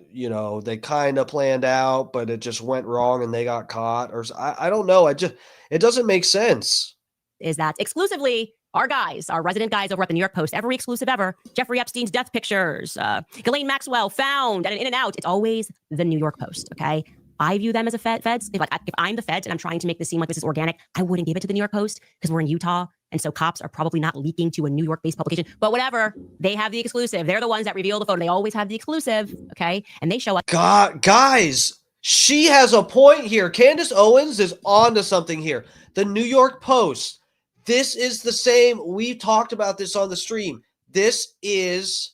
they kind of planned out, but it just went wrong and they got caught. Or I don't know. It doesn't make sense. Is that exclusively our guys, our resident guys over at the New York Post, every exclusive ever, Jeffrey Epstein's death pictures, Ghislaine Maxwell found at an In-N-Out. It's always the New York Post, okay? I view them as a feds. If I'm the feds and I'm trying to make this seem like this is organic, I wouldn't give it to the New York Post because we're in Utah. And so cops are probably not leaking to a New York-based publication. But whatever, they have the exclusive. They're the ones that reveal the photo. They always have the exclusive, okay? And they show up. God, guys, she has a point here. Candace Owens is onto something here. The New York Post. This is the same. We talked about this on the stream. This is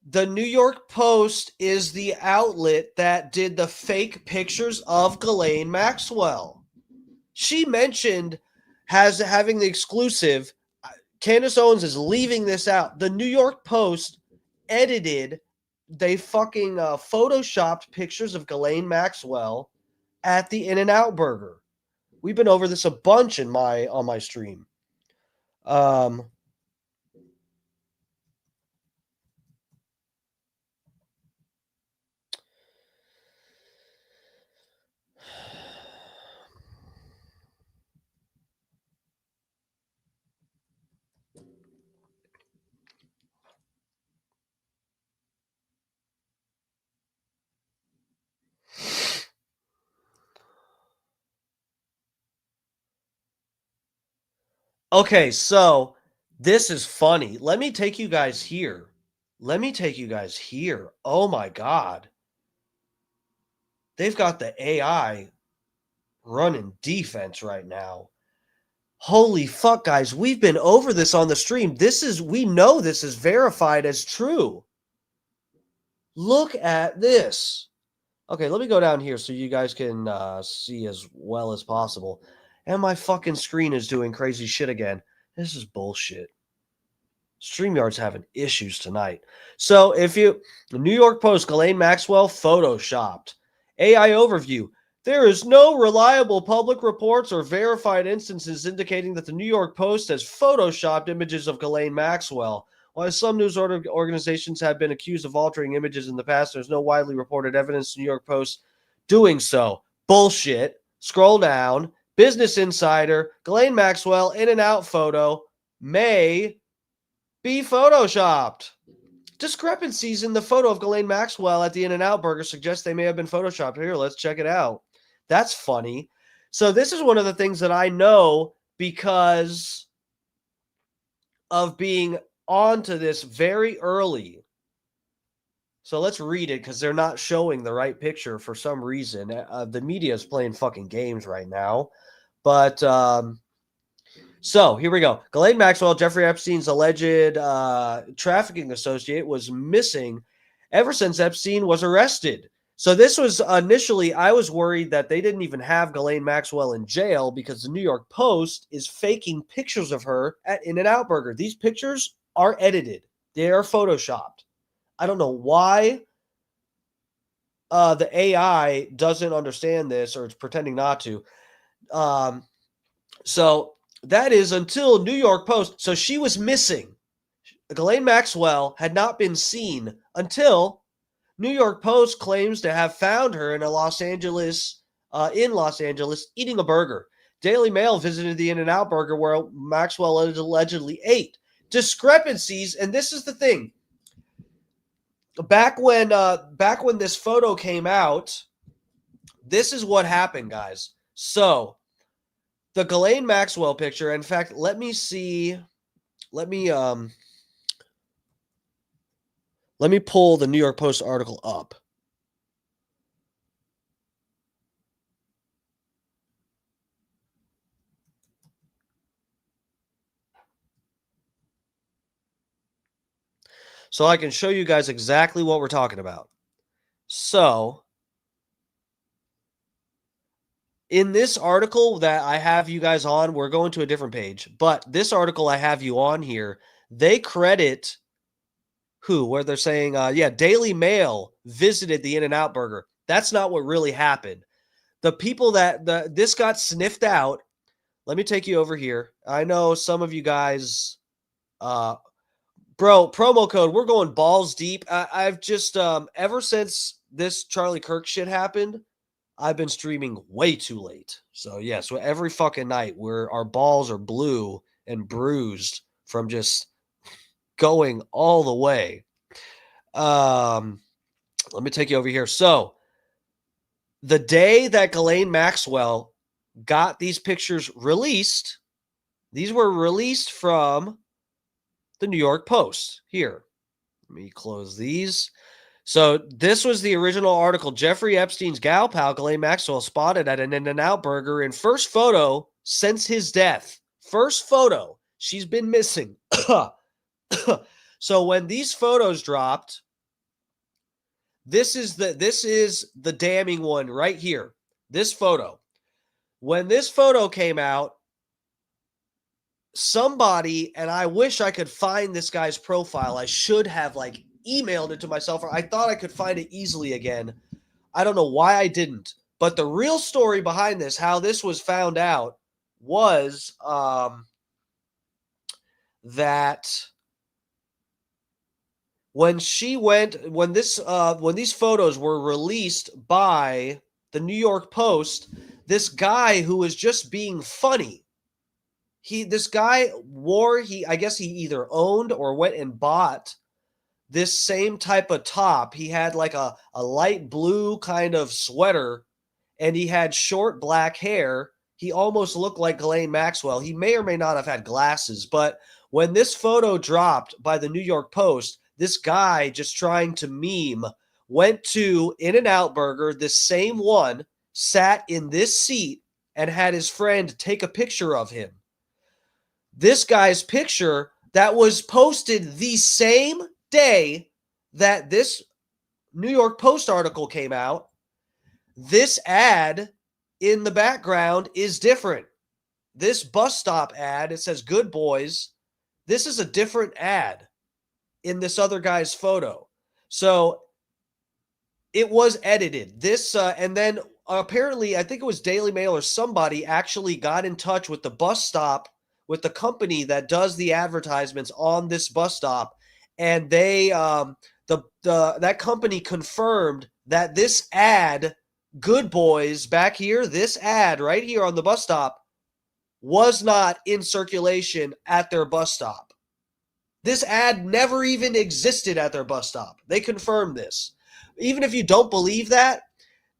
the New York Post is the outlet that did the fake pictures of Ghislaine Maxwell. She mentioned having the exclusive. Candace Owens is leaving this out. The New York Post edited. They fucking photoshopped pictures of Ghislaine Maxwell at the In-N-Out Burger. We've been over this a bunch on my stream. Okay, so this is funny. Let me take you guys here. Oh my God. They've got the AI running defense right now. Holy fuck, guys. We've been over this on the stream. We know this is verified as true. Look at this. Okay, let me go down here so you guys can see as well as possible. And my fucking screen is doing crazy shit again. This is bullshit. StreamYard's having issues tonight. So the New York Post, Ghislaine Maxwell photoshopped. AI overview. There is no reliable public reports or verified instances indicating that the New York Post has photoshopped images of Ghislaine Maxwell. While some news organizations have been accused of altering images in the past, there's no widely reported evidence the New York Post doing so. Bullshit. Scroll down. Business Insider, Ghislaine Maxwell, In-N-Out photo may be photoshopped. Discrepancies in the photo of Ghislaine Maxwell at the In-N-Out Burger suggest they may have been photoshopped. Here, let's check it out. That's funny. So this is one of the things that I know because of being onto this very early. So let's read it because they're not showing the right picture for some reason. The media is playing fucking games right now. But so here we go. Ghislaine Maxwell, Jeffrey Epstein's alleged trafficking associate, was missing ever since Epstein was arrested. So this was initially, I was worried that they didn't even have Ghislaine Maxwell in jail because the New York Post is faking pictures of her at In-N-Out Burger. These pictures are edited. They are photoshopped. I don't know why the AI doesn't understand this or it's pretending not to. So that is until New York Post. So she was missing. Ghislaine Maxwell had not been seen until New York Post claims to have found her in Los Angeles eating a burger. Daily Mail visited the In-N-Out Burger where Maxwell allegedly ate. Discrepancies, and this is the thing. Back when this photo came out, this is what happened, guys. So the Ghislaine Maxwell picture, in fact, let me pull the New York Post article up. So I can show you guys exactly what we're talking about. So in this article that I have you guys on, we're going to a different page, but this article I have you on here, they credit where they're saying, Daily Mail visited the In-N-Out Burger. That's not what really happened. The people this got sniffed out. Let me take you over here. I know some of you guys, bro, promo code, we're going balls deep. I've just, ever since this Charlie Kirk shit happened, I've been streaming way too late. So so every fucking night our balls are blue and bruised from just going all the way. Let me take you over here. So the day that Ghislaine Maxwell got these pictures released, these were released from the New York Post. Here, let me close these. So this was the original article. Jeffrey Epstein's gal pal, Ghislaine Maxwell, spotted at an In-N-Out Burger in first photo since his death. First photo. She's been missing. So when these photos dropped, this is the damning one right here. This photo. When this photo came out, somebody, and I wish I could find this guy's profile. I should have emailed it to myself, or I thought I could find it easily again. I don't know why I didn't. But the real story behind this, how this was found out, was that when these photos were released by the New York Post, this guy who was just being funny, I guess he either owned or went and bought this same type of top. He had a light blue kind of sweater, and he had short black hair. He almost looked like Ghislaine Maxwell. He may or may not have had glasses, but when this photo dropped by the New York Post, this guy just trying to meme went to In-N-Out Burger, this same one, sat in this seat, and had his friend take a picture of him. This guy's picture that was posted the same day that this New York Post article came out, this ad in the background is different. This bus stop ad, it says "Good Boys." This is a different ad in this other guy's photo. So it was edited. This and then apparently, I think it was Daily Mail or somebody actually got in touch with the bus stop, with the company that does the advertisements on this bus stop, and they that company confirmed that this ad, "Good Boys," back here, this ad right here on the bus stop, was not in circulation at their bus stop. This ad never even existed at their bus stop. They confirmed this. Even if you don't believe that,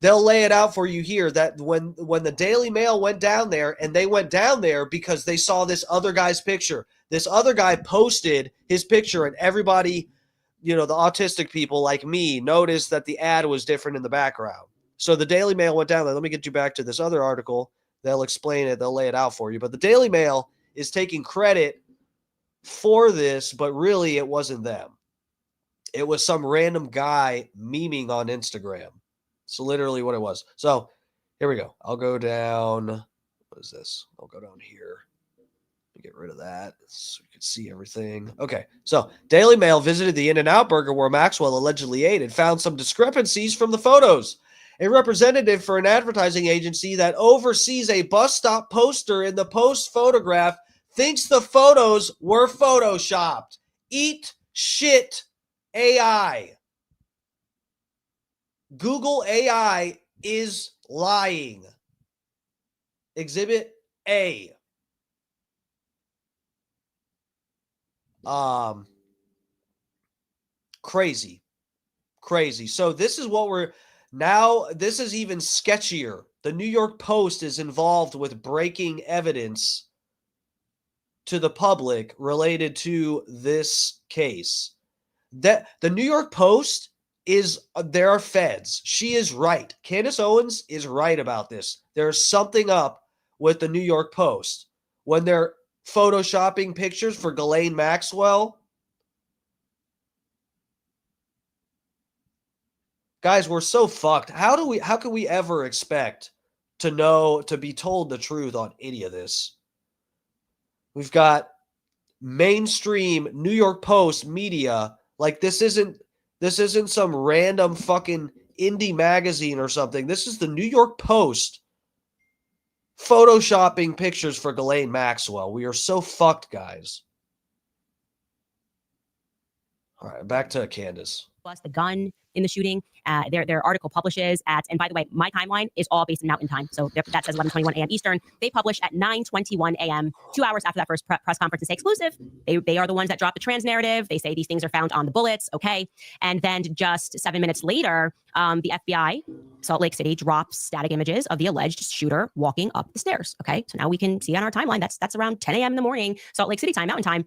they'll lay it out for you here that when the Daily Mail went down there, and they went down there because they saw this other guy's picture. This other guy posted his picture, and everybody, the autistic people like me, noticed that the ad was different in the background. So the Daily Mail went down there. Let me get you back to this other article. They'll explain it. They'll lay it out for you. But the Daily Mail is taking credit for this, but really it wasn't them. It was some random guy memeing on Instagram. It's literally what it was. So here we go. I'll go down. What is this? I'll go down here. Get rid of that so you can see everything. Okay, so Daily Mail visited the In-N-Out Burger where Maxwell allegedly ate and found some discrepancies from the photos. A representative for an advertising agency that oversees a bus stop poster in the Post photograph thinks the photos were photoshopped. Eat shit, AI. Google AI is lying. Exhibit A. Crazy. So this is what we're now. This is even sketchier. The New York Post is involved with breaking evidence to the public related to this case. That the New York Post is, there are feds. She is right. Candace Owens is right about this. There's something up with the New York Post when they're photoshopping pictures for Ghislaine Maxwell. Guys, we're so fucked. How can we ever expect to be told the truth on any of this? We've got mainstream New York Post media. Like, this isn't some random fucking indie magazine or something. This is the New York Post photoshopping pictures for Ghislaine Maxwell. We are so fucked, guys. All right, back to Candace. Plus the gun in the shooting. Their article publishes at, and by the way, my timeline is all based in Mountain Time. So that says 11:21 a.m. Eastern. They publish at 9:21 a.m., 2 hours after that first press conference, and say exclusive. They are the ones that drop the trans narrative. They say these things are found on the bullets. Okay. And then just 7 minutes later, the FBI, Salt Lake City, drops static images of the alleged shooter walking up the stairs. Okay. So now we can see on our timeline, that's around 10 a.m. in the morning, Salt Lake City time, Mountain Time.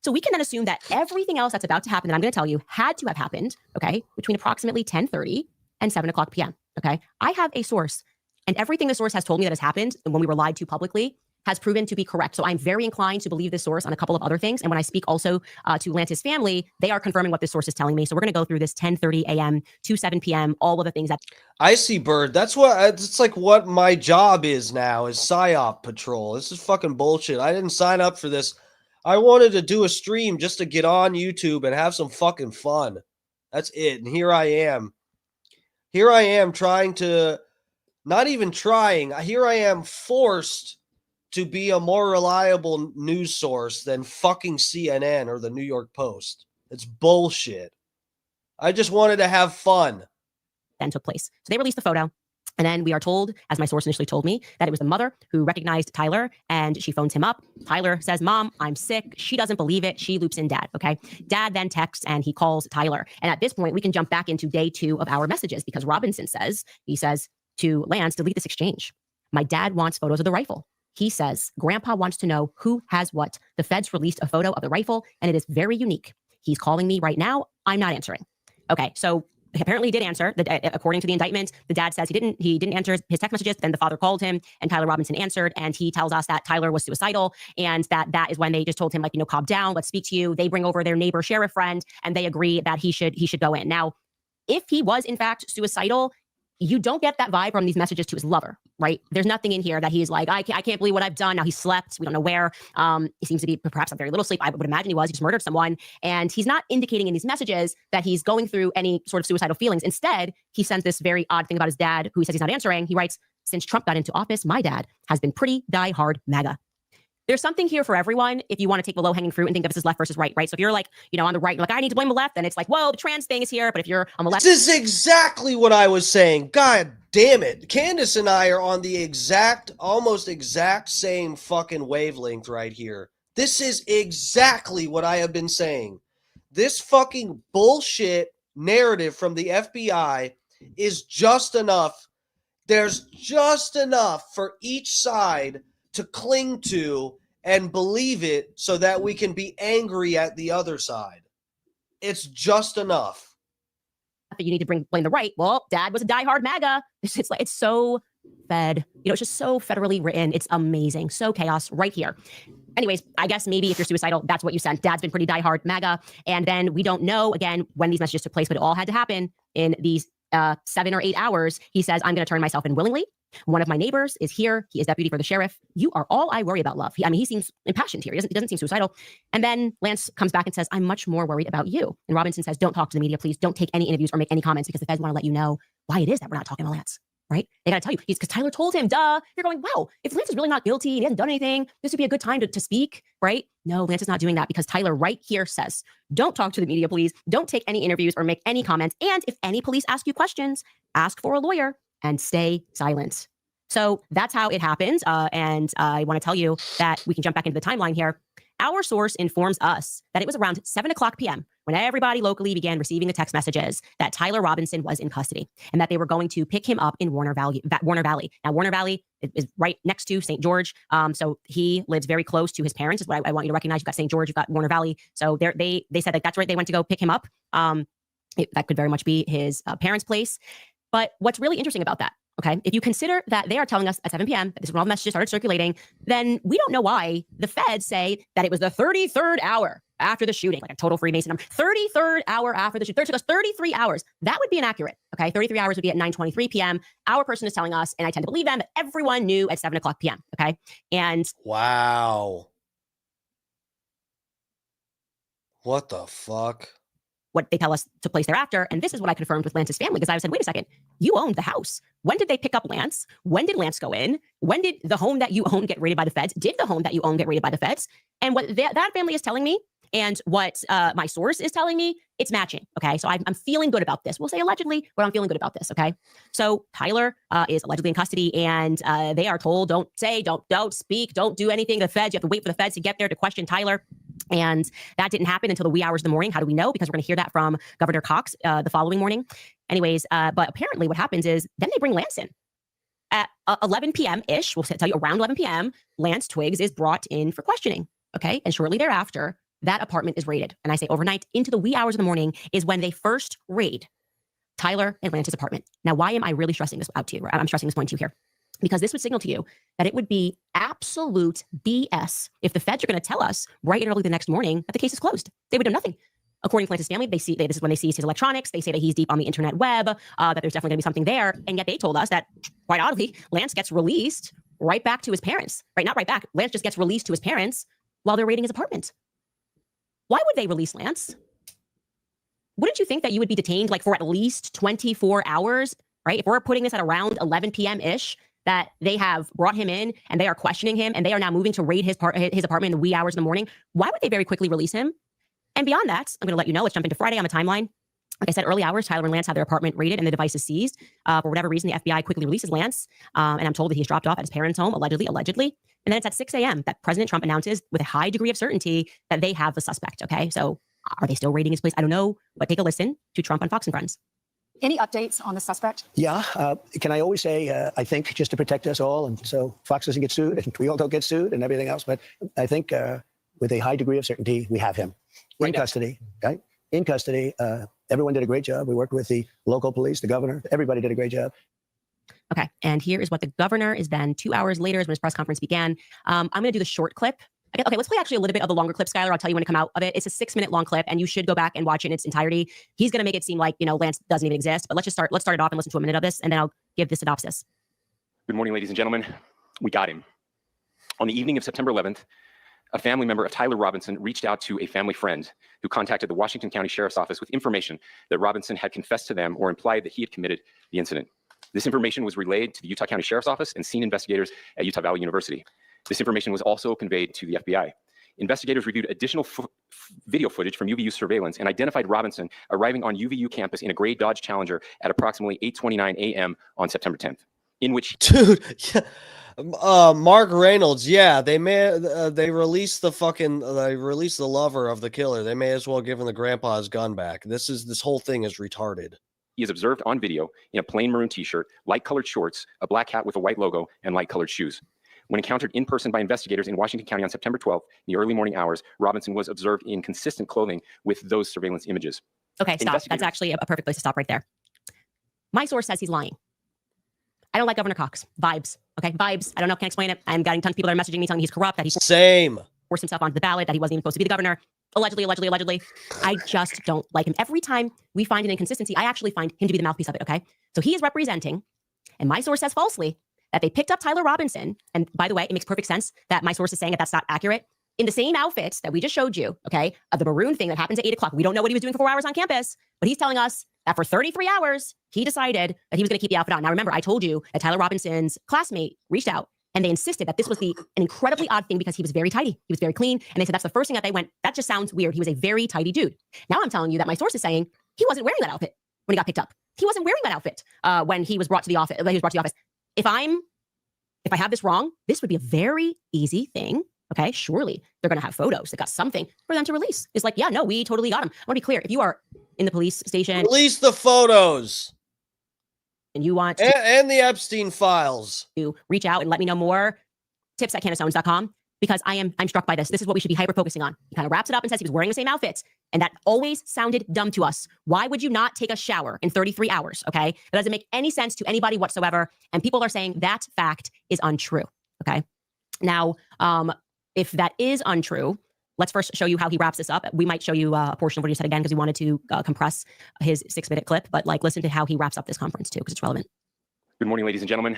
So we can then assume that everything else that's about to happen that I'm going to tell you had to have happened, okay, between approximately 10:30 and 7 o'clock p.m., okay? I have a source, and everything the source has told me that has happened and when we were lied to publicly has proven to be correct. So I'm very inclined to believe this source on a couple of other things. And when I speak also to Lance's family, they are confirming what this source is telling me. So we're going to go through this 10:30 a.m. to 7 p.m., all of the things that... I see, Bird. That's what, it's like what my job is now, is PSYOP Patrol. This is fucking bullshit. I didn't sign up for this. I wanted to do a stream just to get on YouTube and have some fucking fun. That's it. And here I am. Here I am trying to, not even trying, here I am forced to be a more reliable news source than fucking CNN or the New York Post. It's bullshit. I just wanted to have fun. Then took place. So they released the photo. And then we are told, as my source initially told me, that it was the mother who recognized Tyler, and she phones him up. Tyler says, "Mom, I'm sick." She doesn't believe it. She loops in Dad, okay? Dad then texts, and he calls Tyler. And at this point, we can jump back into day 2 of our messages, because Robinson says to Lance, "Delete this exchange. My dad wants photos of the rifle." He says, "Grandpa wants to know who has what. The feds released a photo of the rifle, and it is very unique. He's calling me right now. I'm not answering." Okay, so apparently he did answer. According to the indictment, the dad says he didn't answer his text messages. Then the father called him, and Tyler Robinson answered, and he tells us that Tyler was suicidal, and that is when they just told him, like, calm down, let's speak to you. They bring over their neighbor sheriff friend, and they agree that he should go in. Now, if he was in fact suicidal, you don't get that vibe from these messages to his lover, right? There's nothing in here that he's like, I can't believe what I've done. Now he slept. We don't know where. He seems to be perhaps on very little sleep. I would imagine he just murdered someone. And he's not indicating in these messages that he's going through any sort of suicidal feelings. Instead, he sends this very odd thing about his dad, who he says he's not answering. He writes, "Since Trump got into office, my dad has been pretty die-hard MAGA." There's something here for everyone if you want to take the low-hanging fruit and think of this as left versus right? So if you're like, on the right, you're like, I need to blame the left, then it's like, well, the trans thing is here. But if you're on the left... This is exactly what I was saying. God damn it. Candace and I are on the almost exact same fucking wavelength right here. This is exactly what I have been saying. This fucking bullshit narrative from the FBI is just enough. There's just enough for each side to cling to and believe it so that we can be angry at the other side. It's just enough. You need to blame the right. Well, Dad was a diehard MAGA. It's like, it's so fed. You know, it's just so federally written. It's amazing. So chaos right here. Anyways, I guess maybe if you're suicidal, that's what you sent. Dad's been pretty diehard MAGA. And then we don't know, again, when these messages took place, but it all had to happen in these 7 or 8 hours. He says, I'm going to turn myself in willingly. One of my neighbors is here. He is deputy for the sheriff. You are all I worry about, love. He seems impassioned here. He doesn't seem suicidal. And then Lance comes back and says, I'm much more worried about you. And Robinson says, don't talk to the media, please. Don't take any interviews or make any comments because the feds want to let you know why it is that we're not talking to Lance. Right? They got to tell you. Because Tyler told him, duh. You're going, wow, if Lance is really not guilty and he hasn't done anything, this would be a good time to speak, right? No, Lance is not doing that because Tyler right here says, don't talk to the media, please. Don't take any interviews or make any comments. And if any police ask you questions, ask for a lawyer and stay silent. So that's how it happened. And I want to tell you that we can jump back into the timeline here. Our source informs us that it was around 7 o'clock p.m. when everybody locally began receiving the text messages that Tyler Robinson was in custody and that they were going to pick him up in Warner Valley. Now, Warner Valley is right next to St. George. So he lives very close to his parents, is what I want you to recognize. You've got St. George, you've got Warner Valley. So they said that that's right. They went to go pick him up. That could very much be his parents' place. But what's really interesting about that, okay, if you consider that they are telling us at 7 p.m. that this is when all the messages started circulating, then we don't know why the feds say that it was the 33rd hour after the shooting, like a total Freemason number. 33rd hour after the shooting. It took us 33 hours. That would be inaccurate, okay? 33 hours would be at 9:23 p.m. Our person is telling us, and I tend to believe them, that everyone knew at 7 o'clock p.m., okay? And wow. What the fuck? What they tell us took place thereafter. And this is what I confirmed with Lance's family, because I said, wait a second, you owned the house. When did they pick up Lance? When did Lance go in? When did the home that you own get raided by the feds? Did the home that you own get raided by the feds? And what that family is telling me and what my source is telling me, it's matching. Okay. So I'm feeling good about this. We'll say allegedly, but I'm feeling good about this. Okay. So Tyler is allegedly in custody and they are told, don't say, don't speak, don't do anything. The feds, you have to wait for the feds to get there to question Tyler. And that didn't happen until the wee hours of the morning. How do we know? Because we're going to hear that from Governor Cox the following morning. Anyways, but apparently what happens is then they bring Lance in. At 11 p.m.-ish, we'll tell you around 11 p.m., Lance Twiggs is brought in for questioning. Okay. And shortly thereafter, that apartment is raided. And I say overnight into the wee hours of the morning is when they first raid Tyler and Lance's apartment. Now, why am I really stressing this out to you? I'm stressing this point to you here. Because this would signal to you that it would be absolute BS if the feds are going to tell us bright and early the next morning that the case is closed. They would know nothing. According to Lance's family, this is when they seized his electronics. They say that he's deep on the internet web, that there's definitely going to be something there. And yet they told us that, quite oddly, Lance gets released right back to his parents. Right? Not right back. Lance just gets released to his parents while they're raiding his apartment. Why would they release Lance? Wouldn't you think that you would be detained like for at least 24 hours, right? If we're putting this at around 11 p.m.-ish, that they have brought him in and they are questioning him and they are now moving to raid his apartment in the wee hours in the morning, why would they very quickly release him? And beyond that, I'm going to let you know, let's jump into Friday on the timeline. Like I said, early hours, Tyler and Lance had their apartment raided and the device is seized. For whatever reason, the FBI quickly releases Lance. And I'm told that he's dropped off at his parents' home, allegedly. And then it's at 6 a.m. that President Trump announces with a high degree of certainty that they have the suspect, okay? So are they still raiding his place? I don't know, but take a listen to Trump on Fox and Friends. Any updates on the suspect? Yeah. Can I always say, I think, just to protect us all, and so Fox doesn't get sued, and we all don't get sued, and everything else, but I think with a high degree of certainty, we have him in custody, right? In custody. Everyone did a great job. We worked with the local police, the governor. Everybody did a great job. Okay. And here is what the governor is then 2 hours later is when his press conference began. I'm going to do the short clip. Okay, let's play actually a little bit of the longer clip, Skylar. I'll tell you when to come out of it. It's a 6-minute long clip, and you should go back and watch it in its entirety. He's going to make it seem like, Lance doesn't even exist. But let's start it off and listen to a minute of this, and then I'll give the synopsis. Good morning, ladies and gentlemen. We got him. On the evening of September 11th, a family member of Tyler Robinson reached out to a family friend who contacted the Washington County Sheriff's Office with information that Robinson had confessed to them or implied that he had committed the incident. This information was relayed to the Utah County Sheriff's Office and scene investigators at Utah Valley University. This information was also conveyed to the FBI. Investigators reviewed additional video footage from UVU surveillance and identified Robinson arriving on UVU campus in a gray Dodge Challenger at approximately 8:29 a.m. on September 10th, in which... Dude, Mark Reynolds, yeah, they released the lover of the killer. They may as well give him the grandpa's gun back. This whole thing is retarded. He is observed on video in a plain maroon t-shirt, light-colored shorts, a black hat with a white logo, and light-colored shoes. When encountered in person by investigators in Washington County on September 12th, in the early morning hours, Robinson was observed in consistent clothing with those surveillance images. Okay, stop. That's actually a perfect place to stop right there. My source says he's lying. I don't like Governor Cox. Vibes. Okay, vibes. I don't know. Can't explain it. I'm getting tons of people that are messaging me telling me he's corrupt, that he forced himself onto the ballot, that he wasn't even supposed to be the governor. Allegedly. I just don't like him. Every time we find an inconsistency, I actually find him to be the mouthpiece of it, okay? So he is representing, and my source says falsely, that they picked up Tyler Robinson. And by the way, it makes perfect sense that my source is saying that that's not accurate. In the same outfit that we just showed you, okay, of the maroon thing that happens at 8 o'clock. We don't know what he was doing for 4 hours on campus, but he's telling us that for 33 hours, he decided that he was going to keep the outfit on. Now, remember, I told you that Tyler Robinson's classmate reached out and they insisted that this was an incredibly odd thing because he was very tidy. He was very clean. And they said that's the first thing that they went, that just sounds weird. He was a very tidy dude. Now I'm telling you that my source is saying he wasn't wearing that outfit when he got picked up. He wasn't wearing that outfit when he was brought to the office. If I have this wrong, this would be a very easy thing. Okay, surely they're going to have photos. They got something for them to release. It's like, yeah, no, we totally got him. I want to be clear. If you are in the police station, release the photos. And you want and the Epstein files, to reach out and let me know more, tips at CandaceOwens.com, because I'm struck by this. This is what we should be hyper focusing on. He kind of wraps it up and says he was wearing the same outfit. And that always sounded dumb to us. Why would you not take a shower in 33 hours? Okay. That doesn't make any sense to anybody whatsoever. And people are saying that fact is untrue. Okay. Now, if that is untrue, let's first show you how he wraps this up. We might show you a portion of what he said again, because we wanted to compress his 6-minute clip, but like listen to how he wraps up this conference too, because it's relevant. Good morning, ladies and gentlemen.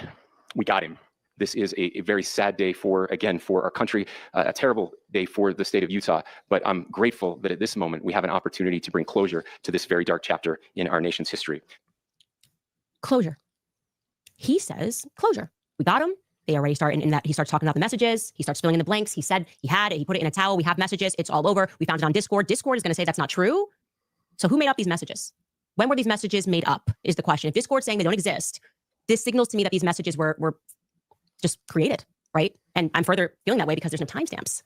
We got him. This is a very sad day for our country, a terrible day for the state of Utah. But I'm grateful that at this moment, we have an opportunity to bring closure to this very dark chapter in our nation's history. Closure. He says closure. We got him. They already start in that he starts talking about the messages. He starts filling in the blanks. He said he had it. He put it in a towel. We have messages. It's all over. We found it on Discord. Discord is going to say that's not true. So who made up these messages? When were these messages made up is the question. If Discord's saying they don't exist, this signals to me that these messages were just created, right? And I'm further feeling that way because there's no timestamps.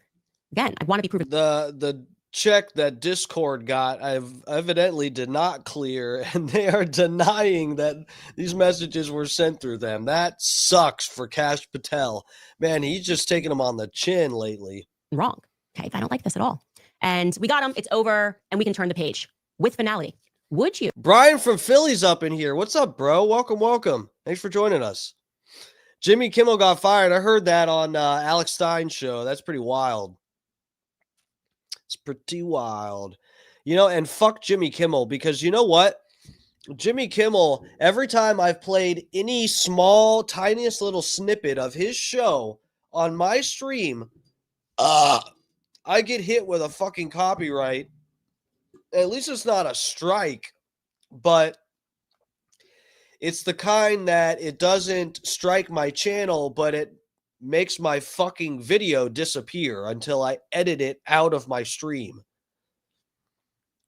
Again, I want to be proven. The check that Discord got, I've evidently did not clear, and they are denying that these messages were sent through them. That sucks for Kash Patel. Man, he's just taking them on the chin lately. Wrong. Okay, I don't like this at all. And we got him. It's over, and we can turn the page with finality. Would you? Brian from Philly's up in here. What's up, bro? Welcome. Thanks for joining us. Jimmy Kimmel got fired. I heard that on Alex Stein's show. That's pretty wild. It's pretty wild. You know, and fuck Jimmy Kimmel, because you know what? Jimmy Kimmel, every time I've played any small, tiniest little snippet of his show on my stream, I get hit with a fucking copyright. At least it's not a strike, but it's the kind that it doesn't strike my channel, but it makes my fucking video disappear until I edit it out of my stream.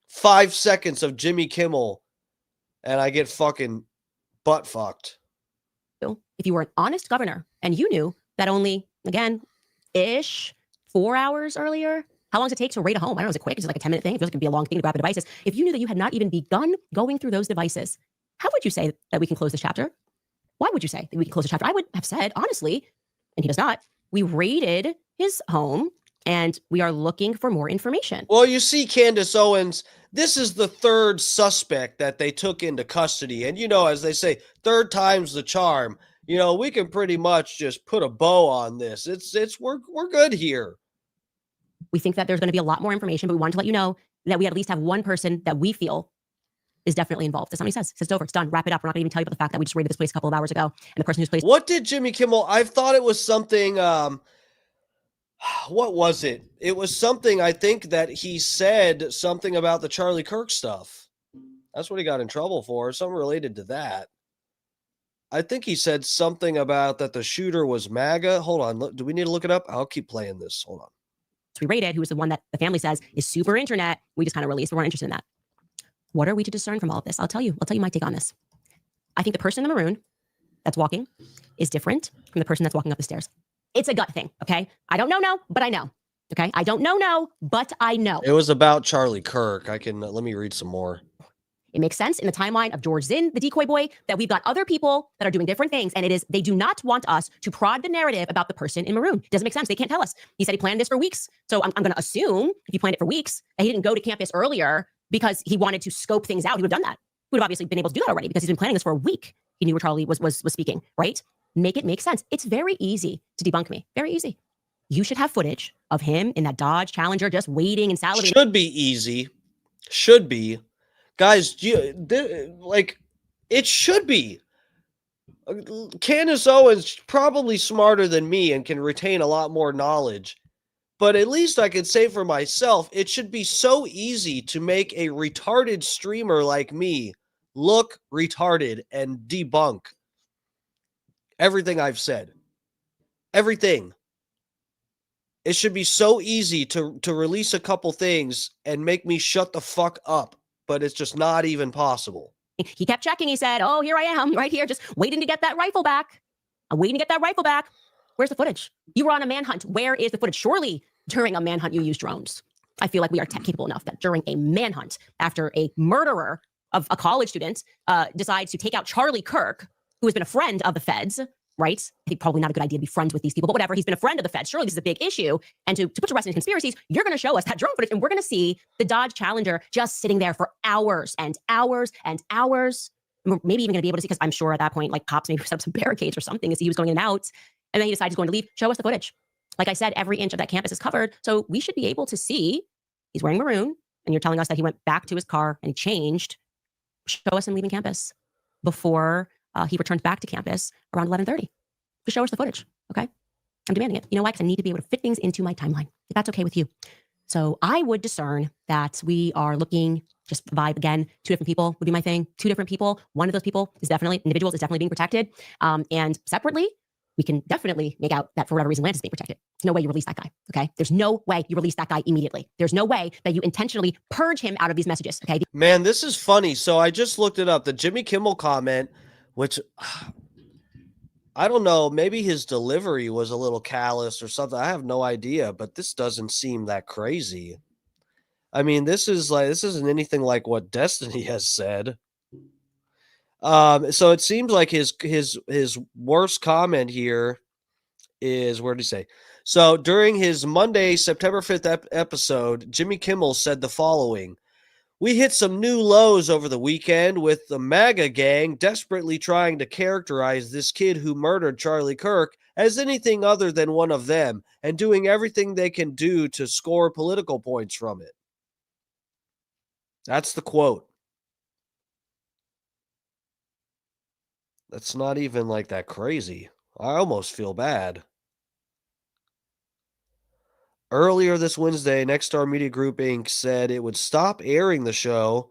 5 seconds of Jimmy Kimmel, and I get fucking butt fucked. If you were an honest governor and you knew that only, again, 4 hours earlier, how long does it take to raid a home? I don't know, is it quick? Is it like a 10-minute thing? It feels like it'd be a long thing to grab the devices. If you knew that you had not even begun going through those devices, how would you say that we can close this chapter? Why would you say that we can close the chapter? I would have said, honestly, and he does not, we raided his home and we are looking for more information. Well, you see, Candace Owens, this is the third suspect that they took into custody. And, you know, as they say, third time's the charm. You know, we can pretty much just put a bow on this. We're good here. We think that there's going to be a lot more information, but we wanted to let you know that we at least have one person that we feel is definitely involved. That's not what he says. He says it's over. It's done. Wrap it up. We're not going to even tell you about the fact that we just raided this place a couple of hours ago. And the person who's placed. What did Jimmy Kimmel? I thought it was something. What was it? It was something. I think that he said something about the Charlie Kirk stuff. That's what he got in trouble for. Something related to that. I think he said something about that the shooter was MAGA. Hold on. Do we need to look it up? I'll keep playing this. Hold on. We raided, who is the one that the family says is super internet. We just kind of released. We weren't interested in that. What are we to discern from all of this? I'll tell you my take on this. I think the person in the maroon that's walking is different from the person that's walking up the stairs. It's a gut thing, okay? I don't know, but I know, okay? I don't know, but I know. It was about Charlie Kirk. Let me read some more. It makes sense in the timeline of George Zinn, the decoy boy, that we've got other people that are doing different things. And they do not want us to prod the narrative about the person in maroon. It doesn't make sense. They can't tell us. He said he planned this for weeks. So I'm going to assume if he planned it for weeks, that he didn't go to campus earlier because he wanted to scope things out. He would have done that. He would have obviously been able to do that already because he's been planning this for a week. He knew where Charlie was speaking, right? Make it make sense. It's very easy to debunk me. Very easy. You should have footage of him in that Dodge Challenger just waiting and salivating. Should be easy. Should be. Guys, like, it should be. Candace Owens probably smarter than me and can retain a lot more knowledge. But at least I can say for myself, it should be so easy to make a retarded streamer like me look retarded and debunk everything I've said. Everything. It should be so easy to release a couple things and make me shut the fuck up, but it's just not even possible. He kept checking. He said, oh, here I am right here, just waiting to get that rifle back. I'm waiting to get that rifle back. Where's the footage? You were on a manhunt. Where is the footage? Surely during a manhunt, you used drones. I feel like we are tech capable enough that during a manhunt, after a murderer of a college student decides to take out Charlie Kirk, who has been a friend of the feds, right? I think probably not a good idea to be friends with these people, but whatever. He's been a friend of the feds. Surely this is a big issue. And to put to rest in conspiracies, you're going to show us that drone footage, and we're going to see the Dodge Challenger just sitting there for hours and hours and hours. And we're maybe even going to be able to see, because I'm sure at that point, like cops maybe set up some barricades or something as he was going in and out. And then he decides he's going to leave. Show us the footage. Like I said, every inch of that campus is covered. So we should be able to see he's wearing maroon, and you're telling us that he went back to his car and he changed. Show us him leaving campus before he returns back to campus around 11:30. Just show us the footage, okay? I'm demanding it. You know why? Because I need to be able to fit things into my timeline, if that's okay with you. So I would discern that we are looking, just vibe again, two different people would be my thing. Two different people. One of those people is definitely, individuals is definitely being protected. And separately, we can definitely make out that for whatever reason, Lance is being protected. There's no way you release that guy, okay? There's no way you release that guy immediately. There's no way that you intentionally purge him out of these messages, okay? Man, this is funny. So I just looked it up. The Jimmy Kimmel comment, which I don't know, maybe his delivery was a little callous or something. I have no idea, but this doesn't seem that crazy. I mean, this isn't anything like what Destiny has said. So it seems like his worst comment here is, where did he say? So during his Monday, September 5th episode, Jimmy Kimmel said the following: "We hit some new lows over the weekend with the MAGA gang desperately trying to characterize this kid who murdered Charlie Kirk as anything other than one of them, and doing everything they can do to score political points from it." That's the quote. That's not even like that crazy. I almost feel bad. Earlier this Wednesday, Nexstar Media Group Inc. said it would stop airing the show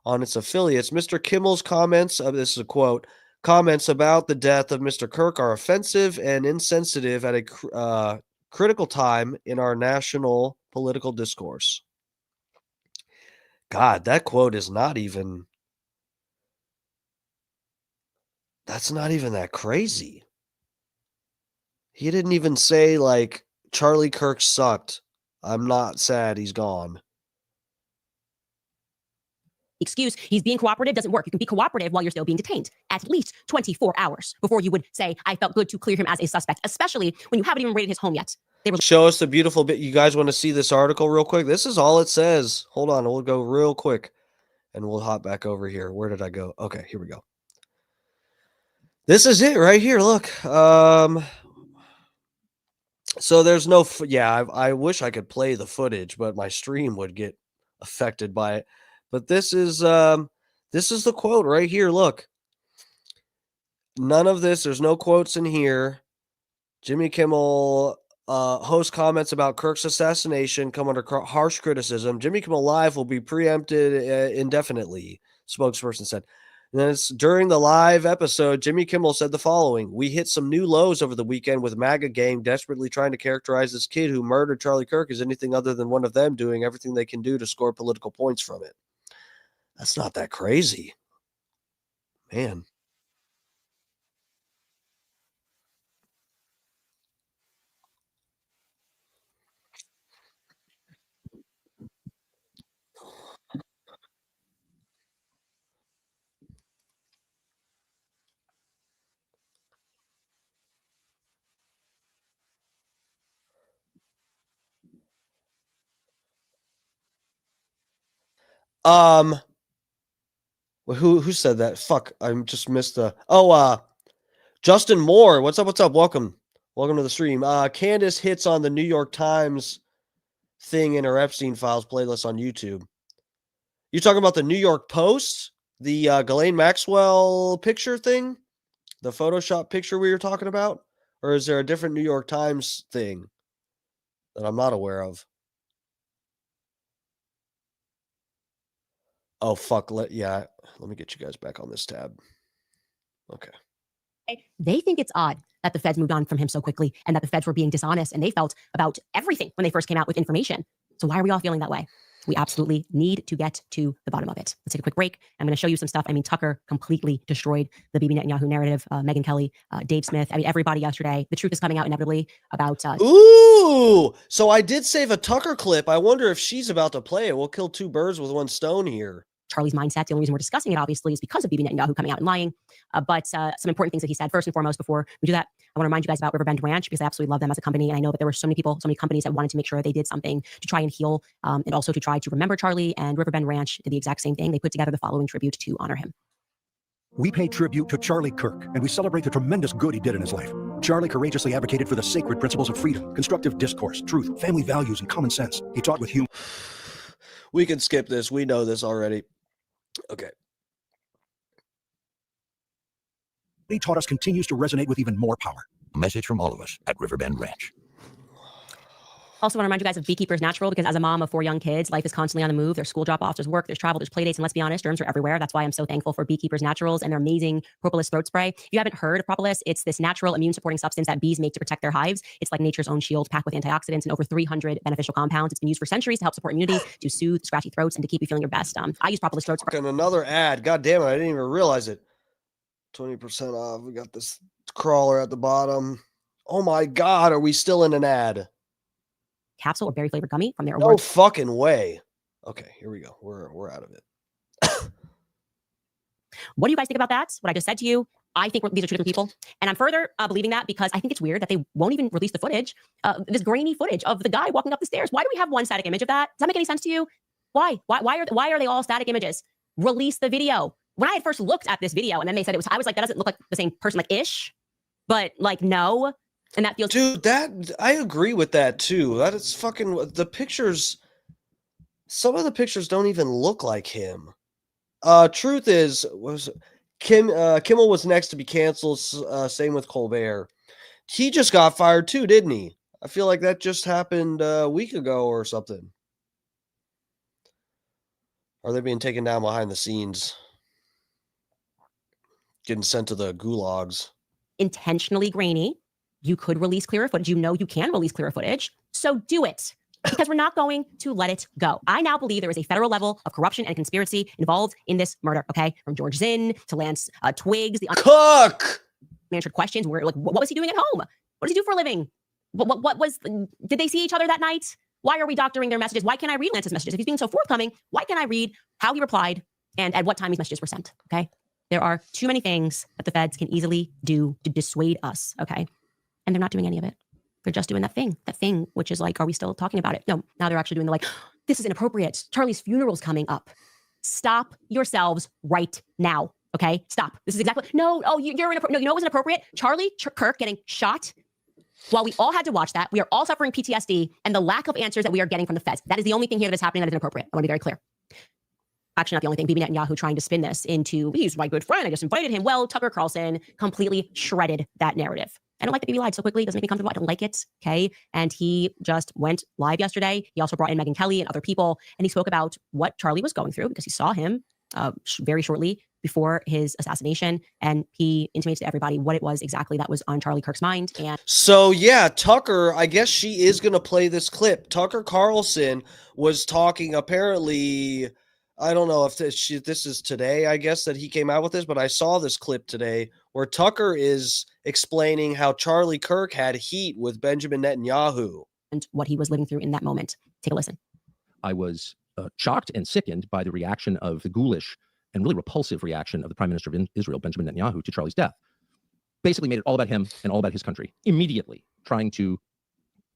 on its affiliates. Mr. Kimmel's comments, this is a quote, "Comments about the death of Mr. Kirk are offensive and insensitive at a critical time in our national political discourse." God, that quote is not even... That's not even that crazy. He didn't even say, like, Charlie Kirk sucked. I'm not sad he's gone. Excuse, he's being cooperative doesn't work. You can be cooperative while you're still being detained. At least 24 hours before you would say, I felt good to clear him as a suspect, especially when you haven't even raided his home yet. Show us the beautiful bit. You guys want to see this article real quick? This is all it says. Hold on, we'll go real quick and we'll hop back over here. Where did I go? Okay, here we go. This is it right here. Look. So there's no, I wish I could play the footage, but my stream would get affected by it. But this is the quote right here. Look, none of this. There's no quotes in here. Jimmy Kimmel host comments about Kirk's assassination come under harsh criticism. Jimmy Kimmel Live will be preempted indefinitely, spokesperson said. And then during the live episode, Jimmy Kimmel said the following: "We hit some new lows over the weekend with MAGA gang desperately trying to characterize this kid who murdered Charlie Kirk as anything other than one of them, doing everything they can do to score political points from it." That's not that crazy, man. Well, who said that? Fuck, I just missed the. Justin Moore. What's up? What's up? Welcome to the stream. Candace hits on the New York Times thing in her Epstein Files playlist on YouTube. You talking about the New York Post, the Ghislaine Maxwell picture thing, the Photoshop picture we were talking about, or is there a different New York Times thing that I'm not aware of? Oh fuck! Let me get you guys back on this tab. Okay. They think it's odd that the feds moved on from him so quickly and that the feds were being dishonest, and they felt about everything when they first came out with information. So why are we all feeling that way? We absolutely need to get to the bottom of it. Let's take a quick break. I'm going to show you some stuff. I mean, Tucker completely destroyed the Bibi Netanyahu narrative. Megyn Kelly, Dave Smith. I mean, everybody yesterday. The truth is coming out inevitably about. Ooh! So I did save a Tucker clip. I wonder if she's about to play it. We'll kill two birds with one stone here. Charlie's mindset. The only reason we're discussing it, obviously, is because of Bibi Netanyahu coming out and lying. But some important things that he said. First and foremost, before we do that, I want to remind you guys about Riverbend Ranch, because I absolutely love them as a company. And I know that there were so many people, so many companies that wanted to make sure they did something to try and heal and also to try to remember Charlie. And Riverbend Ranch did the exact same thing. They put together the following tribute to honor him. We pay tribute to Charlie Kirk, and we celebrate the tremendous good he did in his life. Charlie courageously advocated for the sacred principles of freedom, constructive discourse, truth, family values, and common sense. He taught with humor. We can skip this. We know this already. Okay. He taught us continues to resonate with even more power. A message from all of us at Riverbend Ranch. Also want to remind you guys of Beekeepers Natural, because as a mom of 4 young kids, life is constantly on the move. There's school drop-offs, there's work, there's travel, there's play dates, and let's be honest, germs are everywhere. That's why I'm so thankful for Beekeepers Naturals and their amazing propolis throat spray. If you haven't heard of propolis, it's this natural immune-supporting substance that bees make to protect their hives. It's like nature's own shield, packed with antioxidants and over 300 beneficial compounds. It's been used for centuries to help support immunity, to soothe scratchy throats, and to keep you feeling your best. I use propolis throat spray. And another ad. God damn it, I didn't even realize it. 20% off. We got this crawler at the bottom. Oh my God, are we still in an ad? Capsule or berry flavored gummy from their No award. fucking way. Okay, here we go. We're out of it. What do you guys think about that? What I just said to you? I think these are 2 different people. And I'm further believing that because I think it's weird that they won't even release the footage, this grainy footage of the guy walking up the stairs. Why do we have one static image of that? Does that make any sense to you? Why? Why are they all static images? Release the video. When I had first looked at this video and then they said it was, I was like, that doesn't look like the same person, like ish, but like, no. And that feels. Dude, I agree with that too. That is fucking the pictures. Some of the pictures don't even look like him. Truth is, Kimmel was next to be canceled. Same with Colbert. He just got fired too, didn't he? I feel like that just happened a week ago or something. Are they being taken down behind the scenes? Getting sent to the gulags. Intentionally grainy. You could release clearer footage. You know you can release clearer footage. So do it. Because we're not going to let it go. I now believe there is a federal level of corruption and conspiracy involved in this murder, okay? From George Zinn to Lance Twiggs. The Cook! Unanswered questions. Where, like, what was he doing at home? What does he do for a living? What was, did they see each other that night? Why are we doctoring their messages? Why can't I read Lance's messages? If he's being so forthcoming, why can't I read how he replied and at what time these messages were sent, okay? There are too many things that the feds can easily do to dissuade us, okay? And they're not doing any of it. They're just doing that thing, which is like, are we still talking about it? No, now they're actually doing the like, this is inappropriate. Charlie's funeral's coming up. Stop yourselves right now, okay? Stop. This is exactly, no, oh, you're inappropriate. No, you know what was inappropriate? Charlie Kirk getting shot. While we all had to watch that, we are all suffering PTSD and the lack of answers that we are getting from the feds. That is the only thing here that is happening that is inappropriate. I want to be very clear. Actually, not the only thing. Bibi Netanyahu trying to spin this into, he's my good friend, I just invited him. Well, Tucker Carlson completely shredded that narrative. I don't like that Bibi lied so quickly. It doesn't make me comfortable. I don't like it, okay? And he just went live yesterday. He also brought in Megyn Kelly and other people, and he spoke about what Charlie was going through because he saw him very shortly before his assassination, and he intimates to everybody what it was exactly that was on Charlie Kirk's mind. And so, yeah, Tucker, I guess she is going to play this clip. Tucker Carlson was talking apparently, I don't know if this is today, I guess, that he came out with this, but I saw this clip today where Tucker is explaining how Charlie Kirk had heat with Benjamin Netanyahu. And what he was living through in that moment. Take a listen. I was shocked and sickened by the reaction of the ghoulish and really repulsive reaction of the Prime Minister of Israel, Benjamin Netanyahu, to Charlie's death. Basically made it all about him and all about his country, immediately trying to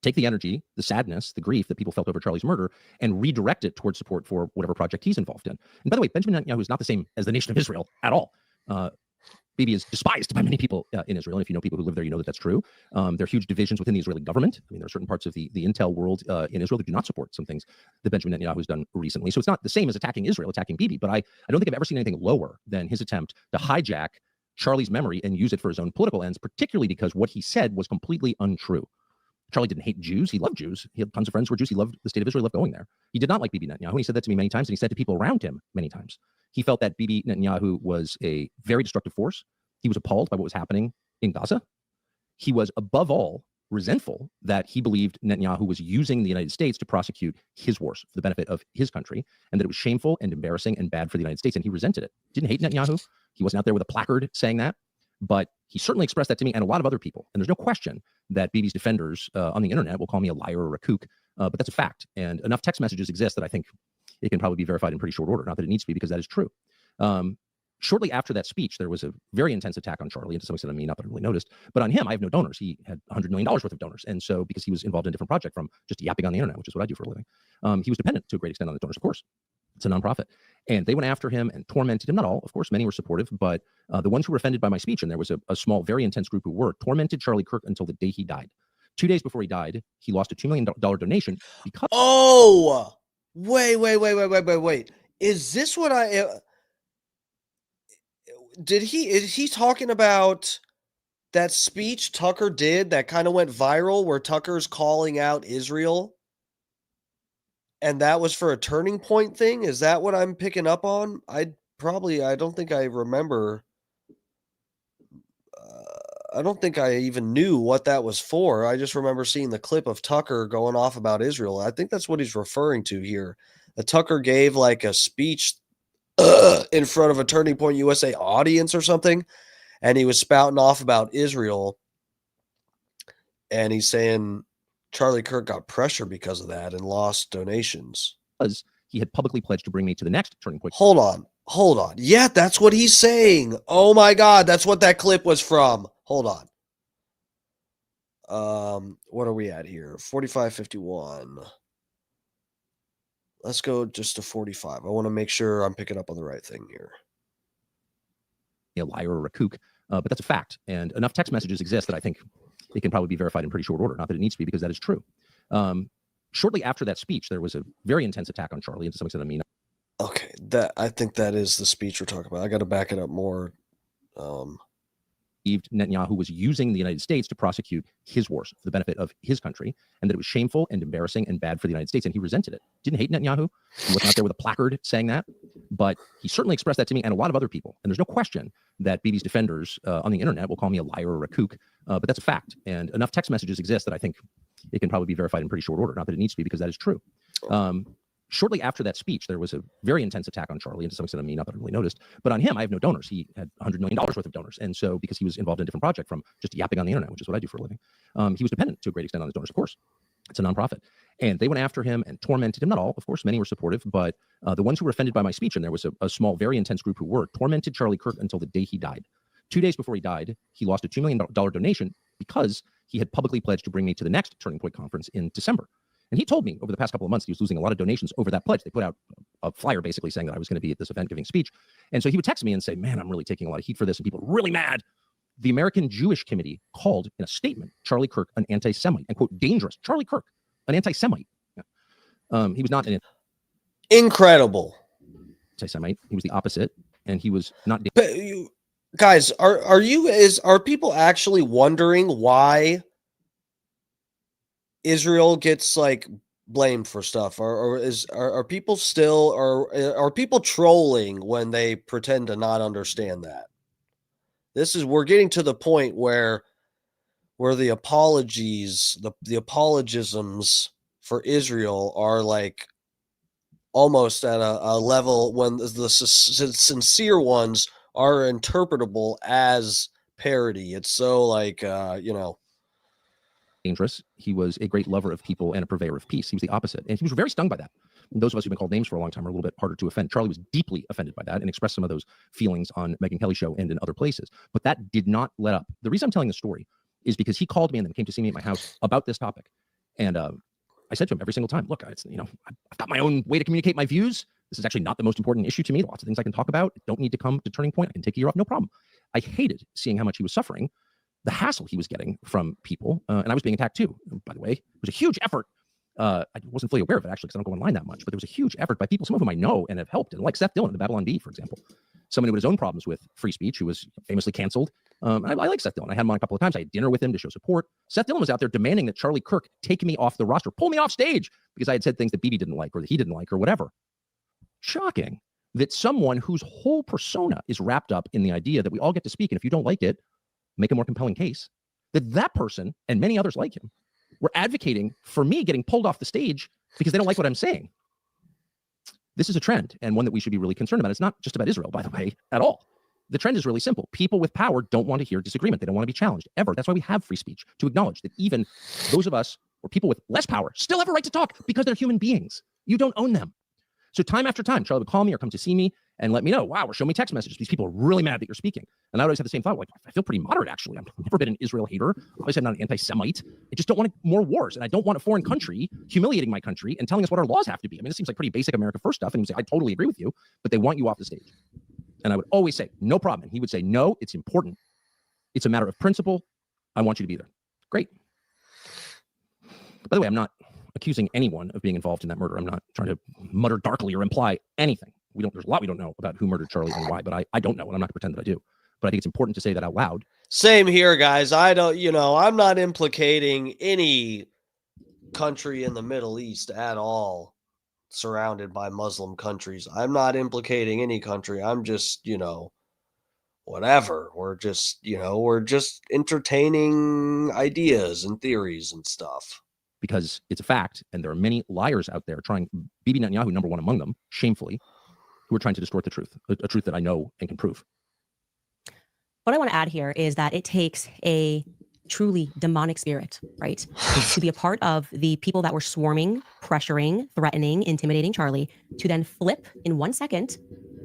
take the energy, the sadness, the grief that people felt over Charlie's murder and redirect it towards support for whatever project he's involved in. And by the way, Benjamin Netanyahu is not the same as the nation of Israel at all. Bibi is despised by many people in Israel. And if you know people who live there, you know that that's true. There are huge divisions within the Israeli government. I mean, there are certain parts of the intel world in Israel that do not support some things that Benjamin Netanyahu has done recently. So it's not the same as attacking Israel, attacking Bibi. But I don't think I've ever seen anything lower than his attempt to hijack Charlie's memory and use it for his own political ends, particularly because what he said was completely untrue. Charlie didn't hate Jews. He loved Jews. He had tons of friends who were Jews. He loved the state of Israel. He loved going there. He did not like Bibi Netanyahu. He said that to me many times, and he said to people around him many times. He felt that Bibi Netanyahu was a very destructive force. He was appalled by what was happening in Gaza. He was, above all, resentful that he believed Netanyahu was using the United States to prosecute his wars for the benefit of his country, and that it was shameful and embarrassing and bad for the United States, and he resented it. Didn't hate Netanyahu. He wasn't out there with a placard saying that, but he certainly expressed that to me and a lot of other people. And there's no question that Bibi's defenders on the internet will call me a liar or a kook, but that's a fact. And enough text messages exist that I think it can probably be verified in pretty short order. Not that it needs to be, because that is true. Shortly after that speech, there was a very intense attack on Charlie, and to some extent on me, not that I really noticed. But on him, I have no donors. He had $100 million worth of donors. And so because he was involved in a different project from just yapping on the internet, which is what I do for a living, he was dependent to a great extent on the donors, of course. It's a nonprofit. And they went after him and tormented him. Not all, of course, many were supportive, but the ones who were offended by my speech, and there was a small, very intense group who were, tormented Charlie Kirk until the day he died. 2 days before he died, he lost a $2 million donation because... Oh! Wait. Is this what I... Is he talking about that speech Tucker did that kind of went viral where Tucker's calling out Israel? And that was for a turning point thing? Is that what I'm picking up on? I don't think I remember. I don't think I even knew what that was for. I just remember seeing the clip of Tucker going off about Israel. I think that's what he's referring to here. That Tucker gave like a speech in front of a Turning Point USA audience or something, and he was spouting off about Israel, and he's saying Charlie Kirk got pressure because of that and lost donations. Because he had publicly pledged to bring me to the next Turning Point. Hold on. Yeah, that's what he's saying. Oh my God, that's what that clip was from. Hold on. What are we at here? 45:51. Let's go just to 45. I want to make sure I'm picking up on the right thing here. A liar or a kook, but that's a fact. And enough text messages exist that I think it can probably be verified in pretty short order. Not that it needs to be, because that is true. Shortly after that speech, there was a very intense attack on Charlie, and to some extent on me. Okay, I think that is the speech we're talking about. I got to back it up more. Netanyahu was using the United States to prosecute his wars for the benefit of his country, and that it was shameful and embarrassing and bad for the United States, and he resented it. Didn't hate Netanyahu. He wasn't out there with a placard saying that, but he certainly expressed that to me and a lot of other people. And there's no question that Bibi's defenders on the internet will call me a liar or a kook, but that's a fact. And enough text messages exist that I think it can probably be verified in pretty short order. Not that it needs to be, because that is true. Shortly after that speech, there was a very intense attack on Charlie, and to some extent on me, not that I really noticed. But on him, I have no donors. He had $100 million worth of donors. And so because he was involved in a different project from just yapping on the internet, which is what I do for a living, he was dependent to a great extent on his donors, of course. It's a nonprofit. And they went after him and tormented him. Not all, of course, many were supportive, but the ones who were offended by my speech, and there was a small, very intense group who were, tormented Charlie Kirk until the day he died. 2 days before he died, he lost a $2 million donation because he had publicly pledged to bring me to the next Turning Point conference in December. And he told me over the past couple of months he was losing a lot of donations over that pledge. They put out a flyer basically saying that I was going to be at this event giving a speech. And so he would text me and say, man, I'm really taking a lot of heat for this, and people are really mad. The American Jewish Committee called in a statement Charlie Kirk an anti-Semite, and quote, dangerous. Charlie Kirk, an anti-Semite. Yeah. He was not an incredible anti-Semite. He was the opposite, and he was not. But you guys, are people actually wondering why Israel gets like blamed for stuff, or are people still, or are people trolling when they pretend to not understand that? We're getting to the point where the apologies, the apologisms for Israel are like almost at a level when the sincere ones are interpretable as parody. It's so like, dangerous. He was a great lover of people and a purveyor of peace. He was the opposite. And he was very stung by that. And those of us who've been called names for a long time are a little bit harder to offend. Charlie was deeply offended by that and expressed some of those feelings on Megyn Kelly's show and in other places. But that did not let up. The reason I'm telling the story is because he called me and then came to see me at my house about this topic. And I said to him every single time, look, it's, I've got my own way to communicate my views. This is actually not the most important issue to me. Lots of things I can talk about. Don't need to come to turning point. I can take a year off, no problem. I hated seeing how much he was suffering, the hassle he was getting from people. And I was being attacked too, by the way. It was a huge effort. I wasn't fully aware of it, actually, because I don't go online that much. But there was a huge effort by people, some of whom I know and have helped, and like Seth Dillon, the Babylon Bee, for example. Someone who had his own problems with free speech, who was famously canceled. I like Seth Dillon. I had him on a couple of times. I had dinner with him to show support. Seth Dillon was out there demanding that Charlie Kirk take me off the roster, pull me off stage, because I had said things that BB didn't like or that he didn't like or whatever. Shocking that someone whose whole persona is wrapped up in the idea that we all get to speak, and if you don't like it, make a more compelling case, that person and many others like him were advocating for me getting pulled off the stage because they don't like what I'm saying. This is a trend, and one that we should be really concerned about. It's not just about Israel, by the way, at all. The trend is really simple. People with power don't want to hear disagreement. They don't want to be challenged, ever. That's why we have free speech, to acknowledge that even those of us or people with less power still have a right to talk because they're human beings. You don't own them. So time after time, Charlie would call me or come to see me and let me know, wow, or show me text messages. These people are really mad that you're speaking. And I always have the same thought, like, I feel pretty moderate, actually. I've never been an Israel hater. Obviously, I'm not an anti-Semite. I just don't want more wars. And I don't want a foreign country humiliating my country and telling us what our laws have to be. I mean, this seems like pretty basic America First stuff. And he would say, I totally agree with you, but they want you off the stage. And I would always say, no problem. And he would say, no, it's important. It's a matter of principle. I want you to be there. Great. By the way, I'm not accusing anyone of being involved in that murder. I'm not trying to mutter darkly or imply anything. There's a lot we don't know about who murdered Charlie and why, but I don't know, and I'm not going to pretend that I do. But I think it's important to say that out loud. Same here, guys. I don't, I'm not implicating any country in the Middle East at all surrounded by Muslim countries. I'm not implicating any country. I'm just, whatever. We're just entertaining ideas and theories and stuff. Because it's a fact, and there are many liars out there trying, Bibi Netanyahu, number one among them, shamefully, who are trying to distort the truth, a truth that I know and can prove. What I want to add here is that it takes a truly demonic spirit, right, to be a part of the people that were swarming, pressuring, threatening, intimidating Charlie, to then flip in 1 second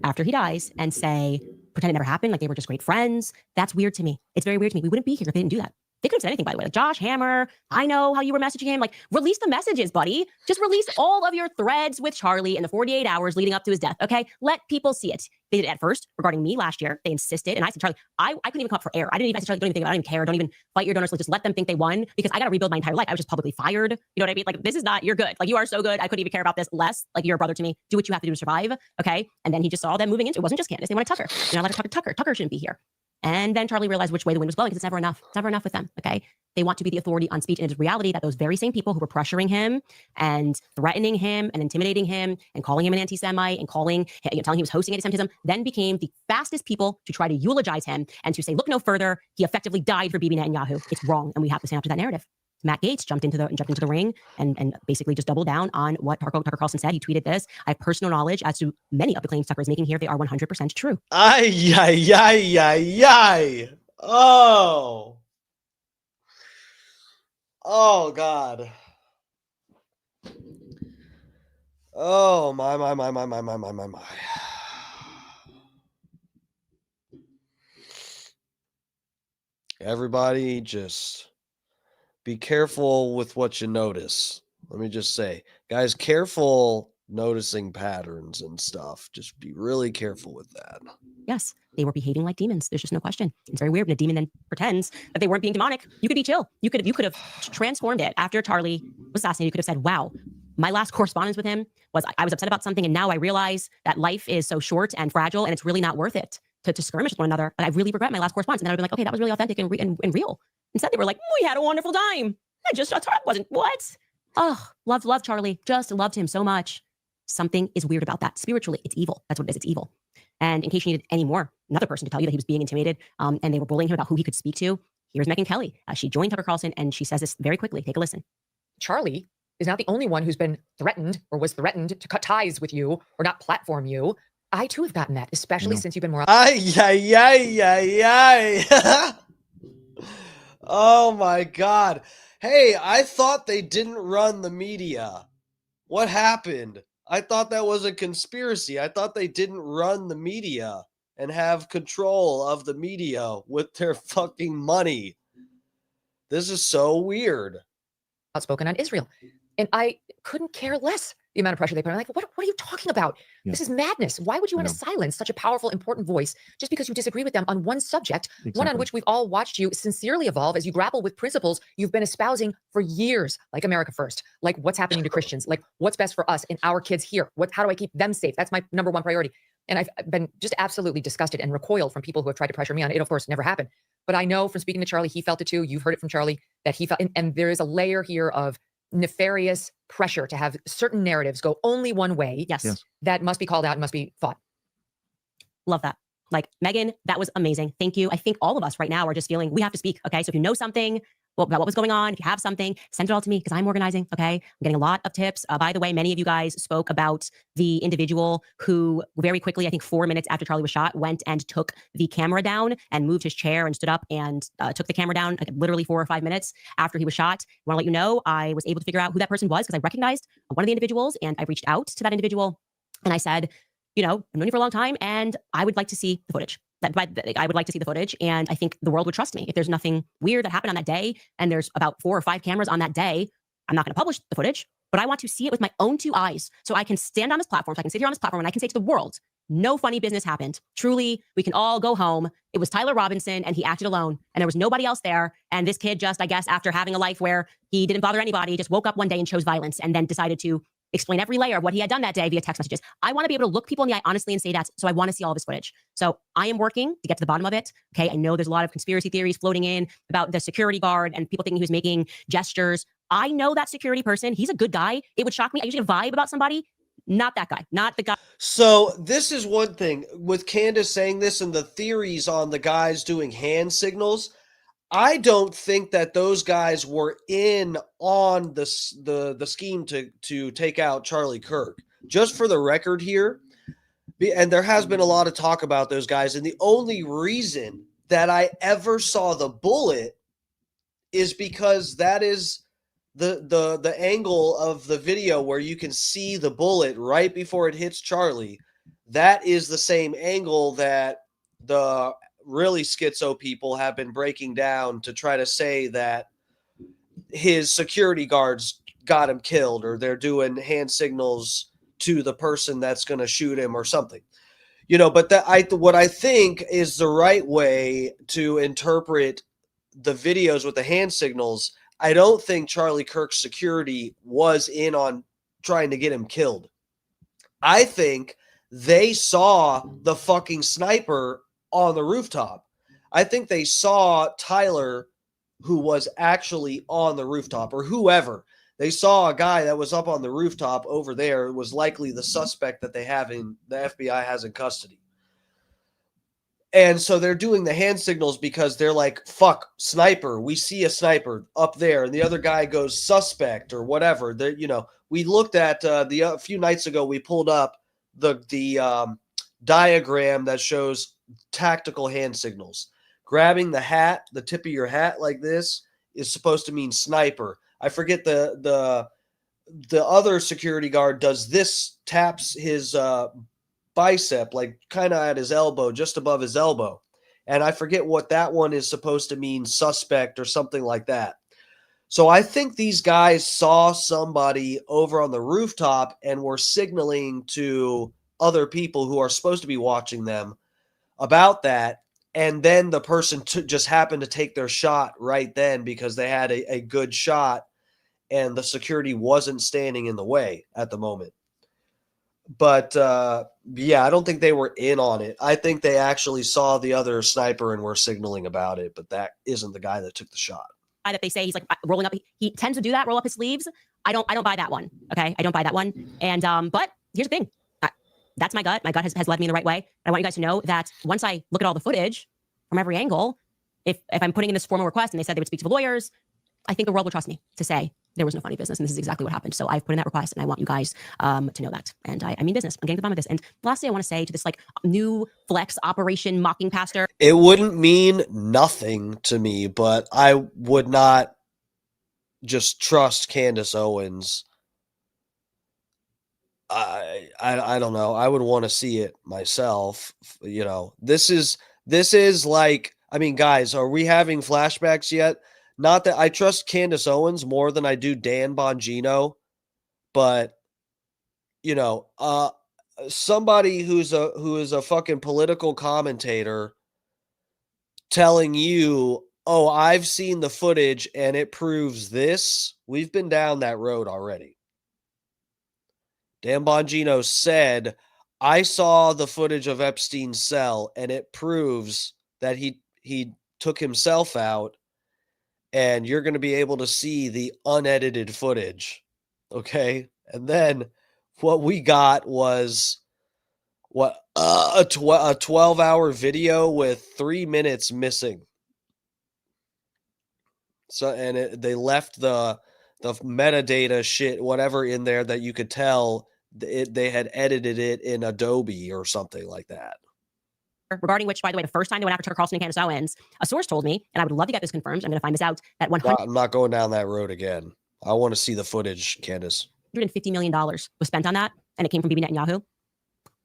after he dies and say, pretend it never happened, like they were just great friends. That's weird to me. It's very weird to me. We wouldn't be here if they didn't do that. They couldn't have said anything, by the way. Like, Josh Hammer, I know how you were messaging him. Like, release the messages, buddy. Just release all of your threads with Charlie in the 48 hours leading up to his death, okay? Let people see it. They did it at first regarding me last year. They insisted, and I said, Charlie, I couldn't even come up for air. I said, Charlie, don't even think about it. I don't even care. Don't even fight your donors. Like, just let them think they won, because I got to rebuild my entire life. I was just publicly fired. You know what I mean? Like, this is not, you're good. Like, you are so good. I couldn't even care about this less. Like, you're a brother to me. Do what you have to do to survive, okay? And then he just saw them moving into, it wasn't just Candace. They wanted Tucker. They're not allowed to talk to Tucker. Tucker shouldn't be here. And then Charlie realized which way the wind was blowing, because it's never enough. It's never enough with them, okay? They want to be the authority on speech. And it is reality that those very same people who were pressuring him and threatening him and intimidating him and calling him an anti-Semite and telling he was hosting anti-Semitism, then became the fastest people to try to eulogize him and to say, look no further. He effectively died for Bibi Netanyahu. It's wrong. And we have to stand up to that narrative. Matt Gaetz jumped into the ring and basically just doubled down on what Tucker Carlson said. He tweeted this. I have personal knowledge as to many of the claims Tucker is making here. They are 100% true. Ay, ay, ay, ay, ay. Oh. Oh, God. Oh, my. Everybody just be careful with what you notice. Let me just say, guys, careful noticing patterns and stuff. Just be really careful with that. Yes, they were behaving like demons. There's just no question. It's very weird when a demon then pretends that they weren't being demonic. You could be chill. You could have transformed it after Charlie was assassinated. You could have said, wow, my last correspondence with him was I was upset about something, and now I realize that life is so short and fragile, and it's really not worth it to skirmish with one another. And I really regret my last correspondence. And then I'd be like, okay, that was really authentic and real. Instead, they were like, we had a wonderful time. Wasn't what? Oh, loved Charlie. Just loved him so much. Something is weird about that. Spiritually, it's evil. That's what it is. It's evil. And in case you needed any more, another person to tell you that he was being intimidated and they were bullying him about who he could speak to, here's Megyn Kelly. She joined Tucker Carlson, and she says this very quickly. Take a listen. Charlie is not the only one who's been threatened or was threatened to cut ties with you or not platform you. I too have gotten that, especially since you've been more. Ay, ay, ay, ay, ay. Oh, my God. Hey, I thought they didn't run the media. What happened? I thought that was a conspiracy. I thought they didn't run the media and have control of the media with their fucking money. This is so weird. outspoken on Israel. And I couldn't care less the amount of pressure they put on. Like, what are you talking about? Yeah. This is madness. Why would you want to silence such a powerful, important voice just because you disagree with them on one subject, one on which we've all watched you sincerely evolve as you grapple with principles you've been espousing for years, like America First, like what's happening to Christians, like what's best for us and our kids here. How do I keep them safe? That's my number one priority. And I've been just absolutely disgusted and recoiled from people who have tried to pressure me on it. It, of course, never happened. But I know from speaking to Charlie, he felt it too. You've heard it from Charlie that he felt, and there is a layer here of nefarious pressure to have certain narratives go only one way. Yes. That must be called out and must be fought. Love that. Like, Megan, that was amazing. Thank you. I think all of us right now are just feeling we have to speak. Okay. So if you know something about what was going on, if you have something, send it all to me because I'm organizing. Okay. I'm getting a lot of tips. By the way, many of you guys spoke about the individual who very quickly, I think 4 minutes after Charlie was shot, went and took the camera down and moved his chair and stood up and took the camera down like literally 4 or 5 minutes after he was shot. I want to let you know, I was able to figure out who that person was because I recognized one of the individuals and I reached out to that individual and I said, you know, I've known you for a long time and I would like to see the footage. I would like to see the footage and I think the world would trust me. If there's nothing weird that happened on that day and there's about 4 or 5 cameras on that day, I'm not going to publish the footage, but I want to see it with my own 2 eyes so I can stand on this platform, so I can sit here on this platform and I can say to the world, no funny business happened. Truly, we can all go home. It was Tyler Robinson and he acted alone and there was nobody else there. And this kid just, I guess, after having a life where he didn't bother anybody, just woke up one day and chose violence and then decided to explain every layer of what he had done that day via text messages. I want to be able to look people in the eye honestly and say that. So I want to see all of his footage. So I am working to get to the bottom of it. Okay. I know there's a lot of conspiracy theories floating in about the security guard and people thinking he was making gestures. I know that security person. He's a good guy. It would shock me. I usually get a vibe about somebody. Not that guy. Not the guy. So this is one thing with Candace saying this and the theories on the guys doing hand signals. I don't think that those guys were in on the scheme to take out Charlie Kirk. Just for the record here, and there has been a lot of talk about those guys, and the only reason that I ever saw the bullet is because that is the angle of the video where you can see the bullet right before it hits Charlie. That is the same angle that the really schizo people have been breaking down to try to say that his security guards got him killed or they're doing hand signals to the person that's going to shoot him or something, you know. But what I think is the right way to interpret the videos with the hand signals. I don't think Charlie Kirk's security was in on trying to get him killed. I think they saw the fucking sniper on the rooftop. I think they saw Tyler, who was actually on the rooftop, or whoever. They saw a guy that was up on the rooftop over there. It was likely the suspect that they have in the FBI has in custody. And so they're doing the hand signals because they're like, fuck, sniper. We see a sniper up there. And the other guy goes suspect or whatever. You know, we looked at a few nights ago, we pulled up the diagram that shows tactical hand signals. Grabbing the hat, the tip of your hat like this is supposed to mean sniper. I forget the other security guard does this, taps his bicep, like kind of at his elbow, just above his elbow. And I forget what that one is supposed to mean, suspect or something like that. So I think these guys saw somebody over on the rooftop and were signaling to other people who are supposed to be watching them about that. And then the person just happened to take their shot right then because they had a good shot and the security wasn't standing in the way at the moment. But yeah, I don't think they were in on it. I think they actually saw the other sniper and were signaling about it, but that isn't the guy that took the shot. That they say he's like rolling up. He tends to do that, roll up his sleeves. I don't buy that one. Okay. I don't buy that one. And, but here's the thing. That's my gut. My gut has led me in the right way. I want you guys to know that once I look at all the footage from every angle, if I'm putting in this formal request and they said they would speak to the lawyers, I think the world will trust me to say there was no funny business. And this is exactly what happened. So I've put in that request and I want you guys to know that. And I mean business. I'm getting to the bottom of this. And lastly, I want to say to this like new flex operation mocking pastor. It wouldn't mean nothing to me, but I would not just trust Candace Owens. I don't know. I would want to see it myself. You know, this is like, I mean, guys, are we having flashbacks yet? not that I trust Candace Owens more than I do Dan Bongino, but you know, somebody who is a fucking political commentator telling you, oh, I've seen the footage and it proves this. We've been down that road already. Dan Bongino said, I saw the footage of Epstein's cell and it proves that he took himself out, and you're going to be able to see the unedited footage. Okay. And then what we got was a 12-hour video with 3 minutes missing. So, and they left the metadata shit, whatever, in there that you could tell they had edited it in Adobe or something like that. Regarding which, by the way, the first time they went after Tucker Carlson and Candace Owens, a source told me, and I would love to get this confirmed. I'm going to find this out, that I'm not going down that road again. I want to see the footage, Candace. $150 million was spent on that, and it came from Bibi Netanyahu.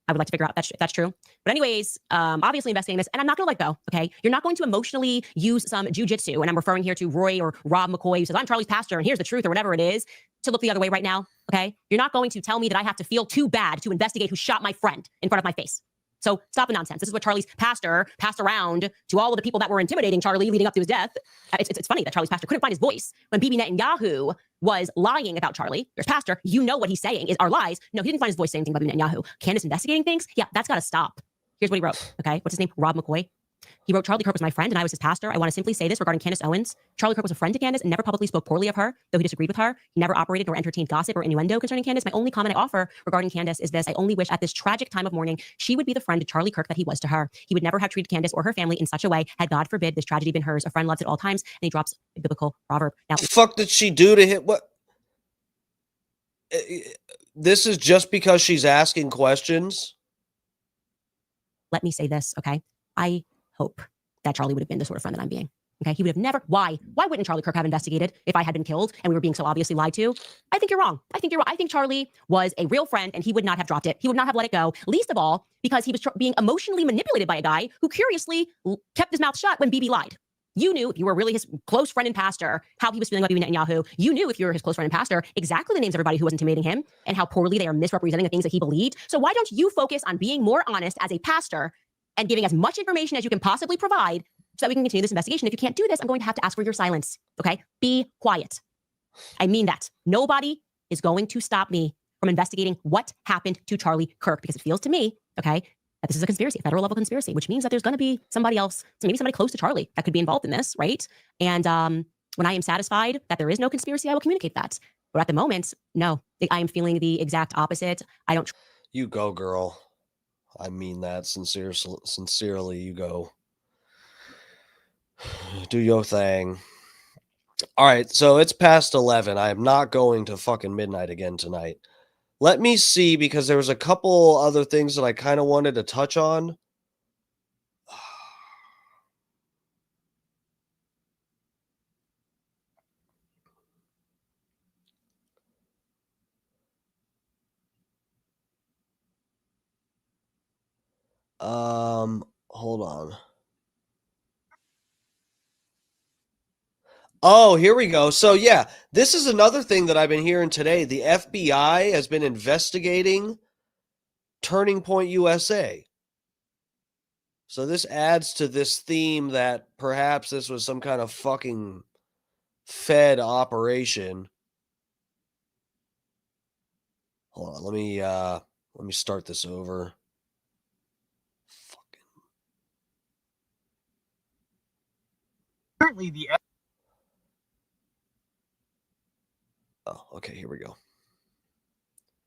I would like to figure out if that's true. But anyways, obviously investigating this, and I'm not going to let go, okay? You're not going to emotionally use some jujitsu, and I'm referring here to Roy or Rob McCoy, who says, I'm Charlie's pastor, and here's the truth, or whatever it is, to look the other way right now, okay? You're not going to tell me that I have to feel too bad to investigate who shot my friend in front of my face. So stop the nonsense. This is what Charlie's pastor passed around to all of the people that were intimidating Charlie leading up to his death. It's funny that Charlie's pastor couldn't find his voice when Bibi Netanyahu was lying about Charlie. There's pastor, you know what he's saying are lies. No, he didn't find his voice saying anything about Bibi Netanyahu. Candace investigating things? Yeah, that's got to stop. Here's what he wrote, okay? What's his name? Rob McCoy. He wrote, Charlie Kirk was my friend and I was his pastor. I want to simply say this regarding Candace Owens. Charlie Kirk was a friend to Candace and never publicly spoke poorly of her, though he disagreed with her. He never operated nor entertained gossip or innuendo concerning Candace. My only comment I offer regarding Candace is this. I only wish at this tragic time of mourning, she would be the friend to Charlie Kirk that he was to her. He would never have treated Candace or her family in such a way had, God forbid, this tragedy been hers. A friend loves at all times. And he drops a biblical proverb. Now, the fuck did she do to him? What? This is just because she's asking questions? Let me say this, okay? I hope that Charlie would have been the sort of friend that I'm being. Okay, he would have never. Why wouldn't Charlie Kirk have investigated if I had been killed and we were being so obviously lied to? I think you're wrong. I think Charlie was a real friend and he would not have dropped it. He would not have let it go. Least of all, because he was being emotionally manipulated by a guy who curiously kept his mouth shut when Bibi lied. You knew if you were really his close friend and pastor, how he was feeling about Bibi Netanyahu. You knew if you were his close friend and pastor, exactly the names of everybody who was intimidating him and how poorly they are misrepresenting the things that he believed. So why don't you focus on being more honest as a pastor and giving as much information as you can possibly provide so that we can continue this investigation? If you can't do this, I'm going to have to ask for your silence, okay? Be quiet. I mean that. Nobody is going to stop me from investigating what happened to Charlie Kirk, because it feels to me, okay, that this is a conspiracy, a federal level conspiracy, which means that there's going to be somebody else, maybe somebody close to Charlie that could be involved in this, right? And when I am satisfied that there is no conspiracy, I will communicate that. But at the moment, no, I am feeling the exact opposite. I don't. You go, girl. I mean that sincerely. You go. Do your thing. All right, so it's past 11. I am not going to fucking midnight again tonight. Let me see, because there was a couple other things that I kind of wanted to touch on. Hold on. Oh, here we go. So yeah, this is another thing that I've been hearing today. The FBI has been investigating Turning Point USA. So this adds to this theme that perhaps this was some kind of fucking Fed operation. Hold on, let me start this over. Currently, the Oh, okay, here we go.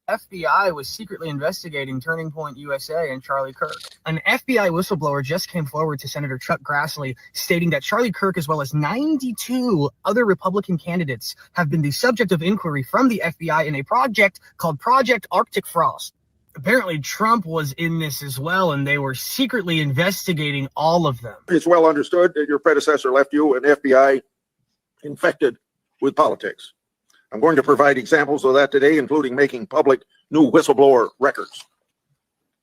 FBI was secretly investigating Turning Point USA and Charlie Kirk. An FBI whistleblower just came forward to Senator Chuck Grassley, stating that Charlie Kirk, as well as 92 other Republican candidates, have been the subject of inquiry from the FBI in a project called Project Arctic Frost. Apparently, Trump was in this as well, and they were secretly investigating all of them. It's well understood that your predecessor left you an FBI infected with politics. I'm going to provide examples of that today, including making public new whistleblower records.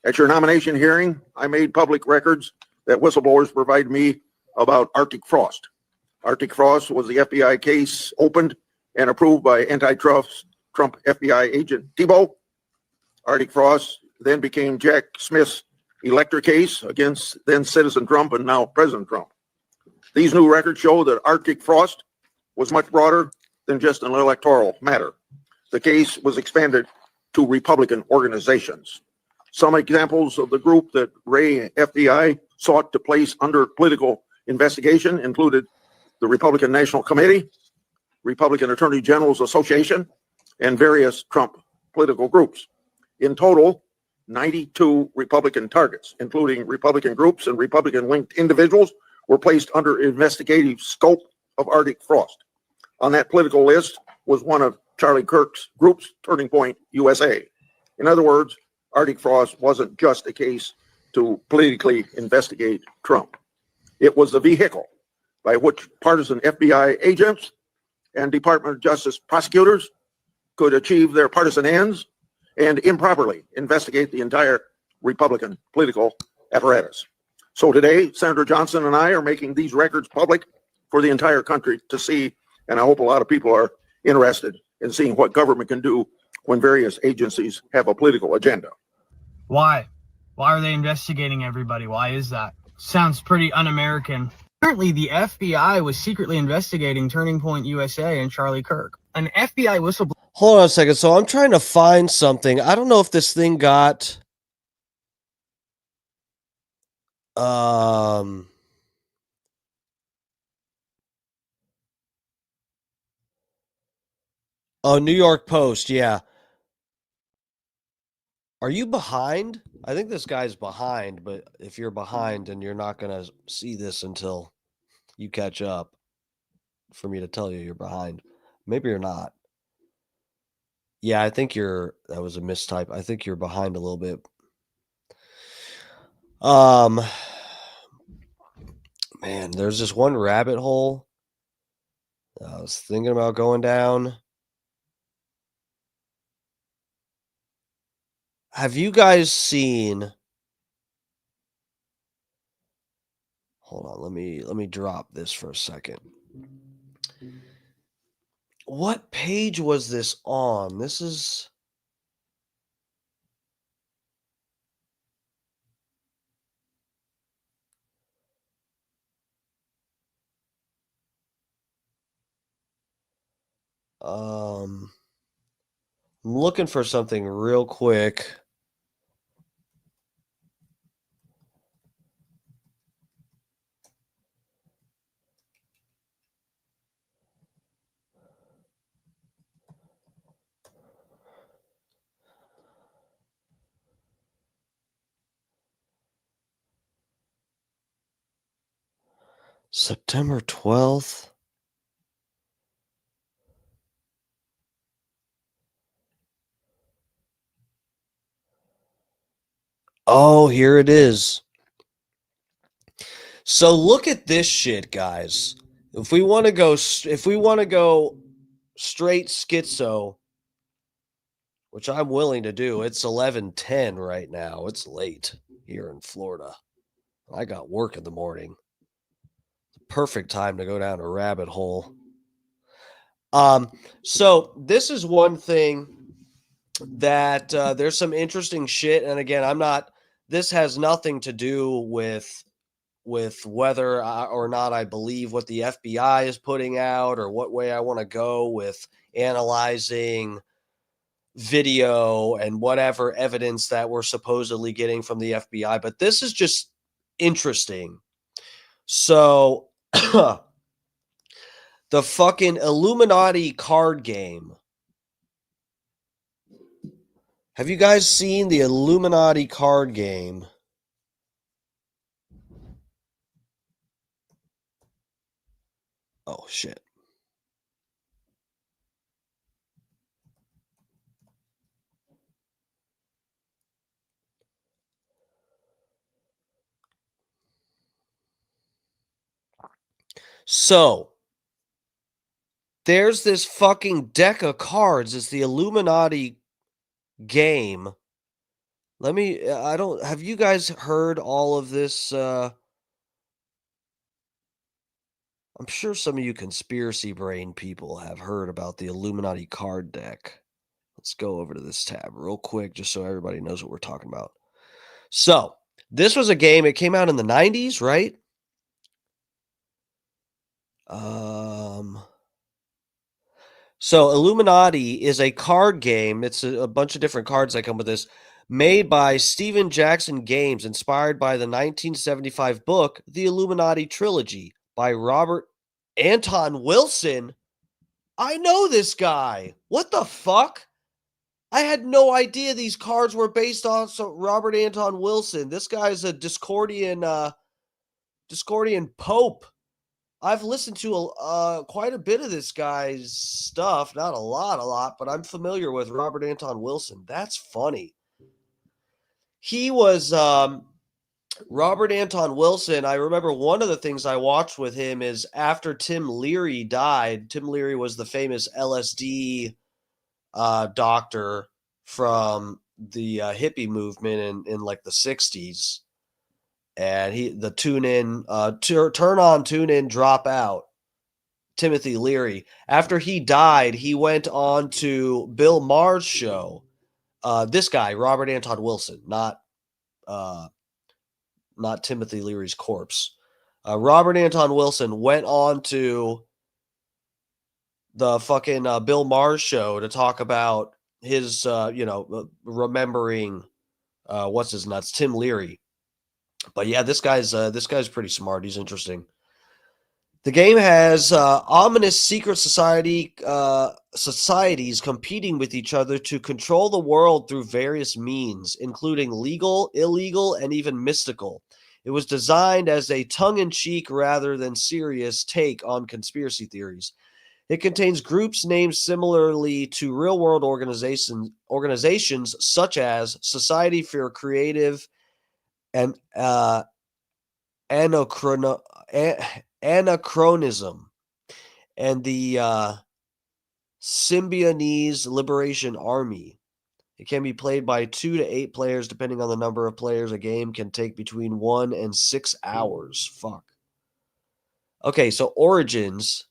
At your nomination hearing, I made public records that whistleblowers provide me about Arctic frost. Arctic Frost was the FBI case opened and approved by antitrust Trump FBI agent Tebow. Arctic Frost then became Jack Smith's elector case against then Citizen Trump and now President Trump. These new records show that Arctic Frost was much broader than just an electoral matter. The case was expanded to Republican organizations. Some examples of the group that Ray FBI sought to place under political investigation included the Republican National Committee, Republican Attorney General's Association, and various Trump political groups. In total, 92 Republican targets, including Republican groups and Republican-linked individuals, were placed under investigative scope of Arctic Frost. On that political list was one of Charlie Kirk's groups, Turning Point USA. In other words, Arctic Frost wasn't just a case to politically investigate Trump. It was the vehicle by which partisan FBI agents and Department of Justice prosecutors could achieve their partisan ends and improperly investigate the entire Republican political apparatus. So today, Senator Johnson and I are making these records public for the entire country to see, and I hope a lot of people are interested in seeing what government can do when various agencies have a political agenda. Why? Why are they investigating everybody? Why is that? Sounds pretty un-American. Apparently, the FBI was secretly investigating Turning Point USA and Charlie Kirk. An FBI whistleblower. Hold on a second. So I'm trying to find something. I don't know if this thing got oh, New York Post, yeah. Are you behind? I think this guy's behind, but if you're behind and you're not going to see this until you catch up for me to tell you you're behind. Maybe you're not. Yeah, I think that was a mistype. I think you're behind a little bit. Man, there's this one rabbit hole I was thinking about going down. Have you guys seen? Hold on, let me drop this for a second. What page was this on? This is I'm looking for something real quick. September 12th. Oh, here it is. So look at this shit, guys. If we want to go straight schizo, which I'm willing to do, it's 11:10 right now. It's late here in Florida. I got work in the morning. Perfect time to go down a rabbit hole. So this is one thing that there's some interesting shit, and again, this has nothing to do with whether or not I believe what the FBI is putting out or what way I want to go with analyzing video and whatever evidence that we're supposedly getting from the FBI, but this is just interesting. So the fucking Illuminati card game. Have you guys seen the Illuminati card game? Oh, shit. So, there's this fucking deck of cards. It's the Illuminati game. Have you guys heard all of this? I'm I'm sure some of you conspiracy brain people have heard about the Illuminati card deck. Let's go over to this tab real quick just so everybody knows what we're talking about. So, this was a game. It came out in the 90s, right? So Illuminati is a card game. It's a bunch of different cards that come with this, made by Steven Jackson Games, inspired by the 1975 book, The Illuminati Trilogy by Robert Anton Wilson. I know this guy. What the fuck? I had no idea these cards were based on Robert Anton Wilson. This guy's a Discordian Pope. I've listened to quite a bit of this guy's stuff. Not a lot, but I'm familiar with Robert Anton Wilson. That's funny. He was Robert Anton Wilson. I remember one of the things I watched with him is after Tim Leary died. Tim Leary was the famous LSD doctor from the hippie movement in like the 60s. And the tune in, turn on, tune in, drop out. Timothy Leary. After he died, he went on to Bill Maher's show. This guy, Robert Anton Wilson, not Timothy Leary's corpse. Robert Anton Wilson went on to the fucking Bill Maher's show to talk about his, remembering what's his nuts, Tim Leary. But yeah, this guy's pretty smart. He's interesting. The game has ominous secret societies competing with each other to control the world through various means, including legal, illegal, and even mystical. It was designed as a tongue-in-cheek rather than serious take on conspiracy theories. It contains groups named similarly to real-world organizations such as Society for Creative and Anachronism and the Symbionese Liberation Army. It can be played by 2 to 8 players depending on the number of players. A game can take between 1 and 6 hours. Fuck. Okay, so Origins.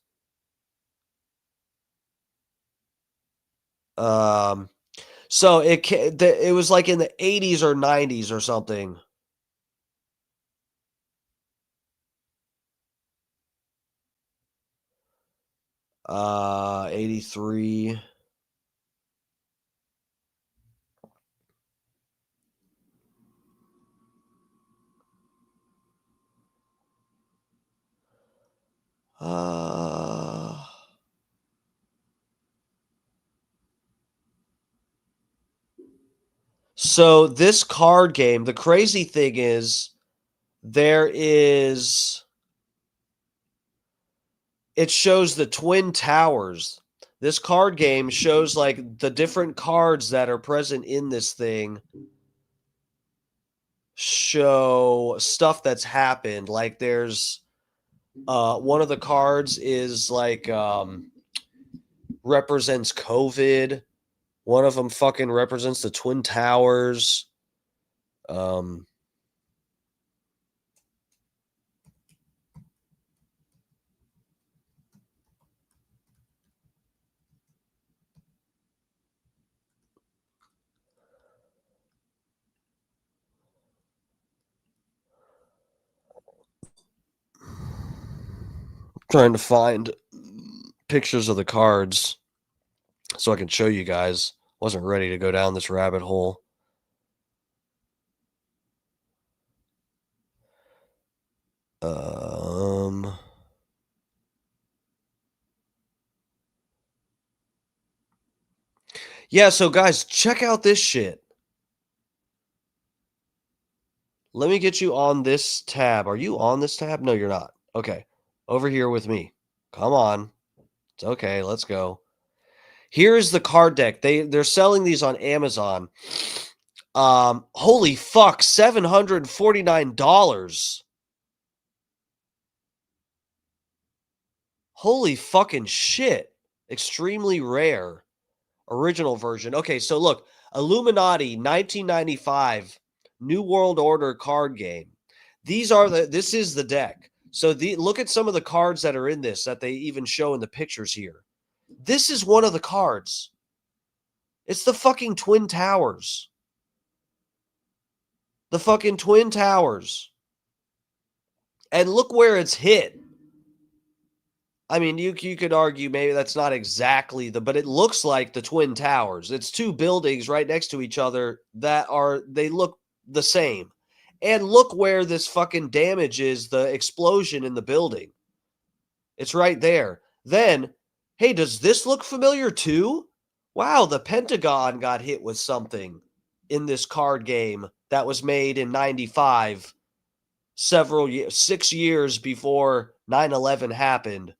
So it was like in the 80s or 90s or something. Uh, 83. So this card game, the crazy thing is it shows the Twin Towers. This card game shows like the different cards that are present in this thing show stuff that's happened. Like there's one of the cards is like represents COVID. One of them fucking represents the Twin Towers. Trying to find pictures of the cards so I can show you guys. Wasn't ready to go down this rabbit hole. Yeah, so guys, check out this shit. Let me get you on this tab. Are you on this tab? No, you're not. Okay. Over here with me. Come on. It's okay. Let's go. Here's the card deck. They're selling these on Amazon. Holy fuck, $749. Holy fucking shit. Extremely rare. Original version. Okay, so look. Illuminati 1995 New World Order card game. This is the deck. So look at some of the cards that are in this that they even show in the pictures here. This is one of the cards. It's the fucking Twin Towers. The fucking Twin Towers. And look where it's hit. I mean, you could argue maybe that's not exactly but it looks like the Twin Towers. It's two buildings right next to each other they look the same. And look where this fucking damage is, the explosion in the building. It's right there. Then, hey, does this look familiar too? Wow, the Pentagon got hit with something in this card game that was made in 95, 6 years before 9/11 happened.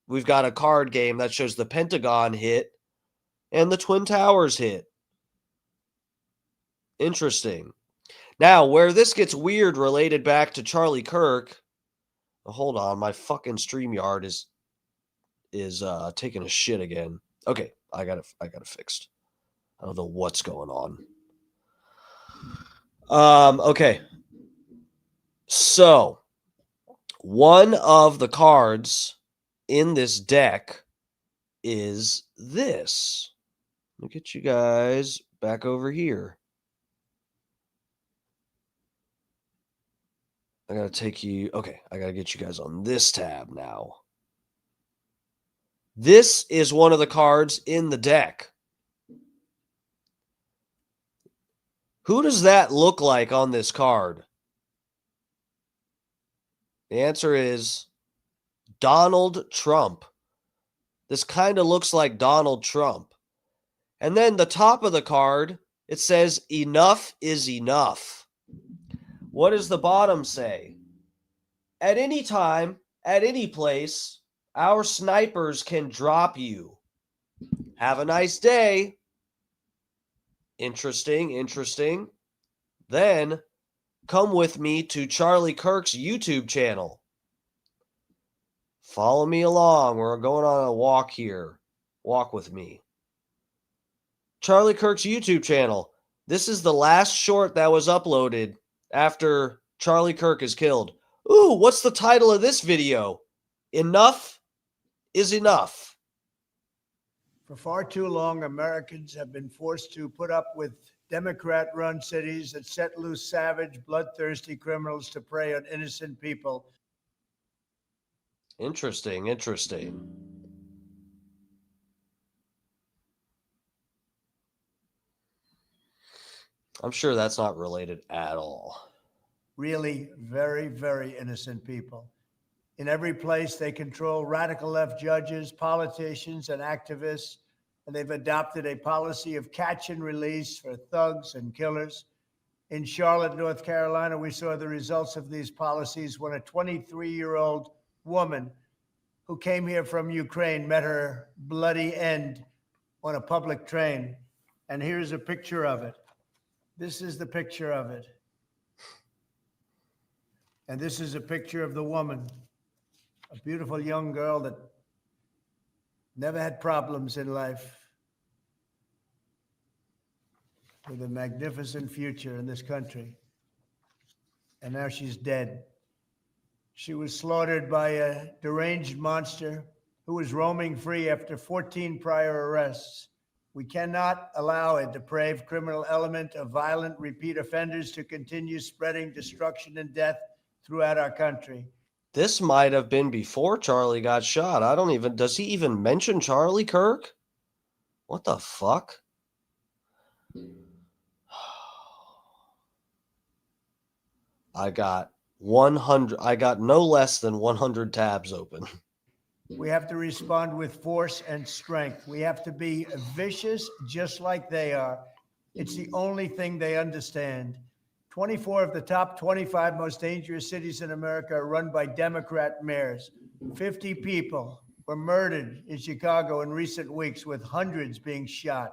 We've got a card game that shows the Pentagon hit and the Twin Towers hit. Interesting. Now, where this gets weird related back to Charlie Kirk. Hold on, my fucking StreamYard is taking a shit again. Okay, I got it fixed. I don't know what's going on. Okay. So, one of the cards in this deck is this. Let me get you guys back over here. I got to take you. Okay, I got to get you guys on this tab now. This is one of the cards in the deck. Who does that look like on this card? The answer is Donald Trump. This kind of looks like Donald Trump. And then the top of the card, it says, "Enough is enough." What does the bottom say? At any time, at any place, our snipers can drop you. Have a nice day. Interesting, interesting. Then, come with me to Charlie Kirk's YouTube channel. Follow me along. We're going on a walk here. Walk with me. Charlie Kirk's YouTube channel. This is the last short that was uploaded after Charlie Kirk is killed. Ooh, what's the title of this video? Enough is enough. For far too long, Americans have been forced to put up with Democrat-run cities that set loose savage, bloodthirsty criminals to prey on innocent people. Interesting, interesting. I'm sure that's not related at all. Really very, very innocent people. In every place, they control radical left judges, politicians, and activists, and they've adopted a policy of catch and release for thugs and killers. In Charlotte, North Carolina, we saw the results of these policies when a 23-year-old woman who came here from Ukraine met her bloody end on a public train. And here's a picture of it. This is the picture of it. And this is a picture of the woman, a beautiful young girl that never had problems in life, with a magnificent future in this country. And now she's dead. She was slaughtered by a deranged monster who was roaming free after 14 prior arrests. We cannot allow a depraved criminal element of violent repeat offenders to continue spreading destruction and death throughout our country. This might have been before Charlie got shot. Does he even mention Charlie Kirk? What the fuck? I got no less than 100 tabs open. We have to respond with force and strength. We have to be vicious just like they are. It's the only thing they understand. 24 of the top 25 most dangerous cities in America are run by Democrat mayors. 50 people were murdered in Chicago in recent weeks, with hundreds being shot.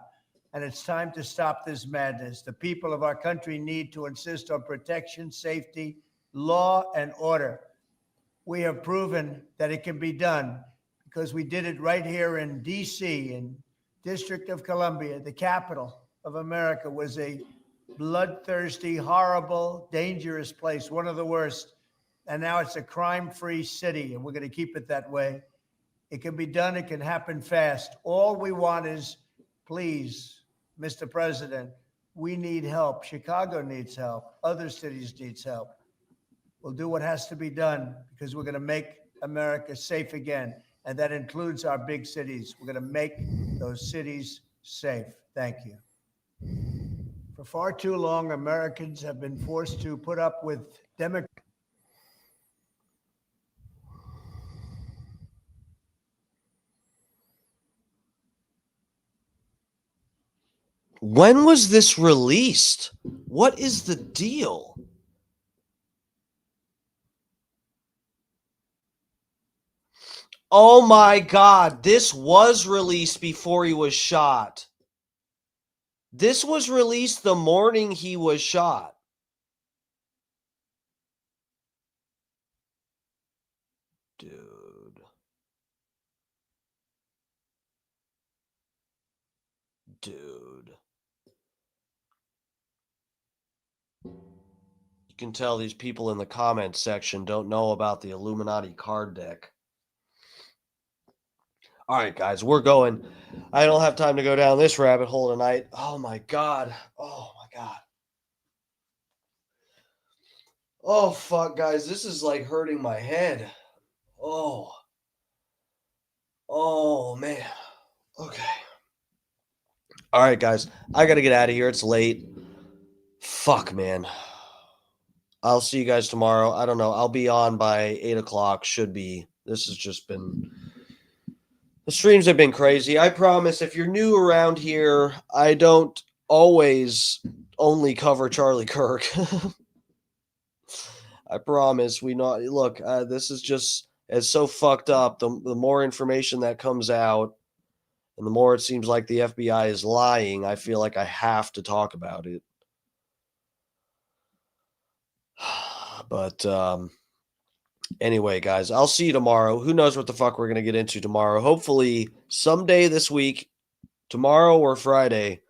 And it's time to stop this madness. The people of our country need to insist on protection, safety, law, and order. We have proven that it can be done because we did it right here in D.C., in District of Columbia. The capital of America was a bloodthirsty, horrible, dangerous place, one of the worst. And now it's a crime-free city, and we're going to keep it that way. It can be done. It can happen fast. All we want is, please, Mr. President, we need help. Chicago needs help. Other cities needs help. We'll do what has to be done because we're going to make America safe again. And that includes our big cities. We're going to make those cities safe. Thank you. For far too long, Americans have been forced to put up with Democrats. When was this released? What is the deal? Oh my God, this was released before he was shot. This was released the morning he was shot. Dude. You can tell these people in the comments section don't know about the Illuminati card deck. All right, guys, we're going. I don't have time to go down this rabbit hole tonight. Oh, my God. Oh, my God. Oh, fuck, guys. This is like hurting my head. Oh. Oh, man. Okay. All right, guys. I got to get out of here. It's late. Fuck, man. I'll see you guys tomorrow. I don't know. I'll be on by 8 o'clock. Should be. This has just been... The streams have been crazy. I promise if you're new around here, I don't always only cover Charlie Kirk. I promise we not look, this is just it's so fucked up. The more information that comes out and the more it seems like the FBI is lying, I feel like I have to talk about it. But anyway, guys, I'll see you tomorrow. Who knows what the fuck we're going to get into tomorrow. Hopefully, someday this week, tomorrow or Friday,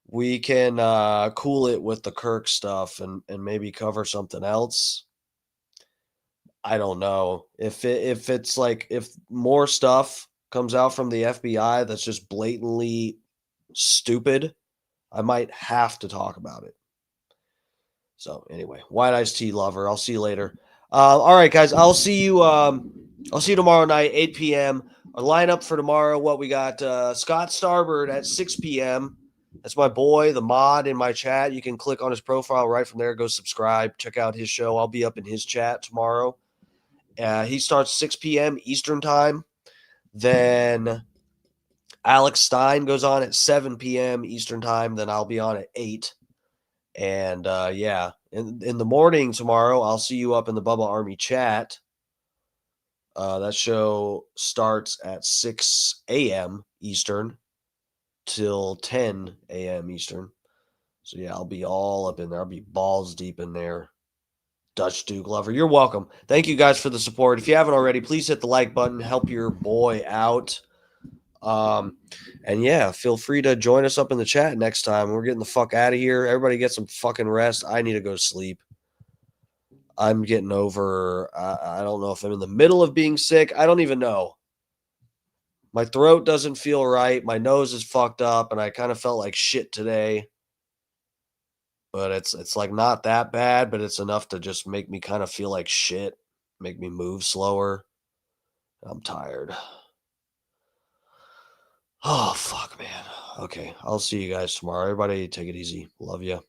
we can cool it with the Kirk stuff and maybe cover something else. I don't know. If it's like, if more stuff comes out from the FBI that's just blatantly stupid, I might have to talk about it. So anyway, White Iced Tea Lover, I'll see you later. All right, guys, I'll see you tomorrow night, 8 p.m. Our lineup for tomorrow, what we got, Scott Starbird at 6 p.m. That's my boy, the mod in my chat. You can click on his profile right from there. Go subscribe. Check out his show. I'll be up in his chat tomorrow. He starts 6 p.m. Eastern time. Then Alex Stein goes on at 7 p.m. Eastern time. Then I'll be on at 8. And yeah, in the morning tomorrow, I'll see you up in the Bubba Army chat. That show starts at 6 a.m. Eastern till 10 a.m. Eastern. So yeah, I'll be all up in there. I'll be balls deep in there. Dutch Duke Lover, you're welcome. Thank you guys for the support. If you haven't already, please hit the like button. Help your boy out. And yeah, feel free to join us up in the chat next time. We're getting the fuck out of here. Everybody get some fucking rest. I need to go to sleep. I'm getting over, I don't know if I'm in the middle of being sick. I don't even know. My throat doesn't feel right. My nose is fucked up, and I kind of felt like shit today. But it's like not that bad, but it's enough to just make me kind of feel like shit, make me move slower. I'm tired. Oh, fuck, man. Okay, I'll see you guys tomorrow. Everybody take it easy. Love you.